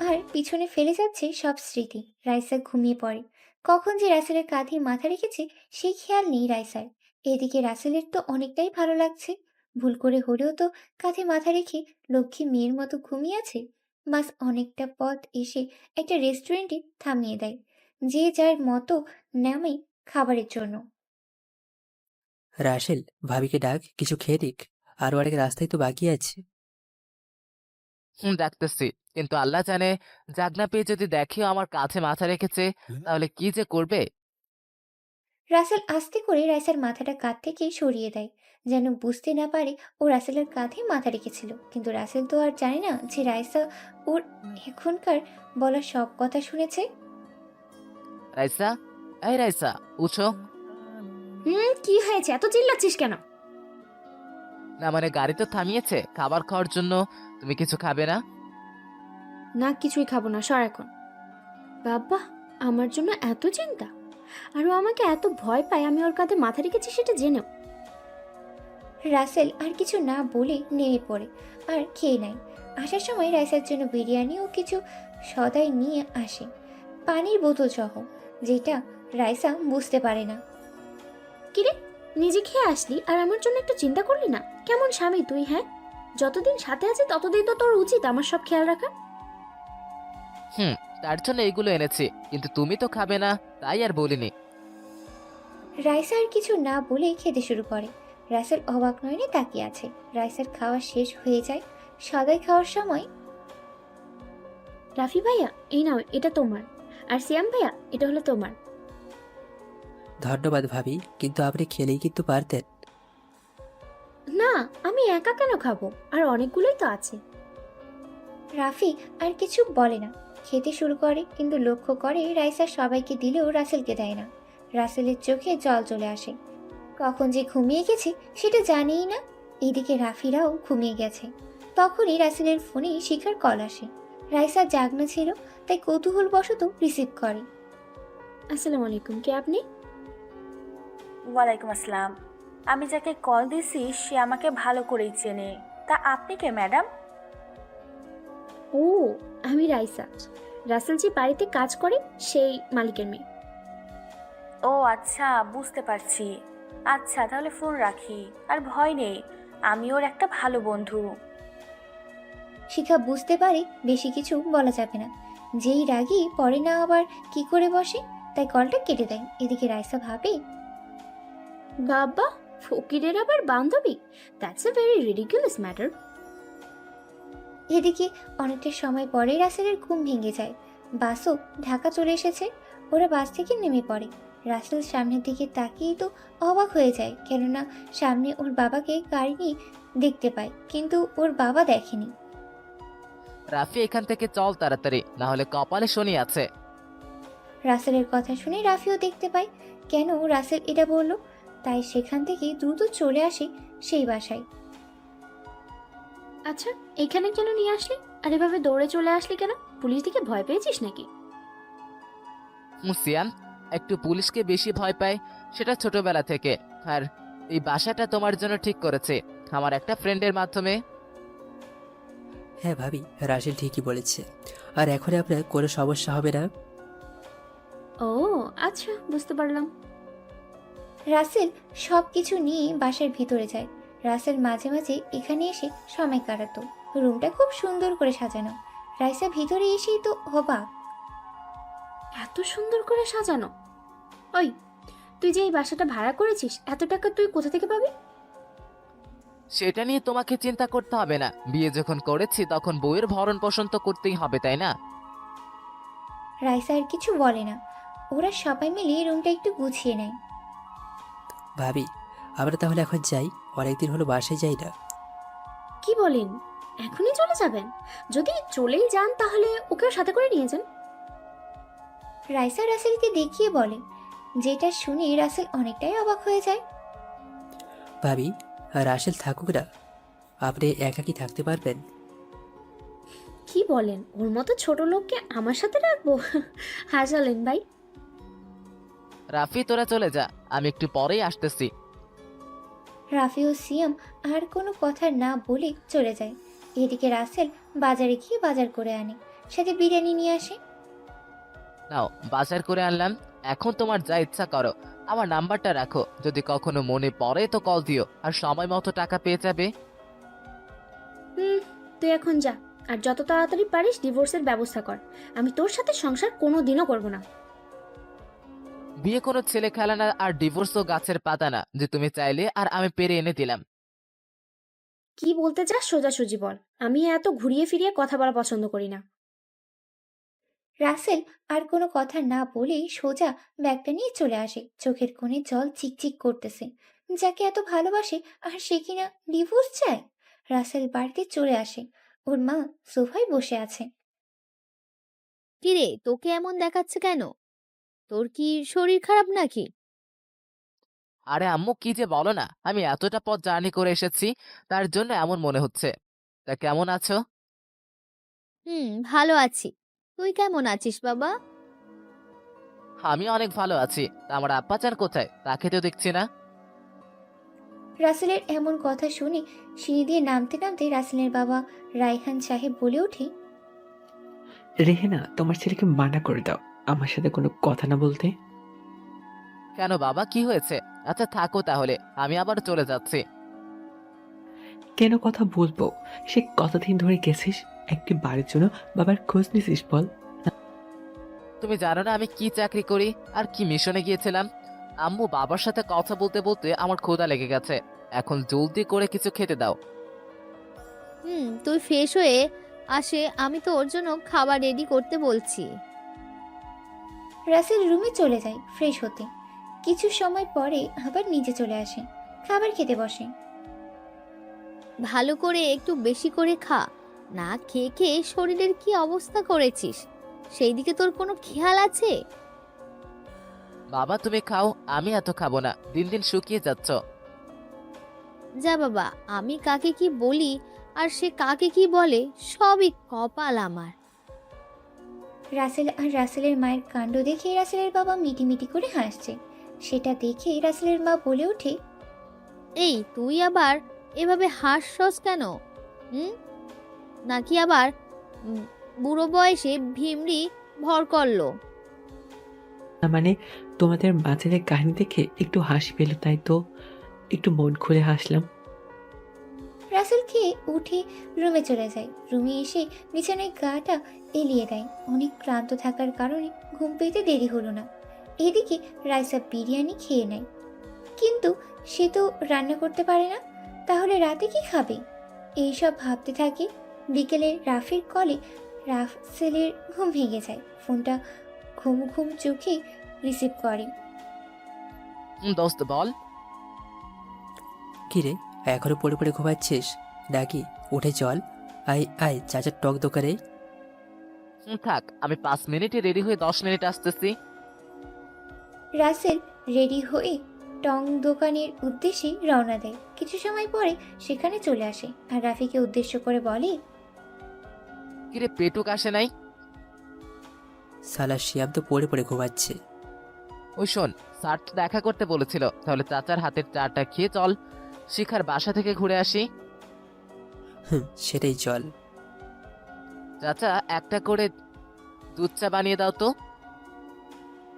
আর পিছনে ফেলে যাচ্ছে সব স্মৃতি। রাইসা ঘুমিয়ে পড়ে। কখন যে রাসেলের কাঁধে মাথা রেখেছে সেই খেয়াল নেই রাইসার। এদিকে রাসেলের তো অনেকটাই ভালো লাগছে, ভুল করে হলেও তো কাঁধে মাথা রেখে লক্ষ্মী মেয়ের মতো ঘুমিয়ে আছে। বাস অনেকটা পথ এসে একটা রেস্টুরেন্টে থামিয়ে দেয়, যে যার মতো নামে খাবারের জন্য। রাসেল, ভাবিকে ডাক, কিছু খেয়ে দিক। আরও অনেক রাস্তায় তো বাকি আছে। ডাকতেছি, কিন্তু আল্লাহ জানে, জাগনা পেয়ে যদি দেখেও আমার কাছে মাথা রেখেছে তাহলে কি যে করবে। রাসেল আস্তে করে রাইসার মাথাটা কাঁধ থেকে সরিয়ে দেয়, যেন বুঝতে না পারে ও রাসেলের কাঁধে মাথা রেখেছিল। কিন্তু রাসেল তো আর জানে না যে রাইসা ওর এখনকার বলা সব কথা শুনেছে। রাইসা, এই রাইসা, উঠো। কি হয়েছে, এত চিল্লাচ্ছিস কেন? না মানে গাড়ি তো থামিয়েছে খাবার খাওয়ার জন্য, তুমি কিছু খাবে না? না, কিছুই খাবো না, সর এখন। বাবা, আমার জন্য এত চিন্তা, আর ও আমাকে এত ভয় পায় আমি ওর কাঁধে মাথা রেখেছি সেটা জেনেও। রাসেল আর কিছু না বলে নেমে পড়ে আর খেয়ে নেয়। আসার সময় রাইসার জন্য বিরিয়ানি ও কিছু সদাই নিয়ে আসে, পানির বোতল সহ, যেটা রাইসা বুঝতে পারে না। কিরে, নিজে খেয়ে আসলি আর আমার জন্য একটু চিন্তা করলি না? কেমন স্বামী তুই, হ্যাঁ? যতদিন সাথে আছে ততদিন তো তোর উচিত আমার সব খেয়াল রাখা। তার জন্য এগুলো এনেছি, কিন্তু তুমি তো খাবে না, তাই আর বলিনি। রাইসা আর কিছু না বলে খেতে শুরু করে। রাসেল অবাক নয়নে তাকিয়ে আছে। রাইসার খাওয়া শেষ হয়ে যায়। সদাই খাওয়ার সময় রাফি ভাইয়া, এই নাও, এটা তোমার। আর সিয়াম ভাইয়া, এটা হলো তোমার। ধন্যবাদ ভাবি, কিন্তু আপনি খেলেই কিন্তু পারতেন। না, আমি একা কেন খাবো, আর অনেকগুলোই তো আছে। রাফি আর কিছু বলে না, খেতে শুরু করে, কিন্তু লক্ষ্য করে রাইসা সবাইকে দিলেও রাসেলকে দেয় না। রাসেলের চোখে জল চলে আসে। কখন যে ঘুমিয়ে গেছে সেটা জানেই না। এদিকে রাফিরাও ঘুমিয়ে গেছে। তখনই রাসেলের ফোনে শিখার কল আসে। রাইসা জাগনা ছিল, তাই কৌতূহলবশত রিসিভ করে। আসসালামু আলাইকুম, কে আপনি? ওয়ালাইকুম আসসালাম। আমি যাকে কল দিছি সে আমাকে ভালো করেই চেনে। তা আপনি কে ম্যাডাম? ও, আমি রাইসা, রাসেল যে বাড়িতে কাজ করে সেই মালিকের মেয়ে। ও আচ্ছা, বুঝতে পারছি। আচ্ছা তাহলে ফোন রাখি। আর ভয় নেই, আমি ওর একটা ভালো বন্ধু। শিখা বুঝতে পারে বেশি কিছু বলা যাবে না, যেই রাগী পরে না আবার কি করে বসে, তাই কলটা কেটে দেয়। এদিকে রাইসা ভাবে, বাবা, ফকিরের আবার বান্ধবী, that's a very ridiculous matter. এদিকে অনেকটা সময় পরে রাসেলের ঘুম ভেঙে যায়। বাসও ঢাকা চলে এসেছে। ওরা বাস থেকে নেমে পড়ে। রাসেল সামনের দিকে তাকিয়ে তো অবাক হয়ে যায়, কেননা সামনে ওর বাবাকে গাড়ি নিয়ে দেখতে পায়, কিন্তু ওর বাবা দেখেনি। রাফি, এখান থেকে চল তাড়াতাড়ি, না হলে কপালে শনি আছে। রাসেলের কথা শুনে রাফিও দেখতে পায় কেন রাসেল এটা বলল, তাই সেখান থেকে দ্রুত চলে আসে সেই বাসায়। আচ্ছা, এখানে কেন নিয়ে আসলি, আর এভাবে দৌড়ে চলে আসলি কেন? পুলিশ দিকে ভয় পেয়েছিস নাকি? সিয়ান, একটু পুলিশকে বেশি ভয় পায়, সেটা ছোটবেলা থেকে। আর এই বাসাটা তোমার জন্য ঠিক করেছে আমার একটা ফ্রেন্ডের মাধ্যমে। হ্যাঁ ভাবি, রাসেল ঠিকই বলেছে, আর এখন আপনার কোনো সমস্যা হবে না। ও আচ্ছা, বুঝতে পারলাম। রাসেল সব কিছু নিয়ে বাসার ভিতরে যায়। রাসেল মাঝে মাঝে এখানে এসে সময় কাটাতো। রুমটা খুব সুন্দর করে সাজানো। রাইসা ভিতরে এসেই তো অবাক। এত সুন্দর করে সাজানো! ওই, তুই যে এই বাসাটা ভাড়া করেছিস, এত টাকা তুই কোথা থেকে পাবি? সেটা নিয়ে তোমাকে চিন্তা করতে হবে না, বিয়ে যখন করেছি তখন বউয়ের ভরণ পোষণ তো করতেই হবে, তাই না? রাইসা আর কিছু বলে না। ওরা সবাই মিলে রুমটা একটু গুছিয়ে নেয়। ভাবি, আমরা তাহলে এখন যাই, অনেকদিন হলো বাসায় যাই না। কি বলেন, এখনই চলে যাবেন? যদি চলেই যান তাহলে ওকেও সাথে করে নিয়ে যান। রাইসা রাসেলকে দেখিয়ে বলে, যেটা শুনে রাসেল অনেকটাই অবাক হয়ে যায়। ভাবি, রাসেল থাকুক না, আপনি একাকি থাকতে পারবেন? কি বলেন, ওর মতো ছোট লোককে আমার সাথে রাখবো? হাসালেন ভাই। রাফি, তোরা চলে যা, আমি একটু পরেই আসতেছি। রাফি ও সিয়াম আর কোনো কথা না বলে চলে যায়। এদিকে রাসেল বাজারে গিয়ে বাজার করে আনে, সাথে বিরিয়ানি নিয়ে আসে। নাও, বাজার করে আনলাম, এখন তোমার যা ইচ্ছা করো। আমার নাম্বারটা রাখো, যদি কখনো মনে পড়ে তো কল দিও, আর সময় মতো টাকা পেয়ে যাবে। তুই এখন যা, আর যত তাড়াতাড়ি পারিস ডিভোর্সের ব্যবস্থা কর। আমি তোর সাথে সংসার কোনোদিনও করব না। বিয়ে কোনো ছেলে খেলা না, আর ডিভোর্স তো গাছের পাতা না যে তুমি চাইলে আর আমি পেরে এনে দিলাম। কি বলতে চাস সোজাসুজি বল, আমি এত ঘুরিয়ে ফিরিয়ে কথা বলা পছন্দ করি না। রাসেল আর কোনো কথা না বলেই সোজা ব্যাগটা নিয়ে চলে আসে। চোখের কোণে জল চিকচিক করতেছে। যাকে এত ভালোবাসে আর সে কিনা ডিভোর্স চায়। রাসেল বাড়িতে চলে আসে। ওর মা সোফায় বসে আছে। কিরে, তোকে এমন দেখাচ্ছে কেন? তোর কি শরীর খারাপ নাকি? আরে আম্মু, কি যে বলো না, আমি এতটা পথ জার্নি করে এসেছি, তার জন্য এমন মনে হচ্ছে। তা কেমন আছো? ভালো আছি। তুই কেমন আছিস বাবা? আমি অনেক ভালো আছি। তা আমার আব্বাজান কোথায়? তাকে তো দেখছি না। রাসেলের এমন কথা শুনে সিঁড়ি দিয়ে নামতে নামতে রাসেলের বাবা রায়হান সাহেব বলে ওঠে, রেহেনা, তোমার ছেলেকে মানা করে দাও আমার সাথে কোনো কথা না বলতে। কেন বাবা, কি হয়েছে? আচ্ছা থাকো তাহলে, আমি আবার চলে যাচ্ছি। কেন কথা বলবো? সে কতদিন ধরে গেছিস? একটি বাড়ির জন্য বাবার খোঁজ নিছিস বল? তুমি জানো না আমি কি চাকরি করি আর কি মিশনে গিয়েছিলাম? আম্মু, বাবার সাথে কথা বলতে বলতে আমার ক্ষুধা লেগে গেছে। এখন জলদি করে কিছু খেতে দাও। তুই ফ্রেশ হয়ে আসে, আমি তো ওর জন্য খাবার রেডি করতে বলছি। রাসেল রুমে চলে যায় ফ্রেশ হতে। কিছু সময় পরে আবার নিচে চলে আসে, খাবার খেতে বসে। ভালো করে একটু বেশি করে খা। না খেয়ে খেয়ে শরীরের কি অবস্থা করেছিস, সেই দিকে তোর কোনো খেয়াল আছে? বাবা তুমি খাও, আমি এত খাবো না, দিন দিন শুকিয়ে যাচ্ছ। যা বাবা, আমি কাকে কি বলি আর সে কাকে কি বলে, সবই কপাল আমার। রাসেল আর রাসেলের মায়ের কাণ্ড দেখে রাসেলের বাবা মিটিমিটি করে হাসছে। সেটা দেখে রাসেলের মা বলে ওঠে, এই তুই আবার এভাবে হাসছস কেন? হুম নাকি আবার বুড়ো বয়সে ভিমরি ভর করলো? না মানে, তোমাদের মাঝের কাহিনী দেখে একটু হাসি পেল, তাই তো একটু মন খুলে হাসলাম। রাসেল খেয়ে উঠে রুমে চলে যায়। রুমে এসে বিছানায় গাটা এলিয়ে দেয়। অনেক ক্লান্ত থাকার কারণে ঘুম পেতে দেরি হলো না। এদিকে রাইসা বিরিয়ানি খেয়ে নেয়, কিন্তু সে তো রান্না করতে পারে না। তাহলে রাতে কি খাবে? এইসব ভাবতে থাকে। বিকেলে রাফির কলে রাসেলের ঘুম ভেঙে যায়। ফোনটা ঘুম ঘুম চোখে রিসিভ করে। দোস্ত বল। কিরে, এখনো পড়ে পড়ে ঘুমাচ্ছিস নাকি? উঠে চল, আয় আয়, চাচার টক দোকানে। থাক, আমি 5 মিনিটে রেডি হয়ে 10 মিনিট আসতেছি। রাসেল রেডি হয়ে টং দোকানের উদ্দেশ্যে রওনা দেয়। কিছু সময় পরে সেখানে চলে আসে আর রাফিকে উদ্দেশ্য করে বলে, কিরে, পেটুক আসে নাই? সালা শিয়াম তো পড়ে পড়ে ঘুমাচ্ছে। ওই শোন, স্যার তো দেখা করতে বলেছিল, তাহলে চাচার হাতের চাটা খেয়ে চল, শিখার বাসা থেকে ঘুরে আসি। সেটাই চল। চাচা, একটা করে দুধ চা বানিয়ে দাও তো।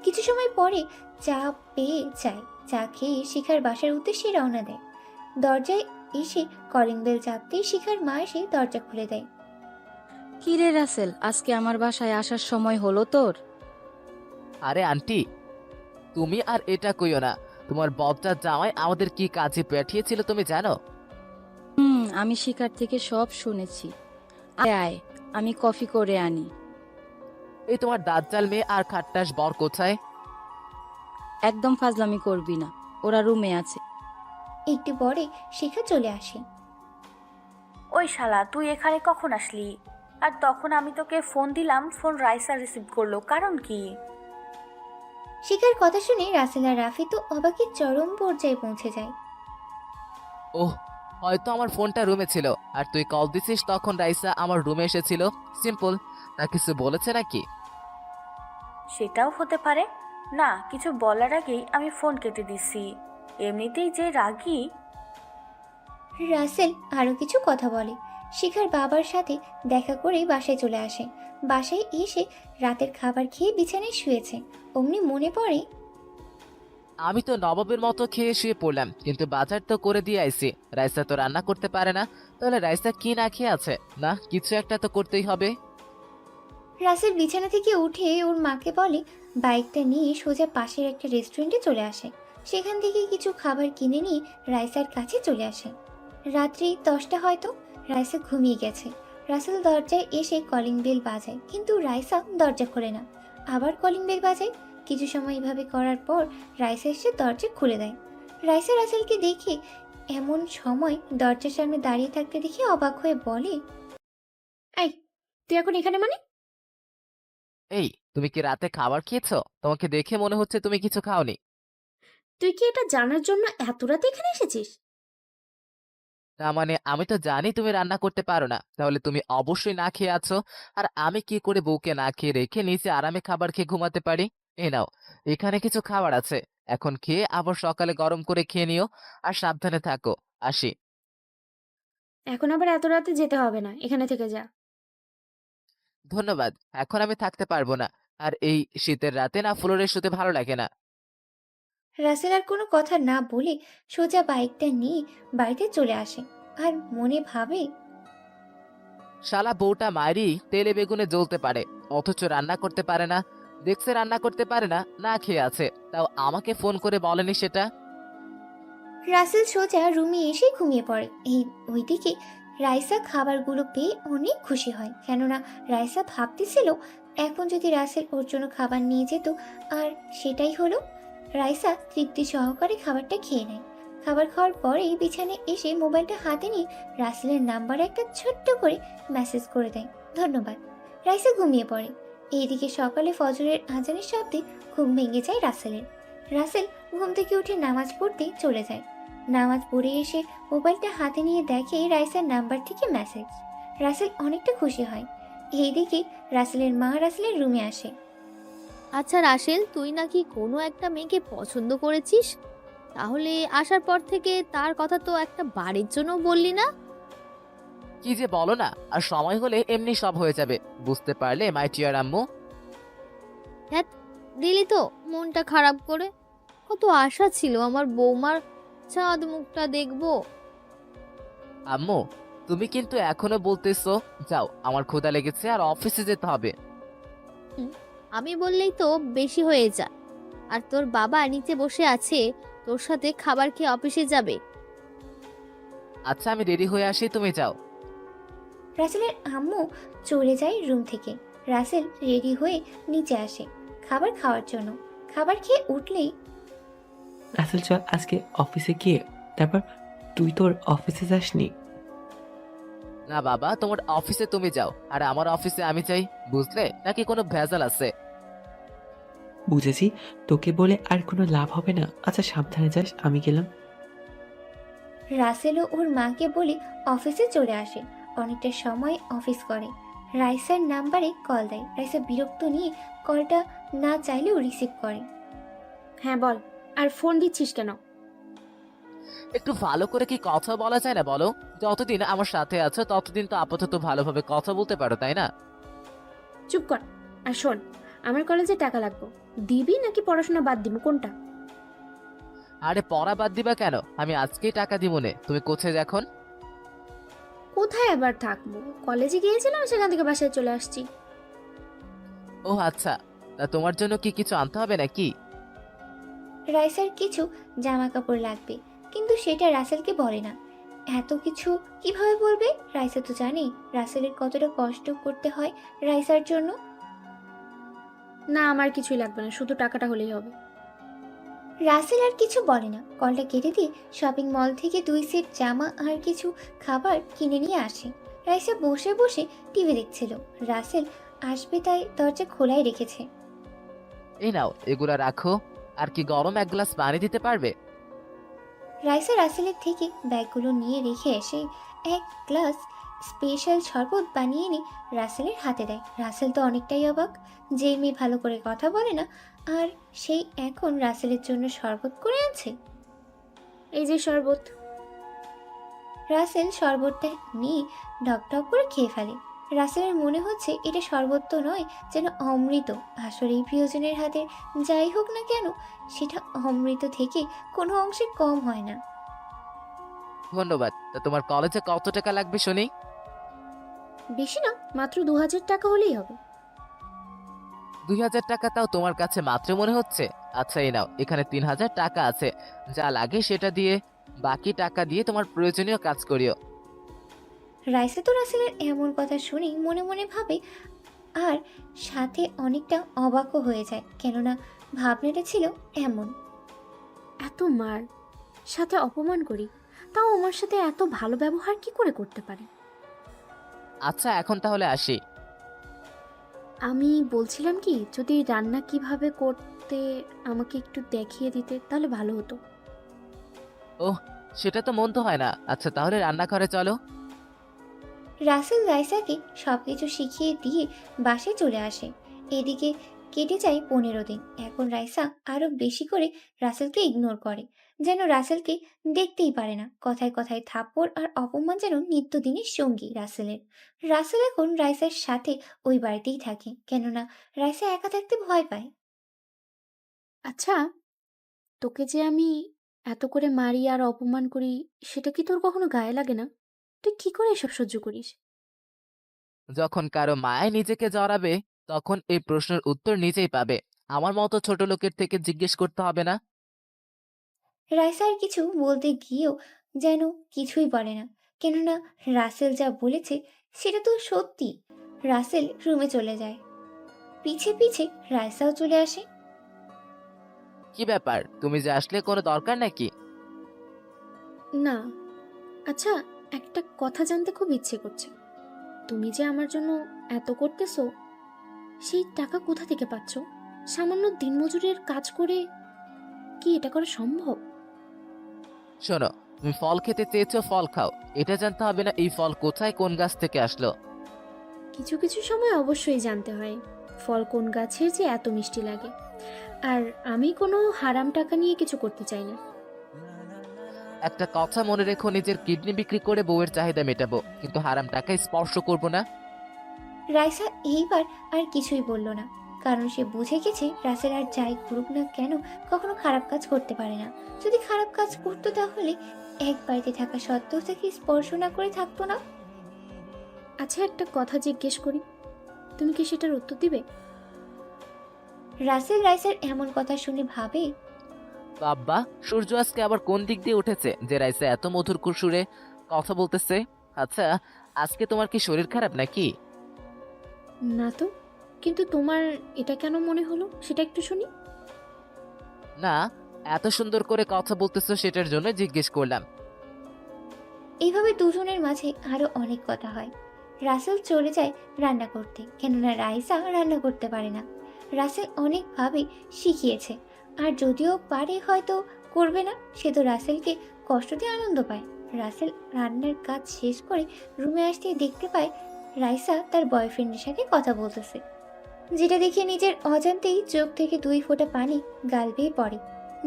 কিছু সময় পরে চা পেয়ে যায়। চা খেয়ে শিখার বাসার উদ্দেশ্যে রওনা দেয়। দরজায় এসে কলিং বেল চাপতেই শিখার মা এসে দরজা খুলে দেয়। কি রে রাসেল, আজকে আমার বাসায় আসার সময় হলো তোর? আরে আন্টি, তুমি আর এটা কইও না। তোমার ববজার জামাই আমাদের কি কাজে পাঠিয়েছিল তুমি জানো? আমি শিকার থেকে সব শুনেছি। আয় আয়, আমি কফি করে আনি। এই তোমার দাজ্জাল মেয়ে আর খাট্টাস বর কোথায়? একদম ফাজলামি করবি না, ওরা রুমে আছে। একটু পরে শিখা চলে আসে। ওই শালা, তুই এখানে কখন আসলি? আর তখন আমি তোকে ফোন দিলাম, ফোন রাইসা রিসিভ করলো, কারণ কি? শিখার কথা শুনে রাসেল আর রাফি তো অবাকের চরম পর্যায়ে পৌঁছে যায়। ওহ, হয়তো আমার ফোনটা রুমে ছিল আর তুই কল দিছিস তখন রাইসা আমার রুমে এসেছিল। সিম্পল। তা কিছু বলেছে নাকি? সেটাও হতে পারে। না, কিছু বলার আগেই আমি ফোন কেটে দিছি। এমনিতেই যে রাগী। রাসেল আরও কিছু কথা বলে। শিখার বাবার সাথে দেখা করে বাসায় চলে আসে। বাসায় এসে রাতের খাবার খেয়ে বিছানায় শুয়েছে। অমনি মনে পড়ে, আমি তো নবাবের মতো খেয়ে শুয়ে পড়লাম, কিন্তু বাজার তো করে দিয়ে আইছি। রাইসা তো রান্না করতে পারে না, তাহলে রাইসা কি না খেয়ে আছে? না, কিছু একটা তো করতেই হবে। রাসেল বিছানা থেকে উঠে ওর মাকে বলে, বাইকটা নিয়ে সোজা পাশের একটা রেস্টুরেন্টে চলে আসে। সেখান থেকে কিছু খাবার কিনে নিয়ে রাইসার কাছে চলে আসে। রাত্রি 10টা হয়তো। রাইসা ঘুমিয়ে গেছে। রাসেল দরজায় এসে কলিং বেল বাজায়, কিন্তু রাইসা দরজা খোলে না। আবার কলিং বেল বাজায়। কিছু সময় এভাবে করার পর রাইসা এসে দরজা খুলে দেয়। রাইসা রাসেলকে দেখে এমন সময় দরজার সামনে দাঁড়িয়ে থাকতে দেখে অবাক হয়ে বলে, এই, তুই এখন এখানে মানে? এই, তুমি কি রাতে খাবার খেয়েছো? তোমাকে দেখে মনে হচ্ছে তুমি কিছু খাওনি। তুই কি এটা জানার জন্য এত রাতে এখানে এসেছিস? না মানে আমি তো জানি তুমি রান্না করতে পারো না, তাহলে তুমি অবশ্যই না খেয়ে আছো। আর আমি কি করে বউকে না খেয়ে রেখে নিচে আরামে খাবার খেয়ে ঘুমাতে পারি? এই নাও, এখানে কিছু খাবার আছে, এখন খেয়ে আবার সকালে গরম করে খেয়ে নিও। আর সাবধানে থাকো। আসি। এখন আবার এত রাতে যেতে হবে না, এখানে থেকে যা। ধন্যবাদ, এখন আমি থাকতে পারবো না। আর এই শীতের রাতে না ফ্লোরে শুতে ভালো লাগে না। রাসেল আর কোনো কথা না বলে সোজা বাইকটা নিয়ে বাড়িতে চলে আসে আর মনে ভাবে, শালা বউটা মায়েরই তেলে বেগুনে জ্বলতে পারে, অথচ রান্না করতে পারে না। দেখছে রান্না করতে পারে না, না খেয়ে আছে, তাও আমাকে ফোন করে বলেনি সেটা। রাসেল সোজা রুমে এসে ঘুমিয়ে পড়ে। ওইদিকে রাইসা খাবারগুলো পেয়ে অনেক খুশি হয়, কেননা রাইসা ভাবতেছিল এখন যদি রাসেল ওর জন্য খাবার নিয়ে যেত, আর সেটাই হলো। রাইসা তৃপ্তি সহকারে খাবারটা খেয়ে নেয়। খাবার খাওয়ার পরেই বিছানায় এসে মোবাইলটা হাতে নিয়ে রাসেলের নাম্বারে একটা ছোট্ট করে মেসেজ করে দেয়, ধন্যবাদ। রাইসা ঘুমিয়ে পড়ে। এইদিকে সকালে ফজরের আজানের শব্দে ঘুম ভেঙে যায় রাসেলের। রাসেল ঘুম থেকে উঠে নামাজ পড়তে চলে যায়। নামাজ পড়ে এসে মোবাইলটা হাতে নিয়ে দেখে রাইসার নাম্বার থেকে মেসেজ। রাসেল অনেকটা খুশি হয়। এইদিকে রাসেলের মা রাসেলের রুমে আসে। আচ্ছা রাসেল, তুই নাকি কোনো একটা মেয়েকে পছন্দ করেছিস? তাহলে আসার পর থেকে তার কথা তো একটা বাড়ির জন্য বললি না? কি যে বলো না, আর সময় হলে এমনি সব হয়ে যাবে, বুঝতে পারলে মাই টিয়ার আম্মু। হ্যাঁ, দিলি তো মনটা খারাপ করে। কত আশা ছিল আমার বৌমার চাঁদ মুখটা দেখবো। আম্মু, তুমি কিন্তু এখনো বলতেছো যাও, আমার ক্ষুধা লেগেছে আর অফিসে যেতে হবে। আমি বললেই তো বেশি হয়ে যায়। আর তোর বাবা নিচে বসে আছে, তোর সাথে খাবার খেয়ে অফিসে যাবে। আচ্ছা আমি রেডি হয়ে আসি, তুমি যাও। রাসেলের আম্মু চলে যায় রুম থেকে। রাসেল রেডি হয়ে নিচে আসে খাবার খাওয়ার জন্য। খাবার খেয়ে উঠলেই, রাসেল চল আজকে অফিসে গিয়ে তারপর তুই তোর অফিসে যাসনি? না বাবা, তোমার অফিসে তুমি যাও আর আমার অফিসে আমি যাই, বুঝলে নাকি কোনো ভেজাল আছে? বুঝেছি, তোকে বলে আর কোনো লাভ হবে না। আচ্ছা সাবধানে যাস, আমি গেলাম। রাসেলও ওর মাকে বলে অফিসে চলে আসে। অনেকটা সময় অফিস করে। রাইসার নাম্বারে কল দেয়। রাইসা বিরক্ত নিয়ে কলটা না চাইলেও রিসিভ করে। হ্যাঁ বল, আর ফোন দিচ্ছিস কেন? একটু ভালো করে কি কথা বলা যায় না বলো? যতদিন আমার সাথে আছো ততদিন তো আপাতত ভালোভাবে কথা বলতে পারো, তাই না? চুপ কর। আর শোন, আমার কলেজে টাকা লাগবে, দিবি নাকি পড়াশোনা বাদ দিব, কোনটা? আরে পড়া বাদ দিবা কেন, আমি আজকেই টাকা দিব নে। তুমি কোথায় এখন? কোথায় আবার থাকবো, কলেজে গিয়েছিলাম, সেখান থেকে বাসায় চলে আসছি। ও আচ্ছা, তা তোমার জন্য কি কিছু আনতে হবে নাকি? রাইসার কিছু জামা কাপড় লাগবে, কিন্তু সেটা রাসেলকে বলে না। এত কিছু কিভাবে বলবে? রাইসা তো জানে রাসেলের কতটা কষ্ট করতে হয় রাইসার জন্য। না, আমার কিছুই লাগবে না, শুধু টাকাটা হলেই হবে। রাসেল আর কিছু বলে না। কলটা কেটে দিয়ে শপিং মল থেকে 2 সেট জামা আর কিছু খাবার কিনে নিয়ে আসে। রাইসা বসে বসে টিভি দেখছিল। রাসেল আসবে তাই দরজা খোলাই রেখেছে। এই নাও, এগুলা রাখো। আর কি গরম এক গ্লাস পানি দিতে পারবে? রাইসা রাসেলের থেকে ব্যাগগুলো নিয়ে রেখে এসে এক গ্লাস স্পেশাল শরবত বানিয়ে এনে রাসেলের হাতে দেয়। রাসেল তো অনেকটাই অবাক, যে মেয়ে ভালো করে কথা বলে না আর সেই এখন রাসেলের জন্য শরবত করে আনছে। এই যে শরবত। রাসেল শরবতটা নিয়ে ঢকঢক করে খেয়ে ফেলে। রাসেলের মনে হচ্ছে এটা শরবত তো নয়, যেন অমৃত। আসলে এই প্রিয়জনের হাতে যাই হোক না কেন, সেটা অমৃত থেকে কোনো অংশে কম হয় না। ধন্যবাদ। তা তোমার কলেজে কত টাকা লাগবে শুনি? বেশি না, মাত্র 2000 টাকা হলেই হবে। 2000 টাকা? তাও তোমার কাছে মাত্র মনে হচ্ছে। আচ্ছা এই নাও, এখানে 3000 টাকা আছে, যা লাগে সেটা দিয়ে বাকি টাকা দিয়ে তোমার প্রয়োজনীয় কাজ করিও। রাইসা তো রাসেলের এমন কথা শুনেই মনে মনে ভাবে, আর সাথে অনেকটা অবাকও হয়ে যায়, কেননা ভাবনাটা ছিল এমন। এত মার, সাথে অপমান করি, তাও আমার সাথে এত ভালো ব্যবহার কি করে করতে পারে? আচ্ছা এখন তাহলে আসি। আমি বলছিলাম কি, যদি রান্না কিভাবে করতে আমাকে একটু দেখিয়ে দিতে তাহলে ভালো হতো। ওহ, সেটা তো মন্দ হয় না। আচ্ছা তাহলে রান্নাঘরে চলো। রাসেল রাইসাকে সবকিছু শিখিয়ে দিয়ে বাসায় চলে আসে। এদিকে কেটে যায় 15 দিন। এখন রাইসা আরো বেশি করে রাসেলকে ইগনোর করে, যেন রাসেলকে দেখতেই পারে না। কথায় কথায় থাপ্পড় আর অপমান যেন নিত্যদিনের সঙ্গী রাসেলের। রাসেল এখন রাইসার সাথে ওই বাড়িতেই থাকে, কেননা রাইসা একা থাকতে ভয় পায়। আচ্ছা, তোকে যে আমি এত করে মারি আর অপমান করি, সেটা কি তোর কখনো গায়ে লাগে না? তুই কি করে এসব সহ্য করিস? যখন কারো মায়ায় নিজেকে জড়াবে তখন এই প্রশ্নের উত্তর নিজেই পাবে। আমার মতো ছোট লোকের থেকে জিজ্ঞেস করতে হবে না। রাইসা আর কিছু বলতে গিয়েও যেন কিছুই বলে না, কেননা রাসেল যা বলেছে সেটা তো সত্যি। রাসেল রুমে চলে যায়, পিছে পিছে রাইসাও চলে আসে। কি ব্যাপার, তুমি যে আসলে কোনো দরকার নাকি? না। আচ্ছা, একটা কথা জানতে খুব ইচ্ছে করছে। তুমি যে আমার জন্য এত করতেছো, সেই টাকা কোথা থেকে পাচ্ছো? সামান্য দিনমজুরের কাজ করে কি এটা করা সম্ভব? শোনো, তুমি ফল খেতে চেয়েছো, ফল খাও। এটা জানতে হবে না এই ফল কোথায় কোন গাছ থেকে আসলো। কিছু কিছু সময় অবশ্যই জানতে হয় ফল কোন গাছের যে এত মিষ্টি লাগে। আর আমি কোনো হারাম টাকা নিয়ে কিছু করতে চাই না। একটা কথা মনে রেখো, নিজের কিডনি বিক্রি করে বউয়ের চাহিদা মেটাবো, কিন্তু হারাম টাকায় স্পর্শ করব না। রাইসা এইবার আর কিছুই বলল না, কারণ সে বুঝে গেছে রাসেল আর যাই করুক না কেন কখনো খারাপ কাজ করতে পারে না। যদি খারাপ কাজ করতো তাহলে এক বাড়িতে থাকা সত্ত্বেও তাকে স্পর্শ না করে থাকতো না। আচ্ছা, একটা কথা জিজ্ঞেস করি, তুমি কি সেটার উত্তর দিবে? রাসেল রাইসার এমন কথা শুনে ভাবে, বাব্বা, সূর্য আজকে আবার কোন দিক দিয়ে উঠেছে যে রাইসা এত মধুর সুরে কথা বলতেছে? আচ্ছা, আজকে তোমার কি শরীর খারাপ নাকি? না তো, কিন্তু তোমার এটা কেন মনে হলো সেটা একটু শুনি। না, এত সুন্দর করে কথা বলতেছো সেটার জন্য জিজ্ঞেস করলাম। এইভাবে দুজনের মাঝে আরো অনেক কথা হয়। রাসেল চলে যায় রান্না করতে, কেননা রাইসা রান্না করতে পারে না। রাসেল অনেকভাবে শিখিয়েছে, আর যদিও পারে হয়তো করবে না, সে তো রাসেলকে কষ্ট দিয়ে আনন্দ পায়। রাসেল রান্নার কাজ শেষ করে রুমে আসতে দেখতে পায় রাইসা তার বয়ফ্রেন্ডের সাথে কথা বলতেছে, যেটা দেখে নিজের অজান্তেই চোখ থেকে 2 ফোঁটা পানি গাল বেয়ে পড়ে,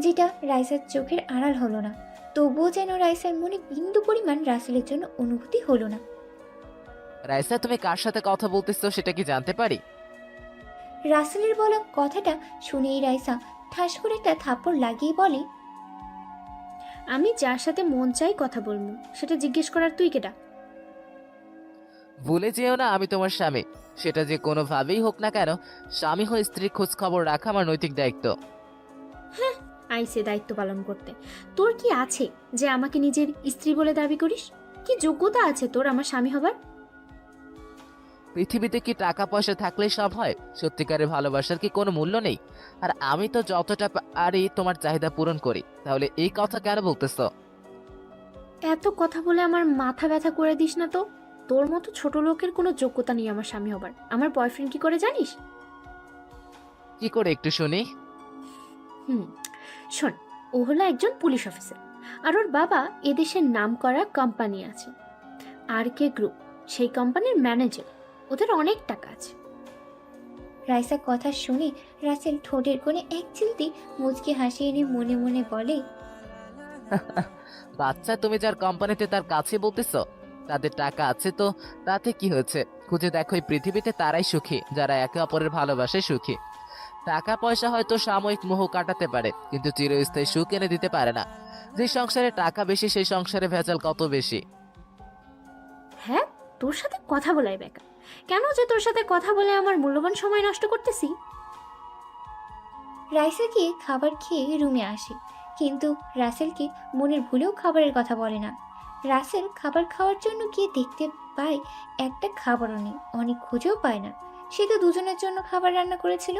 যেটা রাইসার চোখের আড়াল হলো না। তবুও যেন রাইসার মনে বিন্দু পরিমাণ রাসেলের জন্য অনুভূতি হলো না। রাইসা, তুমি কার সাথে কথা বলতেছো সেটা কি জানতে পারি? রাসেলের বলা কথাটা শুনেই রাইসা ঠাস করে একটা থাপ্পড় লাগিয়ে বলে, আমি যার সাথে মন চাই কথা বলবো, সেটা জিজ্ঞেস করার তুই কেটা? ভুলে যেও না আমি তোমার স্বামী। সেটা যে কোনোভাবেই হোক না কেন, স্বামী হয়ে স্ত্রীর খোঁজ খবর রাখা আমার নৈতিক দায়িত্ব। হ্যাঁ, আইসে দায়িত্ব পালন করতে। তোর কি আছে যে আমাকে নিজের স্ত্রী বলে দাবি করিস? কি যোগ্যতা আছে তোর আমার স্বামী হবার? পৃথিবীতে কি টাকা পয়সা থাকলেই সব হয়? সত্যিকারের ভালোবাসার কি কোনো মূল্য নেই? আর আমি তো যতটা পারি তোমার চাহিদা পূরণ করি, তাহলে এই কথা কেন বলতেছো? এত কথা বলে আমার মাথা ব্যথা করে দিস না তো। তোর মতো ছোট লোকের কোনো যোগ্যতা নেই আমার স্বামী হবার। আমার বয়ফ্রেন্ড কি করে জানিস? কি করে একটু শুনি। শোন, ও হলো একজন পুলিশ অফিসার, আর ওর বাবা এদেশের নামকরা কোম্পানি আছে RK গ্রুপ, সেই কোম্পানির ম্যানেজার। ওদের অনেক টাকা আছে। রাইসা কথা শুনে রাসেল ঠোঁটের কোণে এক চিলতে মুচকি হাসি এনে মনে মনে বলে, বাচ্চা, তুমি যার কোম্পানিতে তার কাছে বলতেছো তাদের টাকা আছে, তো তাতে কি হয়েছে? খুঁজে দেখো, এই পৃথিবীতে তারাই সুখী যারা একে অপরের ভালোবাসায় সুখী। টাকা পয়সা হয়তো সাময়িক মোহ কাটাতে পারে, কিন্তু চিরস্থায়ী সুখ এনে দিতে পারে না। যে সংসারে টাকা বেশি সেই সংসারে ভেজাল কত বেশি। হ্যাঁ, তোর সাথে কথা বলাই বেকার। কেন যে তোর সাথে কথা বলে আমার মূল্যবান সময় নষ্ট করতেছি? রাইসা গিয়ে খাবার খেয়ে রুমে আসে, কিন্তু রাসেলকে মনের ভুলেও খাবারের কথা বলে না। রাসেল খাবার খাওয়ার জন্য গিয়ে দেখতে পায় একটা খাবারও নেই। অনেক খুঁজেও পায় না। সে তো দুজনের জন্য খাবার রান্না করেছিল,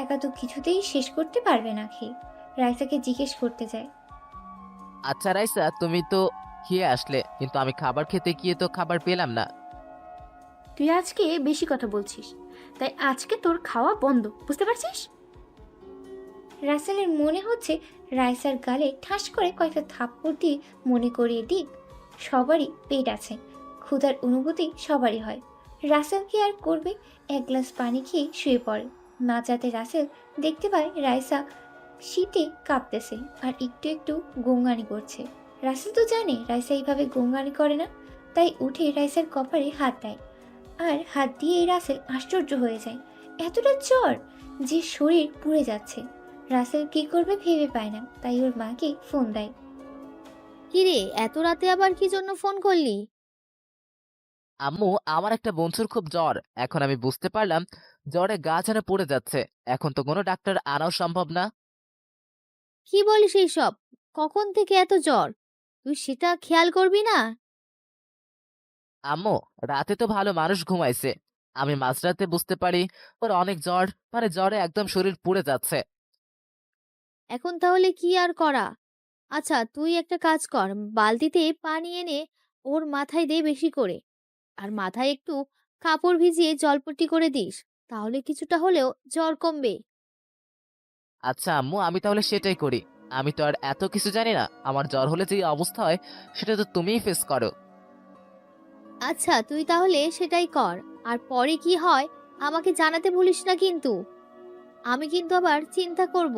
একা তো কিছুতেই শেষ করতে পারবে না খেয়ে। রাইসাকে জিজ্ঞেস করতে যায়। আচ্ছা রাইসা, তুমি তো খেয়ে আসলে, কিন্তু আমি খাবার খেতে গিয়ে তো খাবার পেলাম না। তুই আজকে বেশি কথা বলছিস, তাই আজকে তোর খাওয়া বন্ধ, বুঝতে পারছিস? রাসেলের মনে হচ্ছে রাইসার গালে ঠাস করে কয়েকটা থাপ্পড় দিয়ে মনে করিয়ে দিক সবারই পেট আছে, ক্ষুধার অনুভূতি সবারই হয়। রাসেল কি আর করবে, এক গ্লাস পানি খেয়ে শুয়ে পড়ে। মাঝরাতে রাসেল দেখতে পায় রাইসা শীতে কাঁপতেছে আর একটু একটু গোঙানি করছে। রাসেল তো জানে রাইসা এইভাবে গোঙানি করে না, তাই উঠে রাইসার কপালে হাত দেয়। আর হাত দিয়ে রাসেল আশ্চর্য হয়ে যায়, এতটা জ্বর যে শরীর পুড়ে যাচ্ছে। রাসেল কি করবে ভেবে পায় না, তাই ওর মাকে ফোন দেয়। কিরে, এত রাতে আবার কি জন্য ফোন করলি? আম্মু, আমার একটা বন্ধুর খুব জ্বর। এখন আমি বুঝতে পারলাম জ্বরে গা যেন পড়ে যাচ্ছে। এখন তো কোনো ডাক্তার আনাও সম্ভব না। কি বলিস এইসব? কখন থেকে এত জ্বর? তুই সেটা খেয়াল করবি না? আম্মু, রাতে তো ভালো মানুষ ঘুমাইছে, আমি মাঝরাতে বুঝতে পারি ওর অনেক জ্বর, মানে জ্বরে একদম শরীর পুড়ে যাচ্ছে। এখন তাহলে কি আর করা? আচ্ছা, তুই একটা কাজ কর, বালতিতে পানি এনে ওর মাথায় দে বেশি করে, আর মাথায় একটু কাপড় ভিজিয়ে জলপট্টি করে দিস, তাহলে কিছুটা হলেও জ্বর কমবে। আচ্ছা আম্মু, আমি তাহলে সেটাই করি। আমি তো আর এত কিছু জানি না, আমার জ্বর হলে যে অবস্থা হয় সেটা তো তুমিই ফেস করো। আচ্ছা, তুই তাহলে সেটাই কর, আর পরে কি হয় আমাকে জানাতে ভুলিস না কিন্তু। আমি কিন্তু আবার চিন্তা করব।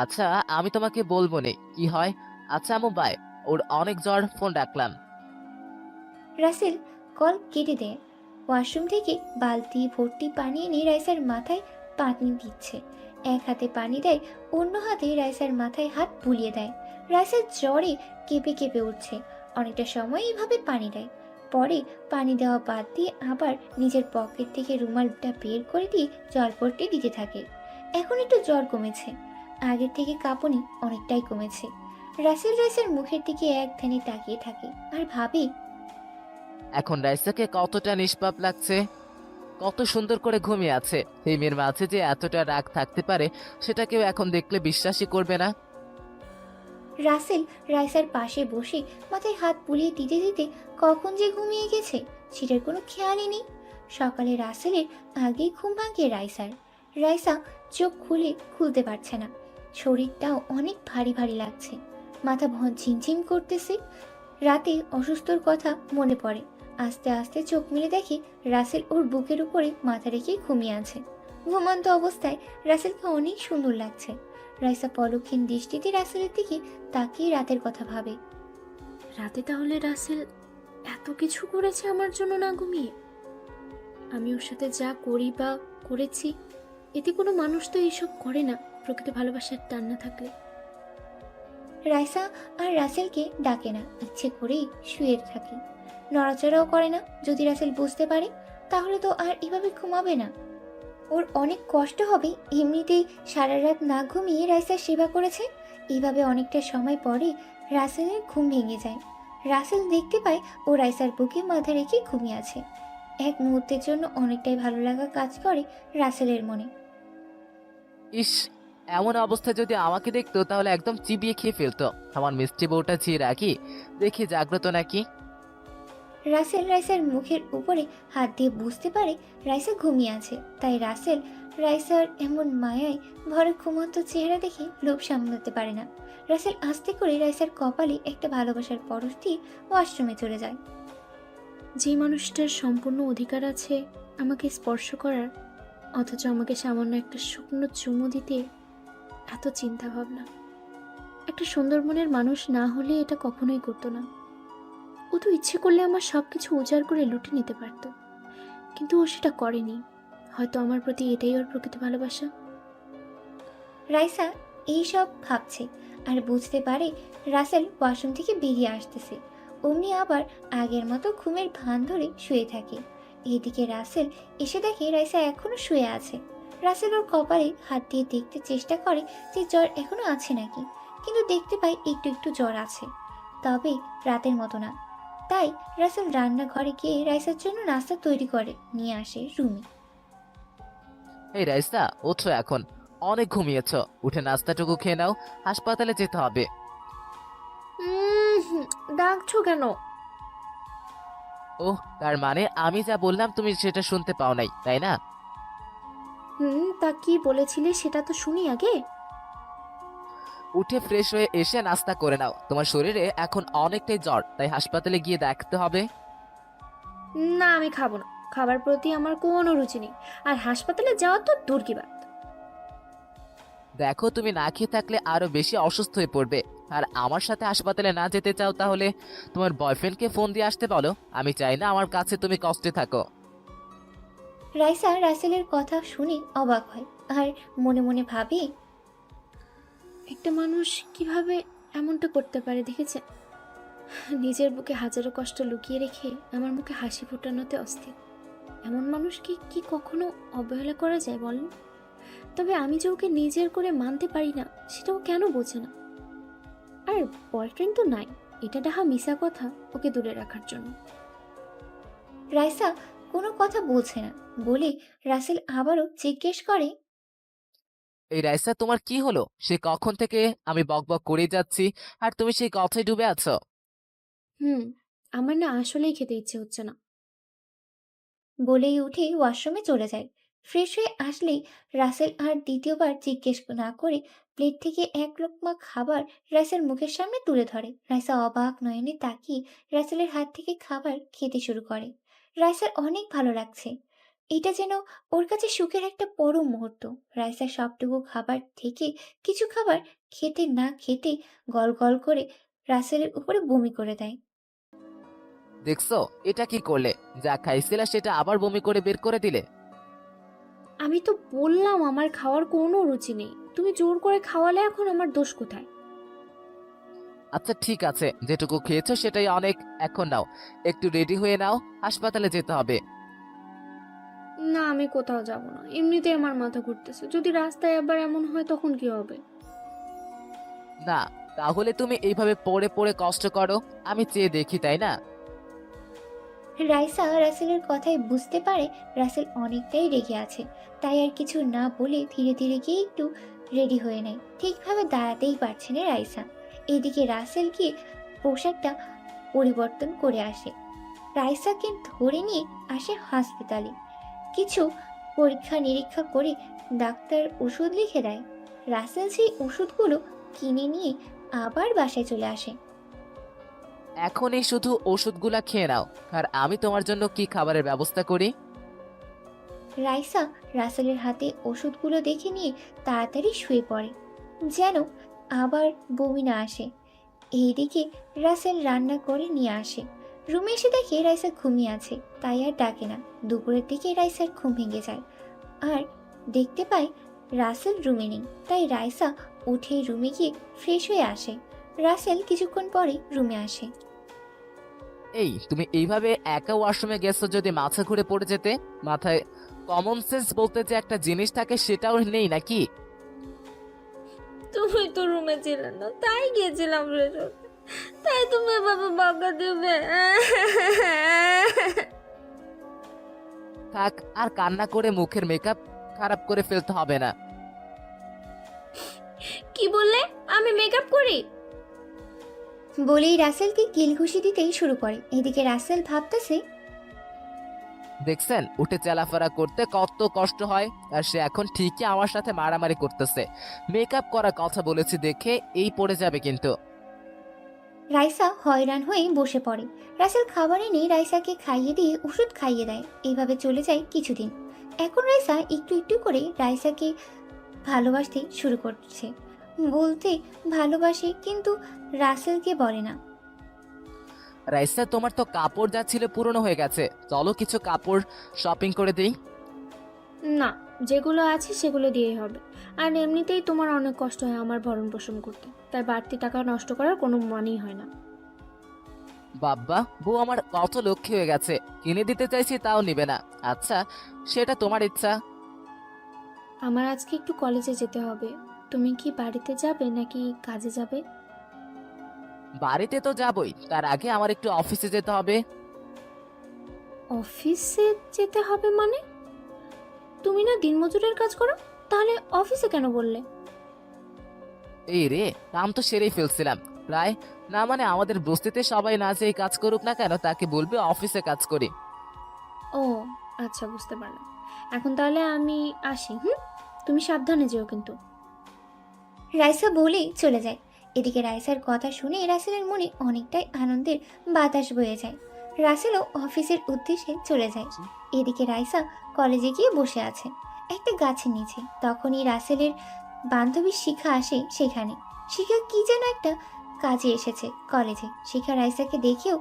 আচ্ছা, আমি তোমাকে বলবো নে কি হয়। আচ্ছা আম্মু, বাই। ওর অনেক জ্বর, ফোন রাখলাম। রাসেল কল কেটে দেয়। ওয়াশরুম থেকে বালতি ভর্তি পানি এনে রাইসার মাথায় পানি দিচ্ছে। এক হাতে পানি দেয়, অন্য হাতে রাইসার মাথায় হাত বুলিয়ে দেয়। রাইসার জ্বরে কেঁপে কেঁপে উঠছে। অনেকটা সময় এইভাবে পানি দেয়। পরে পানি দেওয়া বাদ দিয়ে আবার নিজের পকেট থেকে রুমালটা বের করে দিয়ে জলপট্টি দিতে থাকে। এখন একটু জ্বর কমেছে, আগের থেকে কাঁপুনি অনেকটাই কমেছে। রাসেল রাইসার মুখের দিকে এক ধ্যানে তাকিয়ে থাকে আর ভাবে, এখন রাইসাকে কতটা নিষ্পাপ লাগছে, কত সুন্দর করে ঘুমিয়ে আছে। এই মেয়ের মাঝে যে এতটা রাগ থাকতে পারে সেটা কেউ এখন দেখলে বিশ্বাসই করবে না। রাসেল রাইসার পাশে বসে মাথায় হাত বুলিয়ে দিতে দিতে কখন যে ঘুমিয়ে গেছে সেটার কোনো খেয়ালই নেই। সকালে রাসেলের আগেই ঘুম ভাঙে রাইসার। রাইসা চোখ খুলতে পারছে না, শরীরটাও অনেক ভারী ভারী লাগছে, মাথা ঝিমঝিম করতেছে। রাতে অসুস্থর কথা মনে পড়ে। আস্তে আস্তে চোখ মেলে দেখে রাসেল ওর বুকের উপরে মাথা রেখে ঘুমিয়ে আছে। ঘুমন্ত অবস্থায় রাসেলকে অনেক সুন্দর লাগছে। রাইসা পলক্ষীন দৃষ্টিতে রাসেলের দিকে তাকিয়ে রাতের কথা ভাবে। রাতে তাহলে রাসেল এত কিছু করেছে আমার জন্য না ঘুমিয়ে? আমি ওর সাথে যা করি বা করেছি, এতে কোনো মানুষ তো এইসব করে না প্রকৃত ভালোবাসার টান না থাকলে। রাইসা আর রাসেলকে ডাকে না, ইচ্ছে করেই শুয়ে থাকে, নড়াচড়াও করে না। যদি রাসেল বুঝতে পারে তাহলে তো আর এভাবে ঘুমাবে না। ওর অনেক কষ্ট হবে। এমনিতেই সারা রাত না ঘুমিয়ে রাইসার সেবা করেছে। এইভাবে অনেকটা সময় পরে রাসেলের ঘুম ভেঙে যায়। রাসেল দেখতে পায় ও রাইসার বুকে মাথা রেখে ঘুমিয়ে আছে। এক মুহূর্তের জন্য অনেকটাই ভালো লাগা কাজ করে রাসেলের মনে। ইস, এমন অবস্থায় যদি আমাকে দেখতো তাহলে একদম চিবিয়ে খেয়ে ফেলতো। আমার মিষ্টি বউটা চেয়ে রাখি, দেখি জাগ্রত নাকি। রাসেল রাইসার মুখের উপরে হাত দিয়ে বুঝতে পারে রাইসা ঘুমিয়ে আছে, তাই রাসেল রাইসার এমন মায়ায় ভরা ঘুমন্ত চেহারা দেখে লোভ সামলাতে পারে না। রাসেল আস্তে করে রাইসার কপালে একটা ভালোবাসার পরশ দিয়ে ওয়াশরুমে চলে যায়। যে মানুষটার সম্পূর্ণ অধিকার আছে আমাকে স্পর্শ করার, অথচ আমাকে সামান্য একটা শুকনো চুমু দিতে এত চিন্তা ভাবনা। একটা সুন্দর মনের মানুষ না হলে এটা কখনোই করতো না। ও তো ইচ্ছে করলে আমার সব কিছু উজাড় করে লুটে নিতে পারত, কিন্তু ও সেটা করেনি। হয়তো আমার প্রতি এটাই ওর প্রকৃত ভালোবাসা। রাইসা এইসব ভাবছে আর বুঝতে পারে রাসেল ওয়াশরুম থেকে বেরিয়ে আসতেছে। অমনি আবার আগের মতো ঘুমের ভান ধরে শুয়ে থাকে। এদিকে রাসেল এসে দেখে রাইসা এখনো শুয়ে আছে। রাসেল ওর কপালে হাত দিয়ে দেখতে চেষ্টা করে যে জ্বর এখনো আছে নাকি, কিন্তু দেখতে পায় একটু একটু জ্বর আছে। তবে রাতের মতো না। তাই রাসেল রান্নাঘরে গিয়ে রাইসার জন্য নাস্তা তৈরি করে নিয়ে আসে রুমে। এই রাইসা, ওঠো এখন, অনেক ঘুমিয়েছো, উঠে নাস্তাটুকু খেয়ে নাও, হাসপাতালে যেতে হবে। ডাকছো কেন? ওহ, তার মানে আমি যা বললাম তুমি সেটা শুনতে পাও নাই, তাই না? তা কি বলেছিলে সেটা তো শুনি আগে। উঠে ফ্রেশ হয়ে এসে নাস্তা করে নাও, তোমার শরীরে এখন অনেকটাই জ্বর, তাই হাসপাতালে গিয়ে দেখতে হবে। না, আমি খাবো না। খাবার প্রতি আমার কোনো রুচি নেই। আর হাসপাতালে যাওয়া তো দূর কি বাত। দেখো, তুমি না খেয়ে থাকলে আরো বেশি অসুস্থ হয়ে পড়বে। আর আমার সাথে হাসপাতালে না যেতে চাও তাহলে তোমার বয়ফ্রেন্ডকে ফোন দিয়ে আসতে বলো। আমি চাই না আমার কাছে তুমি কষ্টে থাকো। রাইসা রাসেলের কথা শুনে অবাক হয় আর মনে মনে ভাবে, একটা মানুষ কিভাবে এমনটা করতে পারে দেখেছে? নিজের বুকে হাজারো কষ্ট লুকিয়ে রেখে আমার মুখে হাসি ফোটানোতে অস্থির। এমন মানুষকে কি কখনো অবহেলা করা যায় বলেন? তবে আমি যে ওকে নিজের করে মানতে পারি না সেটাও কেন বোঝে না? আর বয়ফ্রেন্ড তো নাই, এটা ডাহা মিশা কথা ওকে দূরে রাখার জন্য। রাইসা কোনো কথা বলছে না বলে রাসেল আবারও জিজ্ঞেস করে, এই রাইসা, তোমার কি হলো? সে কখন থেকে আমি বকবক করে যাচ্ছি আর তুমি সেই কথায় ডুবে আছো। আমার না আসলেই খেতে ইচ্ছে হচ্ছে না। বলেই উঠে ওয়াশরুমে চলে যায়। ফ্রেশ হয়ে আসলেই রাসেল আর দ্বিতীয়বার জিজ্ঞেস না করে প্লেট থেকে এক লোকমা খাবার রাইসার মুখের সামনে তুলে ধরে। রাইসা অবাক নয়নে তাকিয়ে রাসেলের হাত থেকে খাবার খেতে শুরু করে। রাইসার অনেক ভালো লাগছে। এটা যেন ওর কাছে সুখের একটা পরম মুহূর্ত। রাইসা সবটুকু খাবার থেকে কিছু খাবার খেতে না খেতে গল গল করে রাসেলের উপরে বমি করে দেয়। দেখছো, এটা কি করলে? যা খাইছিলা সেটা আবার বমি করে বের করে দিলে। আমি তো বললাম আমার খাওয়ার কোনো রুচি নেই, তুমি জোর করে খাওয়ালে এখন আমার দোষ কোথায়? আচ্ছা ঠিক আছে, যেটুকু খেয়েছো সেটাই অনেক। এখন নাও, একটু রেডি হয়ে নাও, হাসপাতালে যেতে হবে। না, আমি কোথাও যাব না। এমনিতে আমার মাথা ঘুরতেছে। যদি রাস্তায় আবার এমন হয় তখন কি হবে? না, তাহলে তুমি এইভাবে পড়ে পড়ে কষ্ট করো, আমি চেয়ে দেখি, তাই না? রাইসা রাসেলের কথায় বুঝতে পারে রাসেল অনেকটাই রেগে আছে। তাই আর কিছু না বলে ধীরে ধীরে গিয়ে একটু রেডি হয়ে নেয়। ঠিকভাবে দাঁড়াতেই পারছে না রাইসা। এদিকে রাসেল গিয়ে পোশাকটা পরিবর্তন করে আসে। রাইসাকে ধরে নিয়ে আসে হাসপাতালে। কিছু পরীক্ষা নিরীক্ষা করে ডাক্তার ওষুধ লিখে দেয়। রাসেল সেই ওষুধগুলো কিনে নিয়ে আবার বাসায় চলে আসে। এখনই শুধু ওষুধগুলা খেয়ে নাও, আর আমি তোমার জন্য কি খাবারের ব্যবস্থা করি। রাইসা রাসেলের হাতে ওষুধগুলো দেখে নিয়ে তাড়াতাড়ি শুয়ে পড়ে, যেন আবার বমি না আসে। এইদিকে রাসেল রান্না করে নিয়ে আসে। রুমে এসে দেখে রাইসা ঘুমিয়ে আছে, তাই আর ডাকে না। দুপুরের দিকে রাইসার ঘুম ভেঙে যায় আর দেখতে পায় রাসেল রুমে নেই। তাই রাইসা উঠে রুমে গিয়ে ফ্রেশ হয়ে আসে। রাসেল কিছুক্ষণ পরে রুমে আসে। এই, তুমি এইভাবে একা ওয়াশরুমে গেছো, যদি মাথা ঘুরে পড়ে যেতে। মাথায় কমন সেন্স বলতে যে একটা জিনিস থাকে সেটাও নেই নাকি? তুমি তো রুমে ছিলে না, তাই গিয়েছিলাম ফ্রেশ হতে। তাই তুমি এভাবে বকা দেবে? থাক, আর কান্না করে মুখের মেকআপ খারাপ করে ফেলতে হবে না। কি বললে? আমি মেকআপ করি? বলেই রাসেলকে কিল ঘুষি দিতেই শুরু করে। এদিকে রাসেল ভাবতেছে, দেখছেন উঠে চলাফেরা করতে কত কষ্ট হয়, আর সে এখন ঠিকই আমার সাথে মারামারি করতেছে। মেকআপ করার কথা বলেছি দেখে এই পড়ে যাবে কিন্তু। রাইসা হয়রান হয়ে বসে পড়ে। রাসেল খাবার এনে রাইসাকে খাইয়ে দিয়ে ওষুধ খাইয়ে দেয়। এইভাবে চলে যায় কিছুদিন। এখন রাইসা একটু একটু করে রাইসাকে ভালোবাসতে শুরু করছে। বলতে ভালোবাসে, কিন্তু রাসেলকে বলে না। রাইসা, তোমার তো কাপড় যা ছিল পুরনো হয়ে গেছে, চলো কিছু কাপড় শপিং করে দিই। না, যেগুলো আছে সেগুলো দিয়েই হবে। আর এমনিতেই তোমার অনেক কষ্ট হয় আমার ভরণ পোষণ করতে, তাই বাড়তি টাকা নষ্ট করার কোনো মানেই হয় না। বাব্বা, বউ আমার কত লক্ষ্মী হয়ে গেছে, কিনে দিতে চাইছি তাও নিবে না। আচ্ছা, সেটা তোমার ইচ্ছা। আমার আজকে একটু কলেজে যেতে হবে। তুমি কি বাড়িতে যাবে নাকি কাজে যাবে? বাড়িতে তো যাবই, তার আগে আমার একটু অফিসে যেতে হবে। অফিসে যেতে হবে মানে? তুমি না দিনমজুরের কাজ করো, তাহলে অফিসে কেন বললে? এই রে, কাম তো সেরেই ফেলছিলাম প্রায়। না মানে আমাদের বস্তিতে সবাই না যেই কাজ করুক না কেন তাকে বলবে অফিসে কাজ করি। ও আচ্ছা, বুঝতে পারলাম। এখন তাহলে আমি আসি। তুমি সাবধানে যেও কিন্তু। রাইসা বলেই চলে যায়। এদিকে রাইসার কথা শুনে রাসেলের মনে অনেকটাই আনন্দের বাতাস বয়ে যায়। রাসেলও অফিসের উদ্দেশ্যে চলে যায়। এদিকে রাইসা কলেজে গিয়ে বসে আছে একটা গাছের নিচে। তখনই রাসেলের বান্ধবী শিখা আসে সেখানে। শিখা কি যেন একটা কাজে এসেছে কলেজে। শিখা রাইসাকে দেখেও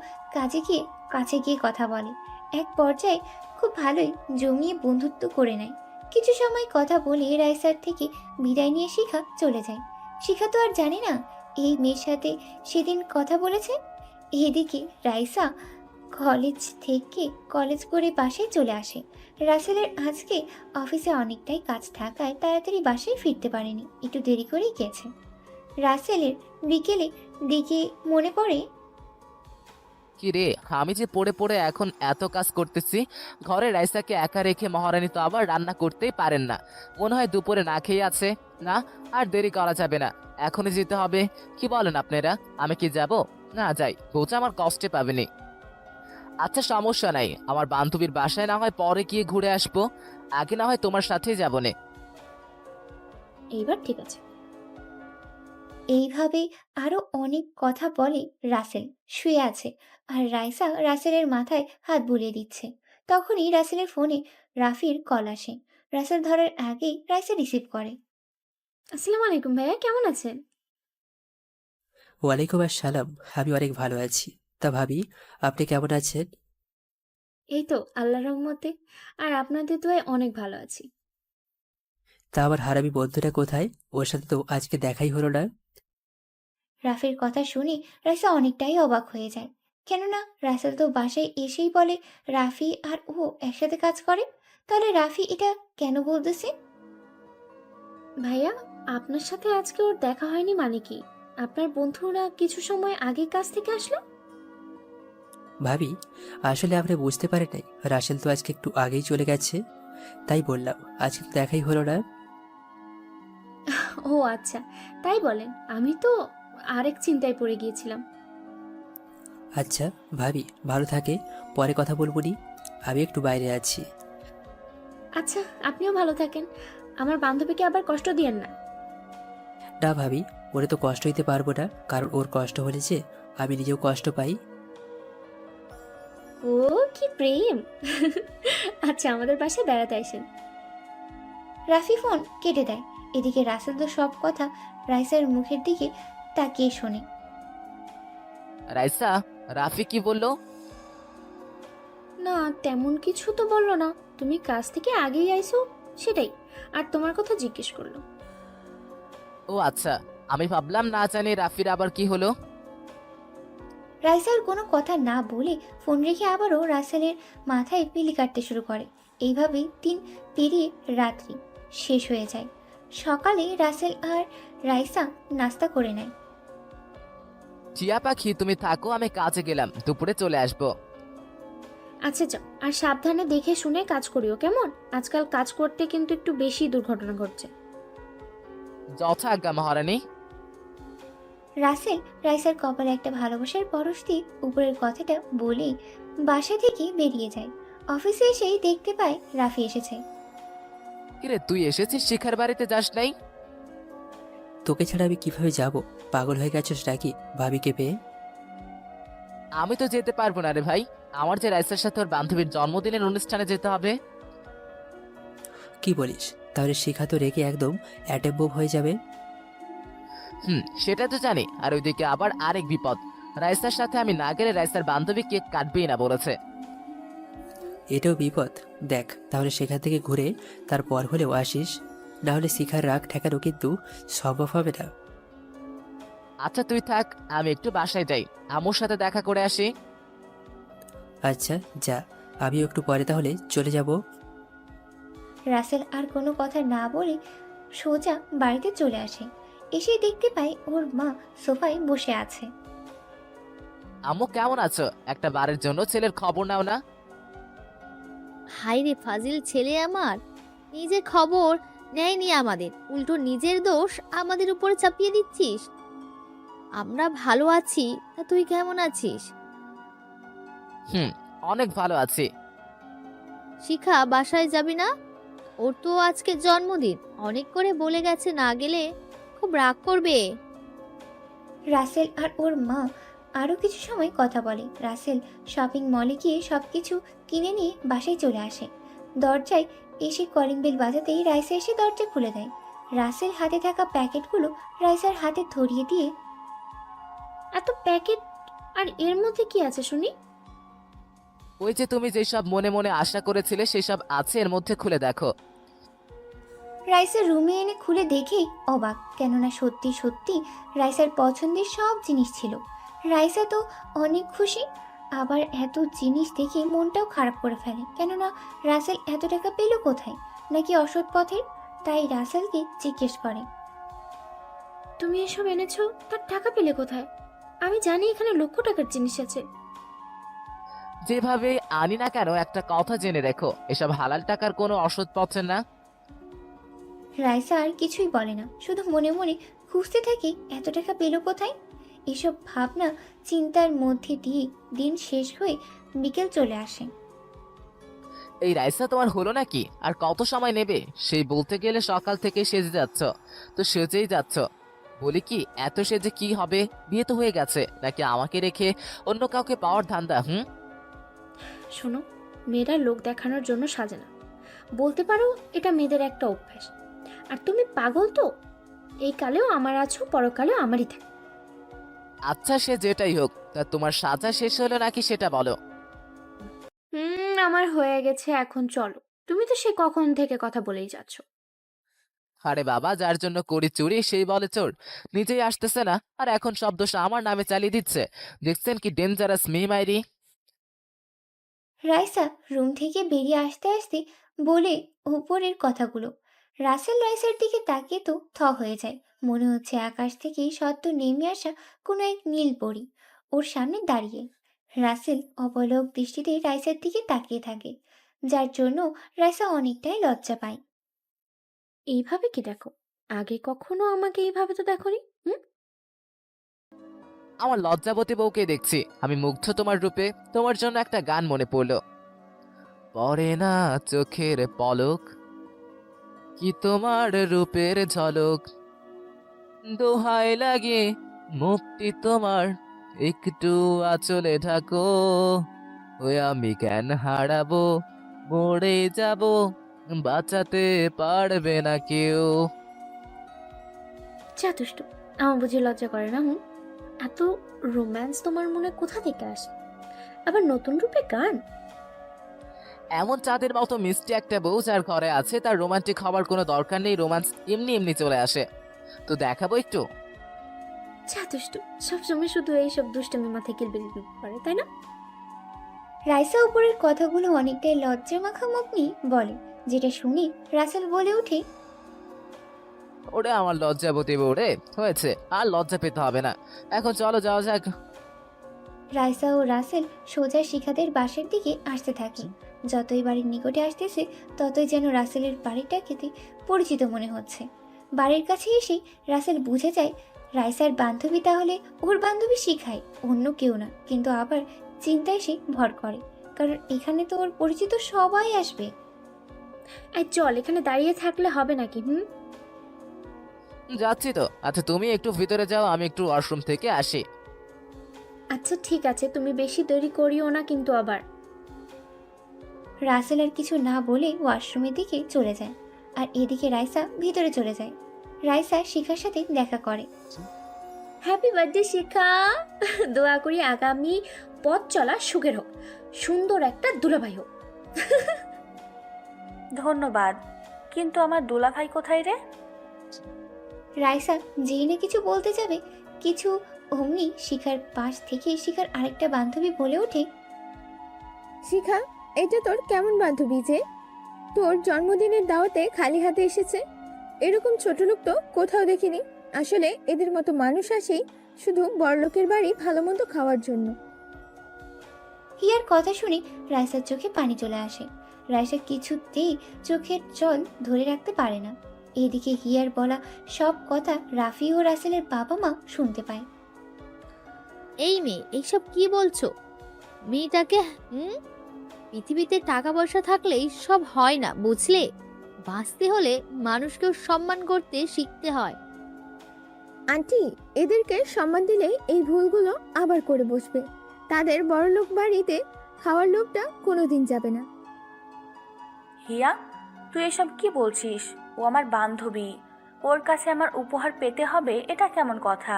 কাছে গিয়ে কথা বলে। এক পর্যায়ে খুব ভালোই জমিয়ে বন্ধুত্ব করে নেয়। কিছু সময় কথা বলে রাইসার থেকে বিদায় নিয়ে শিখা চলে যায়। শিখা তো আর জানে না এই মেয়ের সাথে সেদিন কথা বলেছে। এদিকে রাইসা কলেজ করে বাসায় চলে আসে। রাসেলের আজকে অফিসে অনেকটাই কাজ থাকায় তাড়াতাড়ি বাসায় ফিরতে পারেনি, একটু দেরি করেই গেছে। রাসেলের বিকেলে দিকে মনে পড়ে, কি রে, আমি যে পড়ে পড়ে এখন এত কাজ করতেছি, ঘরে রাইসাকে একা রেখে মহারানী তো আবার রান্না করতেই পারেন না। মনে হয় দুপুরে না খেয়ে আছে। না, আর দেরি করা যাবে না, এখনই যেতে হবে। কি বলেন আপনারা, আমি কি যাব? না যাই, বউটা আমার কষ্টে পাবেনি। আচ্ছা সমস্যা নাই, আমার বান্ধবীর বাসায় না হয় পরে গিয়ে ঘুরে আসবো, আগে না হয় তোমার সাথেই যাবো নে। এইবার ঠিক আছে। এইভাবে আরো অনেক কথা বলে। রাসেল শুয়ে আছে আর রাইসা রাসেলের মাথায় হাত বুলিয়ে দিচ্ছে। তখনই রাসেলের ফোনে রাফির কল আসে। রাসেল ধরার আগেই রাইসা রিসিভ করে। আসসালামু আলাইকুম ভাইয়া, কেমন আছেন? ওয়ালাইকুম আসসালাম, আমি অনেক ভালো আছি। তা ভাবি, আপনি কেমন আছেন? এই তো আল্লাহর রহমতে আর আপনাদের দোয়ায় অনেক ভালো আছি। তা আমার হারামি বন্ধুটা কোথায়? ওর সাথে তো আজকে দেখাই হলো না। রাফির কথা শুনে রাইসা অনেকটাই অবাক হয়ে যায়। কেননা রাসেল তো বাসায় এসেই বলে রাফি আর ও একসাথে কাজ করে। তাহলে রাফি এটা কেন বলতেছে? ভাইয়া, আপনার সাথে আজকে ওর দেখা হয়নি মানে কি? আপনার বন্ধুরা কিছু সময় আগে কাজ থেকে আসলো? ভাবি, আসলে আমরা বুঝতে পারি নাই রাসেল তো আজকে একটু আগেই চলে গেছে, তাই বললাম আজকে তো দেখাই হলো না। ও আচ্ছা, তাই বলেন। আমি তো আরেক চিন্তায় পড়ে গিয়েছিলাম। আচ্ছা ভাবি, ভালো থাকে, পরে কথা বলবো নি, আমি একটু বাইরে আছি। আচ্ছা, আপনিও ভালো থাকেন। আমার বান্ধবীকে আবার কষ্ট দিয়েন না। না ভাবি, ওরে তো কষ্ট দিতে পারবো না, কারণ ওর কষ্ট হলে যে আমি নিজেও কষ্ট পাই। ও কি প্রেম! আচ্ছা, আমাদের বাসায় বেড়াতে আসেন। রাফি ফোন কেটে দেয়। এদিকে রাসেল তো সব কথা রাইসার মুখের দিকে তাকিয়ে শোনে। রাইসা, রাফি কি বললো? না, তেমন কিছু তো বললো না। তুমি কাজ থেকে আগেই আইছো সেটাই, আর তোমার কথা জিজ্ঞেস করলো। ও আচ্ছা, আমি ভাবলাম না জানি রাফির আবার কি হলো। রাইসার কোনো কথা না বলে ফোন রেখে আবারও রাসেলের মাথায় পিলি কাটতে শুরু করে। এইভাবেই দিন পেরিয়ে রাত্রি শেষ হয়ে যায়। সকালে রাসেল আর রাইসা নাস্তা করে নেয়। টিয়া পাখি, তুমি থাকো, আমি কাজে গেলাম, দুপুরে চলে আসবো। আচ্ছা যাও, আর সাবধানে দেখে শুনে কাজ করিও কেমন? আজকাল কাজ করতে কিন্তু একটু বেশি দুর্ঘটনা ঘটছে। যথা আজ্ঞা মহারানী। রাসেল রাইসার কপালে একটা ভালোবাসার পরশ দিয়ে উপরের কথাটা বলেই বাসা থেকে বেরিয়ে যায়। অফিসে এসেই দেখতে পায় রাফি এসেছে। কিরে, তুই এসেছিস? শিখার বাড়িতে যাস নাই? তোকে ছাড়া আমি কিভাবে যাব? পাগল হয়ে গেছিস নাকি ভাবিকে পেয়ে? আমি তো যেতে পারবো না রে ভাই, আমার যে রাইসার সাথে ওর বান্ধবীর জন্মদিনের অনুষ্ঠানে যেতে হবে। কি বলিস? তাহলে শিখা তো রেখে একদম অ্যাটেম বোম হয়ে যাবে। সেটা তো জানি, আর ওইদিকে আবার আরেক বিপদ, রাইসার সাথে আমি না গেলে রাইসার বান্ধবী কেক কাটবেই না বলেছে। এটাও বিপদ। দেখ, তাহলে সেখান থেকে ঘুরে তারপর হলেও আসিস, না হলে শিখার রাগ ঠেকানো কিন্তু সম্ভব হবে না। আচ্ছা তুই থাক, আমি একটু বাসায় যাই, আমুর সাথে দেখা করে আসি। আচ্ছা যা, আমিও একটু পরে তাহলে চলে যাব। রাসেল আর কোনো কথা না বলে সোজা বাড়িতে চলে আসে। এসে দেখতে পায় ওর মা সোফায় বসে আছে। আম্মু কেমন আছো? একটা বারের জন্য ছেলের খবর নাও না। হাই রে ফাজিল ছেলে আমার, নিজের খবর নেয়নি আমাদের, উল্টো নিজের দোষ আমাদের উপরে চাপিয়ে দিচ্ছিস। আমরা ভালো আছি, তা তুই কেমন আছিস? অনেক ভালো আছি। শিখা বাসায় যাবি না? ওর তো আজকে জন্মদিন, অনেক করে বলে গেছে, না গেলে খুব রাগ করবে। রাসেল আর ওর মা আরও কিছু সময় কথা বলে। রাসেল শপিং মলে গিয়ে সব কিছু কিনে নিয়ে বাসায় চলে আসে। দরজায় এসে কলিং বেল বাজাতেই রাইসা এসে দরজা খুলে দেয়। রাসেল হাতে থাকা প্যাকেটগুলো রাইসার হাতে ধরিয়ে দিয়ে, এত প্যাকেট, আর এর মধ্যে কি আছে শুনি? ওই যে তুমি যেসব মনে মনে আশা করেছিলে সেসব আছে এর মধ্যে, খুলে দেখো। রাইসার রুমে এনে খুলে দেখেই অবাক, কেননা সত্যি সত্যি রাইসার পছন্দের সব জিনিস ছিল। রাইসা তো অনেক খুশি, আবার এত জিনিস দেখে মনটাও খারাপ করে ফেলে, কেননা রাসেল এত টাকা পেল কোথায়, নাকি অসৎ পথের। তাই রাসেলকে জিজ্ঞেস করে, তুমি এসব এনেছো, তার টাকা পেলে কোথায়? আমি জানি এখানে লক্ষ টাকার জিনিস আছে। যেভাবে আনি না কেন, একটা কথা জেনে রেখো, এসব হালাল টাকার কোনো অসৎ পথে না। রাইসা আর কিছুই বলে না, শুধু মনে মনে খুঁজতে থাকে এত টাকা পেল কোথায়। এসব ভাবনা চিন্তার মধ্যে দিয়ে দিন শেষ হয়ে বিকেল চলে আসে। এই রাইসা তোমার হলো নাকি? আর কত সময় নেবে? সেই বলতে গেলে সকাল থেকে সেজে যাচ্ছ, তো সেজেই যাচ্ছ। বলি কি, এত সেজে কি হবে? বিয়ে তো হয়ে গেছে, নাকি আমাকে রেখে অন্য কাউকে পাওয়ার ধান্দা? শোনো, মেয়েরা লোক দেখানোর জন্য সাজে না, বলতে পারো এটা মেয়েদের একটা অভ্যাস। আর তুমি পাগল তো, এই কালেও আমার আছো, পরকালেও আমারই থাক। আচ্ছা, সে যেটাই হোক, তা তোমার সাজা শেষ হলো নাকি সেটা বলো। আমার হয়ে গেছে, এখন চলো। তুমি তো সে কখন থেকে কথা বলেই যাচ্ছ। আরে বাবা, যার জন্য করি চুরি সেই বলে চোর। নিজেই আসতেছে না, আর এখন সব দোষ আমার নামে চালিয়ে দিচ্ছে। দেখছেন কি ডেঞ্জারাস মেয়ে মাইরি। রাইসা রুম থেকে বেরিয়ে আসতে আসতে বলে উপরের কথাগুলো। রাসেল রাইসার দিকে তাকিয়ে তো হয়ে যায়। মনে হচ্ছে আকাশ থেকে সদ্য নেমে আসা কোনো এক নীল পরী ওর সামনে দাঁড়িয়ে। রাসেল অপলক দৃষ্টিতে রাইসার দিকে তাকিয়ে থাকে, যার জন্য রাইসা অনেকটাই লজ্জা পায়। এইভাবে কি দেখো? আগে কখনো আমাকে এইভাবে তো দেখোনি। আমার লজ্জাবতী বউকে দেখছি, আমি মুগ্ধ তোমার রূপে। তোমার জন্য একটা গান মনে পড়লো। পড়ে না চোখের পলক, কি তোমার রূপের ঝলক, দোহাই লাগে মুক্তি তোমার, একটু আঁচলে ঢাকো। ওই আমি জ্ঞান হারাবো, মরে যাব, বাঁচাতে পারবে না কেউ। যা দুষ্টু, আমার বুঝি লজ্জা করে না? এত রোম্যান্স তোমার মনে কোথা থেকে আসে? আবার নতুন রূপে গান? এমন চাঁদের মতো মিষ্টি একটা বউ যার ঘরে আছে, তার রোমান্টিক হওয়ার কোনো দরকার নেই, রোমান্স এমনি এমনি চলে আসে। তো দেখাবো একটু। যা দুষ্টু, সবসময় শুধু এইসব দুষ্টমি মাথায় কিলবিল করে, তাই না? রাইসা উপরের কথাগুলো অনেকটাই লজ্জা মাখা মুখ নিয়ে বলে, যেটা শুনে রাসেল বলে ওঠে, ওরে আমার লজ্জাবতী বউ রে, হয়েছে, আর লজ্জা পেতে হবে না, এখন চলো যাওয়া যাক। রাইসা ও রাসেল সোজা শিখাদের বাসার দিকে আসতে থাকে। যতই বাড়ির নিকটে আসতেছে ততই যেন রাসেলের বাড়িটা খেতে পরিচিত মনে হচ্ছে। বাড়ির কাছে এসে রাসেল বুঝে যায় রাইসার বান্ধবী তাহলে ওর বান্ধবী শিখায়, অন্য কেউ না। কিন্তু আবার চিন্তায় সে ভর করে, কারণ এখানে তো ওর পরিচিত সবাই আসবে। এই চল, এখানে দাঁড়িয়ে থাকলে হবে নাকি? যাচ্ছি তো। আচ্ছা তুমি একটু ভিতরে যাও, আমি একটু ওয়াশরুম থেকে আসি। আচ্ছা ঠিক আছে, তুমি বেশি দেরি করিও না কিন্তু আবার। রাসেল আর কিছু না বলে ওয়াশরুমের দিকে চলে যায়, আর এদিকে রাইসা ভিতরে চলে যায়। রাইসা শিখার সাথে দেখা করে। হ্যাপি বার্থডে শিখা, দোয়া করি আগামী পথ চলা সুখের হোক, সুন্দর একটা দুলাভাই হোক। ধন্যবাদ, কিন্তু আমার দুলাভাই কোথায় রে? রাইসা যেই না কিছু বলতে যাবে, কিছু অমনি শিখার পাশ থেকে শিখার আরেকটা বান্ধবী বলে ওঠে, শিখা, এটা তোর কেমন বান্ধবী যে তোর জন্মদিনের দাওয়াতে খালি হাতে এসেছে? এরকম ছোট লোক তো কোথাও দেখিনি। আসলে এদের মতো মানুষ আসেই শুধু বড়লোকের বাড়ি ভালো মন্দ খাওয়ার জন্য। হিয়ার কথা শুনে রাইসার চোখে পানি চলে আসে। রাইসা কিছুতেই চোখের জল ধরে রাখতে পারে না। এদিকে হিয়ার বলা সব কথা রাফি ও রাসেলের বাবা মা শুনতে পায়। এই মেয়ে এইসব কি বলছো? মেয়েটাকে পৃথিবীতে টাকা পয়সা থাকলেই সব হয় না, বুঝলে? বাঁচতে হলে মানুষকেও সম্মান করতে শিখতে হয়। আন্টি, এদেরকে সম্মান দিলে এই ভুলগুলো আবার করে বসবে। তাদের বড়লোক বাড়িতে খাওয়ার লোভটা কোনোদিন যাবে না। হিয়া, তুই এসব কি বলছিস? ও আমার বান্ধবী, ওর কাছে আমার উপহার পেতে হবে, এটা কেমন কথা?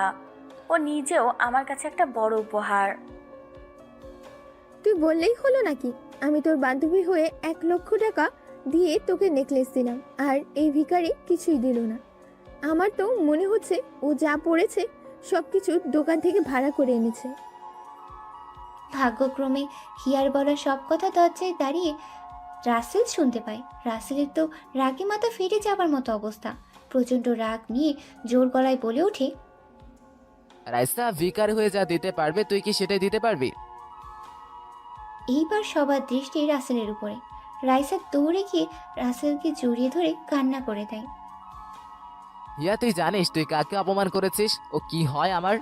ও নিজেও আমার কাছে একটা বড় উপহার। তুই বললেই হলো নাকি? আমি তোর বান্ধবী হয়ে 1,00,000 টাকা দিয়ে তোকে নেকলেস দিলাম, আর এই ভিখারি কিছুই দিল না। আমার তো মনে হচ্ছে ও যা পড়েছে সবকিছু দোকান থেকে ভাড়া করে এনেছে। ভাগ্যক্রমে হিয়ার বলা সব কথা দরজায় দাঁড়িয়ে রাসেল শুনতে পায়। রাসেলের তো রাগে মাথা ফেটে যাবার মতো অবস্থা। প্রচণ্ড রাগ নিয়ে জোর গলায় বলে ওঠে, রাইসা ভিকার হয়ে যা দিতে পারবে তুই কি সেটাই দিতে পারবি? এইবার সবার দৃষ্টি রাসেলের উপরে। রাইসা দৌড়ে গিয়ে রাসেলকে জড়িয়ে ধরে কান্না করে দেয়। হিয়া, তুই জানিস তুই কাকে অপমান করেছিস? ও কি হয় আমার?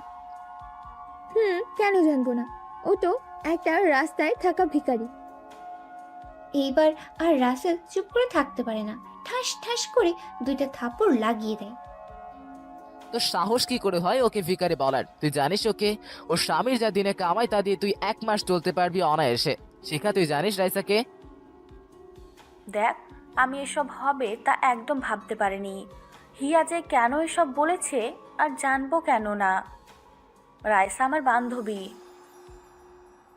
কেন জানবো না? ও তো একটা রাস্তায় থাকা ভিখারি। এইবার আর রাসেল চুপ করে থাকতে পারে না। ঠাস ঠাস করে 2টা থাপ্পড় লাগিয়ে দেয়। তোর সাহস কি করে হয় ওকে ভিখারি বলার? তুই জানিস ওকে ওর স্বামীর যা দিনে কামাই তা দিয়ে তুই 1 মাস চলতে পারবি অনায়াসে। শিখা, তুই জানিস রাইসাকে? দেখ, আমি এসব হবে তা একদম ভাবতে পারিনি। হিয়া যে কেন এসব বলেছে আর জানবো কেন না? রাইসা আমার বান্ধবী।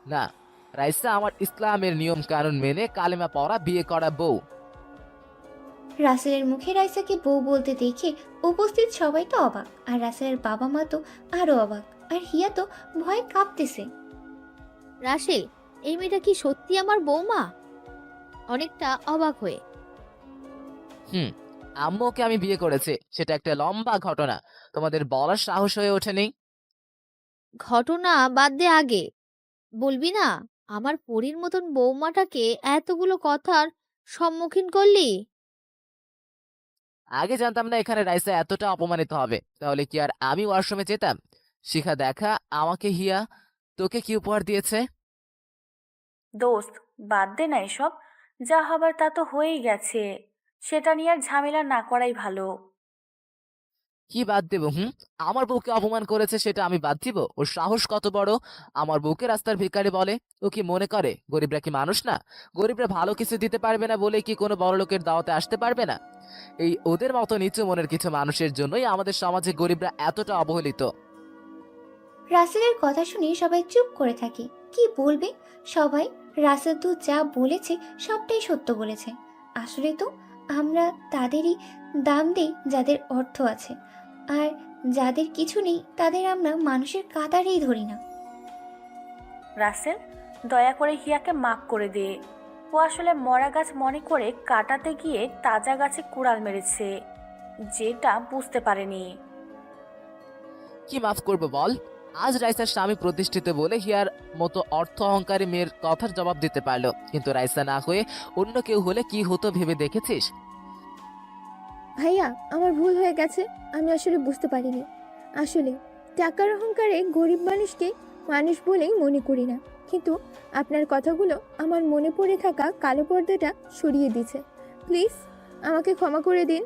না, রাইসা আমার ইসলামের নিয়ম কানুন মেনে কালেমা পড়া বিয়ে করা বউ। রাসেলের মুখে রাইসাকে বউ বলতে দেখে উপস্থিত সবাই তো অবাক, আর রাসেলের বাবা মা তো আরো অবাক, আর হিয়া তো ভয়ে কাঁপতেছে। রাসেল, এই মেয়েটা কি সত্যি আমার বৌমা? অনেকটা অবাক হয়ে। আম্মু ওকে আমি বিয়ে করেছি, সেটা একটা লম্বা ঘটনা, তোমাদের বলার সাহস হয়ে ওঠেনি। ঘটনা বাদ দে, আগে বলবি না আমার পরীর মতন বৌমাটাকে এতগুলো কথার সম্মুখীন করলি? আগে জানতাম না এখানে রাইসা এতটা অপমানিত হবে, তাহলে কি আর আমি ওয়াশরুমে যেতাম? শিখা, দেখা আমাকে হিয়া তোকে কি উপহার দিয়েছে। দোস্ত, বাদ দে না এসব। যা হবার তা তো হয়েই গেছে, সেটা নিয়ে আর ঝামেলা না করাই ভালো। কি বাদ দেবো? আমার বউকে অপমান করেছে সেটা আমি বাদ দিব? ওর সাহস কত বড় আমার বউকে রাস্তার ভিখারি বলে? ও কি মনে করে গরিবরা কি মানুষ না? গরিবরা ভালো কিছু দিতে পারবে না বলে কি কোনো বড় লোকের দাওয়াতে আসতে পারবে না? এই ওদের মতো নিচু মনের কিছু মানুষের জন্যই আমাদের সমাজে গরিবরা এতটা অবহেলিত। রাসেলের কথা শুনে সবাই চুপ করে থাকে। কি বলবে সবাই? রাসেল তো যা বলেছে সবটাই সত্য বলেছে। আসলে তো আমরা তাদেরই দাম দিই যাদের অর্থ আছে, আর যাদের কিছু নেই তাদের আমরা মানুষের কাতারেই ধরি না। রাসেল, দয়া করে হিয়াকে মাফ করে দে। ও আসলে মরা গাছ মনে করে কাটাতে গিয়ে তাজা গাছে কুড়াল মেরেছে, যেটা বুঝতে পারেনি। কি মাফ করবো বল? আজ রাইসার স্বামী প্রতিষ্ঠিত বলে হিয়ার মতো অর্থ অহংকারী মেয়ের কথার জবাব দিতে পারলো, কিন্তু রাইসা না হয়ে অন্য কেউ হলে কি হতো ভেবে দেখেছিস? ভাইয়া, আমার ভুল হয়ে গেছে। আমি আসলে বুঝতে পারিনি। আসলে টাকার অহংকারে গরিব মানুষকে মানুষ বলেই মনে করি না, কিন্তু আপনার কথাগুলো আমার মনে পড়ে থাকা কালো পর্দাটা সরিয়ে দিয়েছে। প্লিজ আমাকে ক্ষমা করে দিন।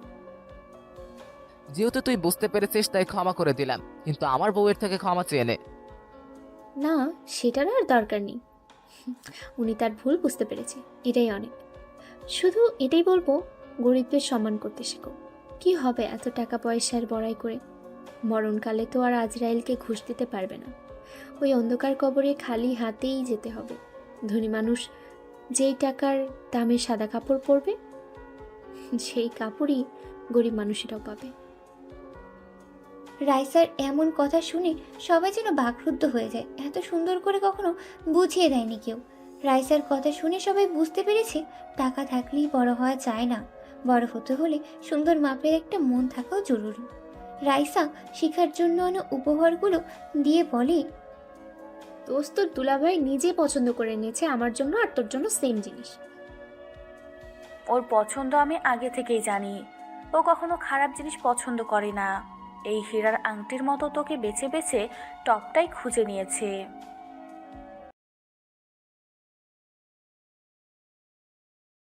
যেহেতু তুই বুঝতে পেরেছিস তাই ক্ষমা করে দিলাম, কিন্তু আমার বউয়ের থেকে ক্ষমা চেয়ে নে। না, সেটার আর দরকার নেই। উনি তার ভুল বুঝতে পেরেছে, এটাই অনেক। শুধু এটাই বলবো, গরিবদের সম্মান করতে শেখো। কি হবে এত টাকা পয়সার বড়াই করে? মরণকালে তো আর আজরাইলকে ঘুষ দিতে পারবে না। ওই অন্ধকার কবরে খালি হাতেই যেতে হবে। ধনী মানুষ যেই টাকার দামে সাদা কাপড় পরবে, সেই কাপড়ই গরিব মানুষেরাও পাবে। রাইসার এমন কথা শুনে সবাই যেন বাকরুদ্ধ হয়ে যায়। এত সুন্দর করে কখনো বুঝিয়ে দেয়নি কেউ। রাইসার কথা শুনে সবাই বুঝতে পেরেছে টাকা থাকলেই বড় হওয়া যায় না, বড় হতে হলে সুন্দর মাপের একটা মন থাকাও জরুরি। রাইসা শিখার জন্য উপহারগুলো দিয়ে বলে, দোস্ত তোর দুলাভাই নিজে পছন্দ করে নিয়েছে আমার জন্য আর তোর জন্য সেম জিনিস। ওর পছন্দ আমি আগে থেকেই জানি। ও কখনো খারাপ জিনিস পছন্দ করে না। এই হীরার আংটির মতো তোকে বেছে বেছে টপটাই খুঁজে নিয়েছে।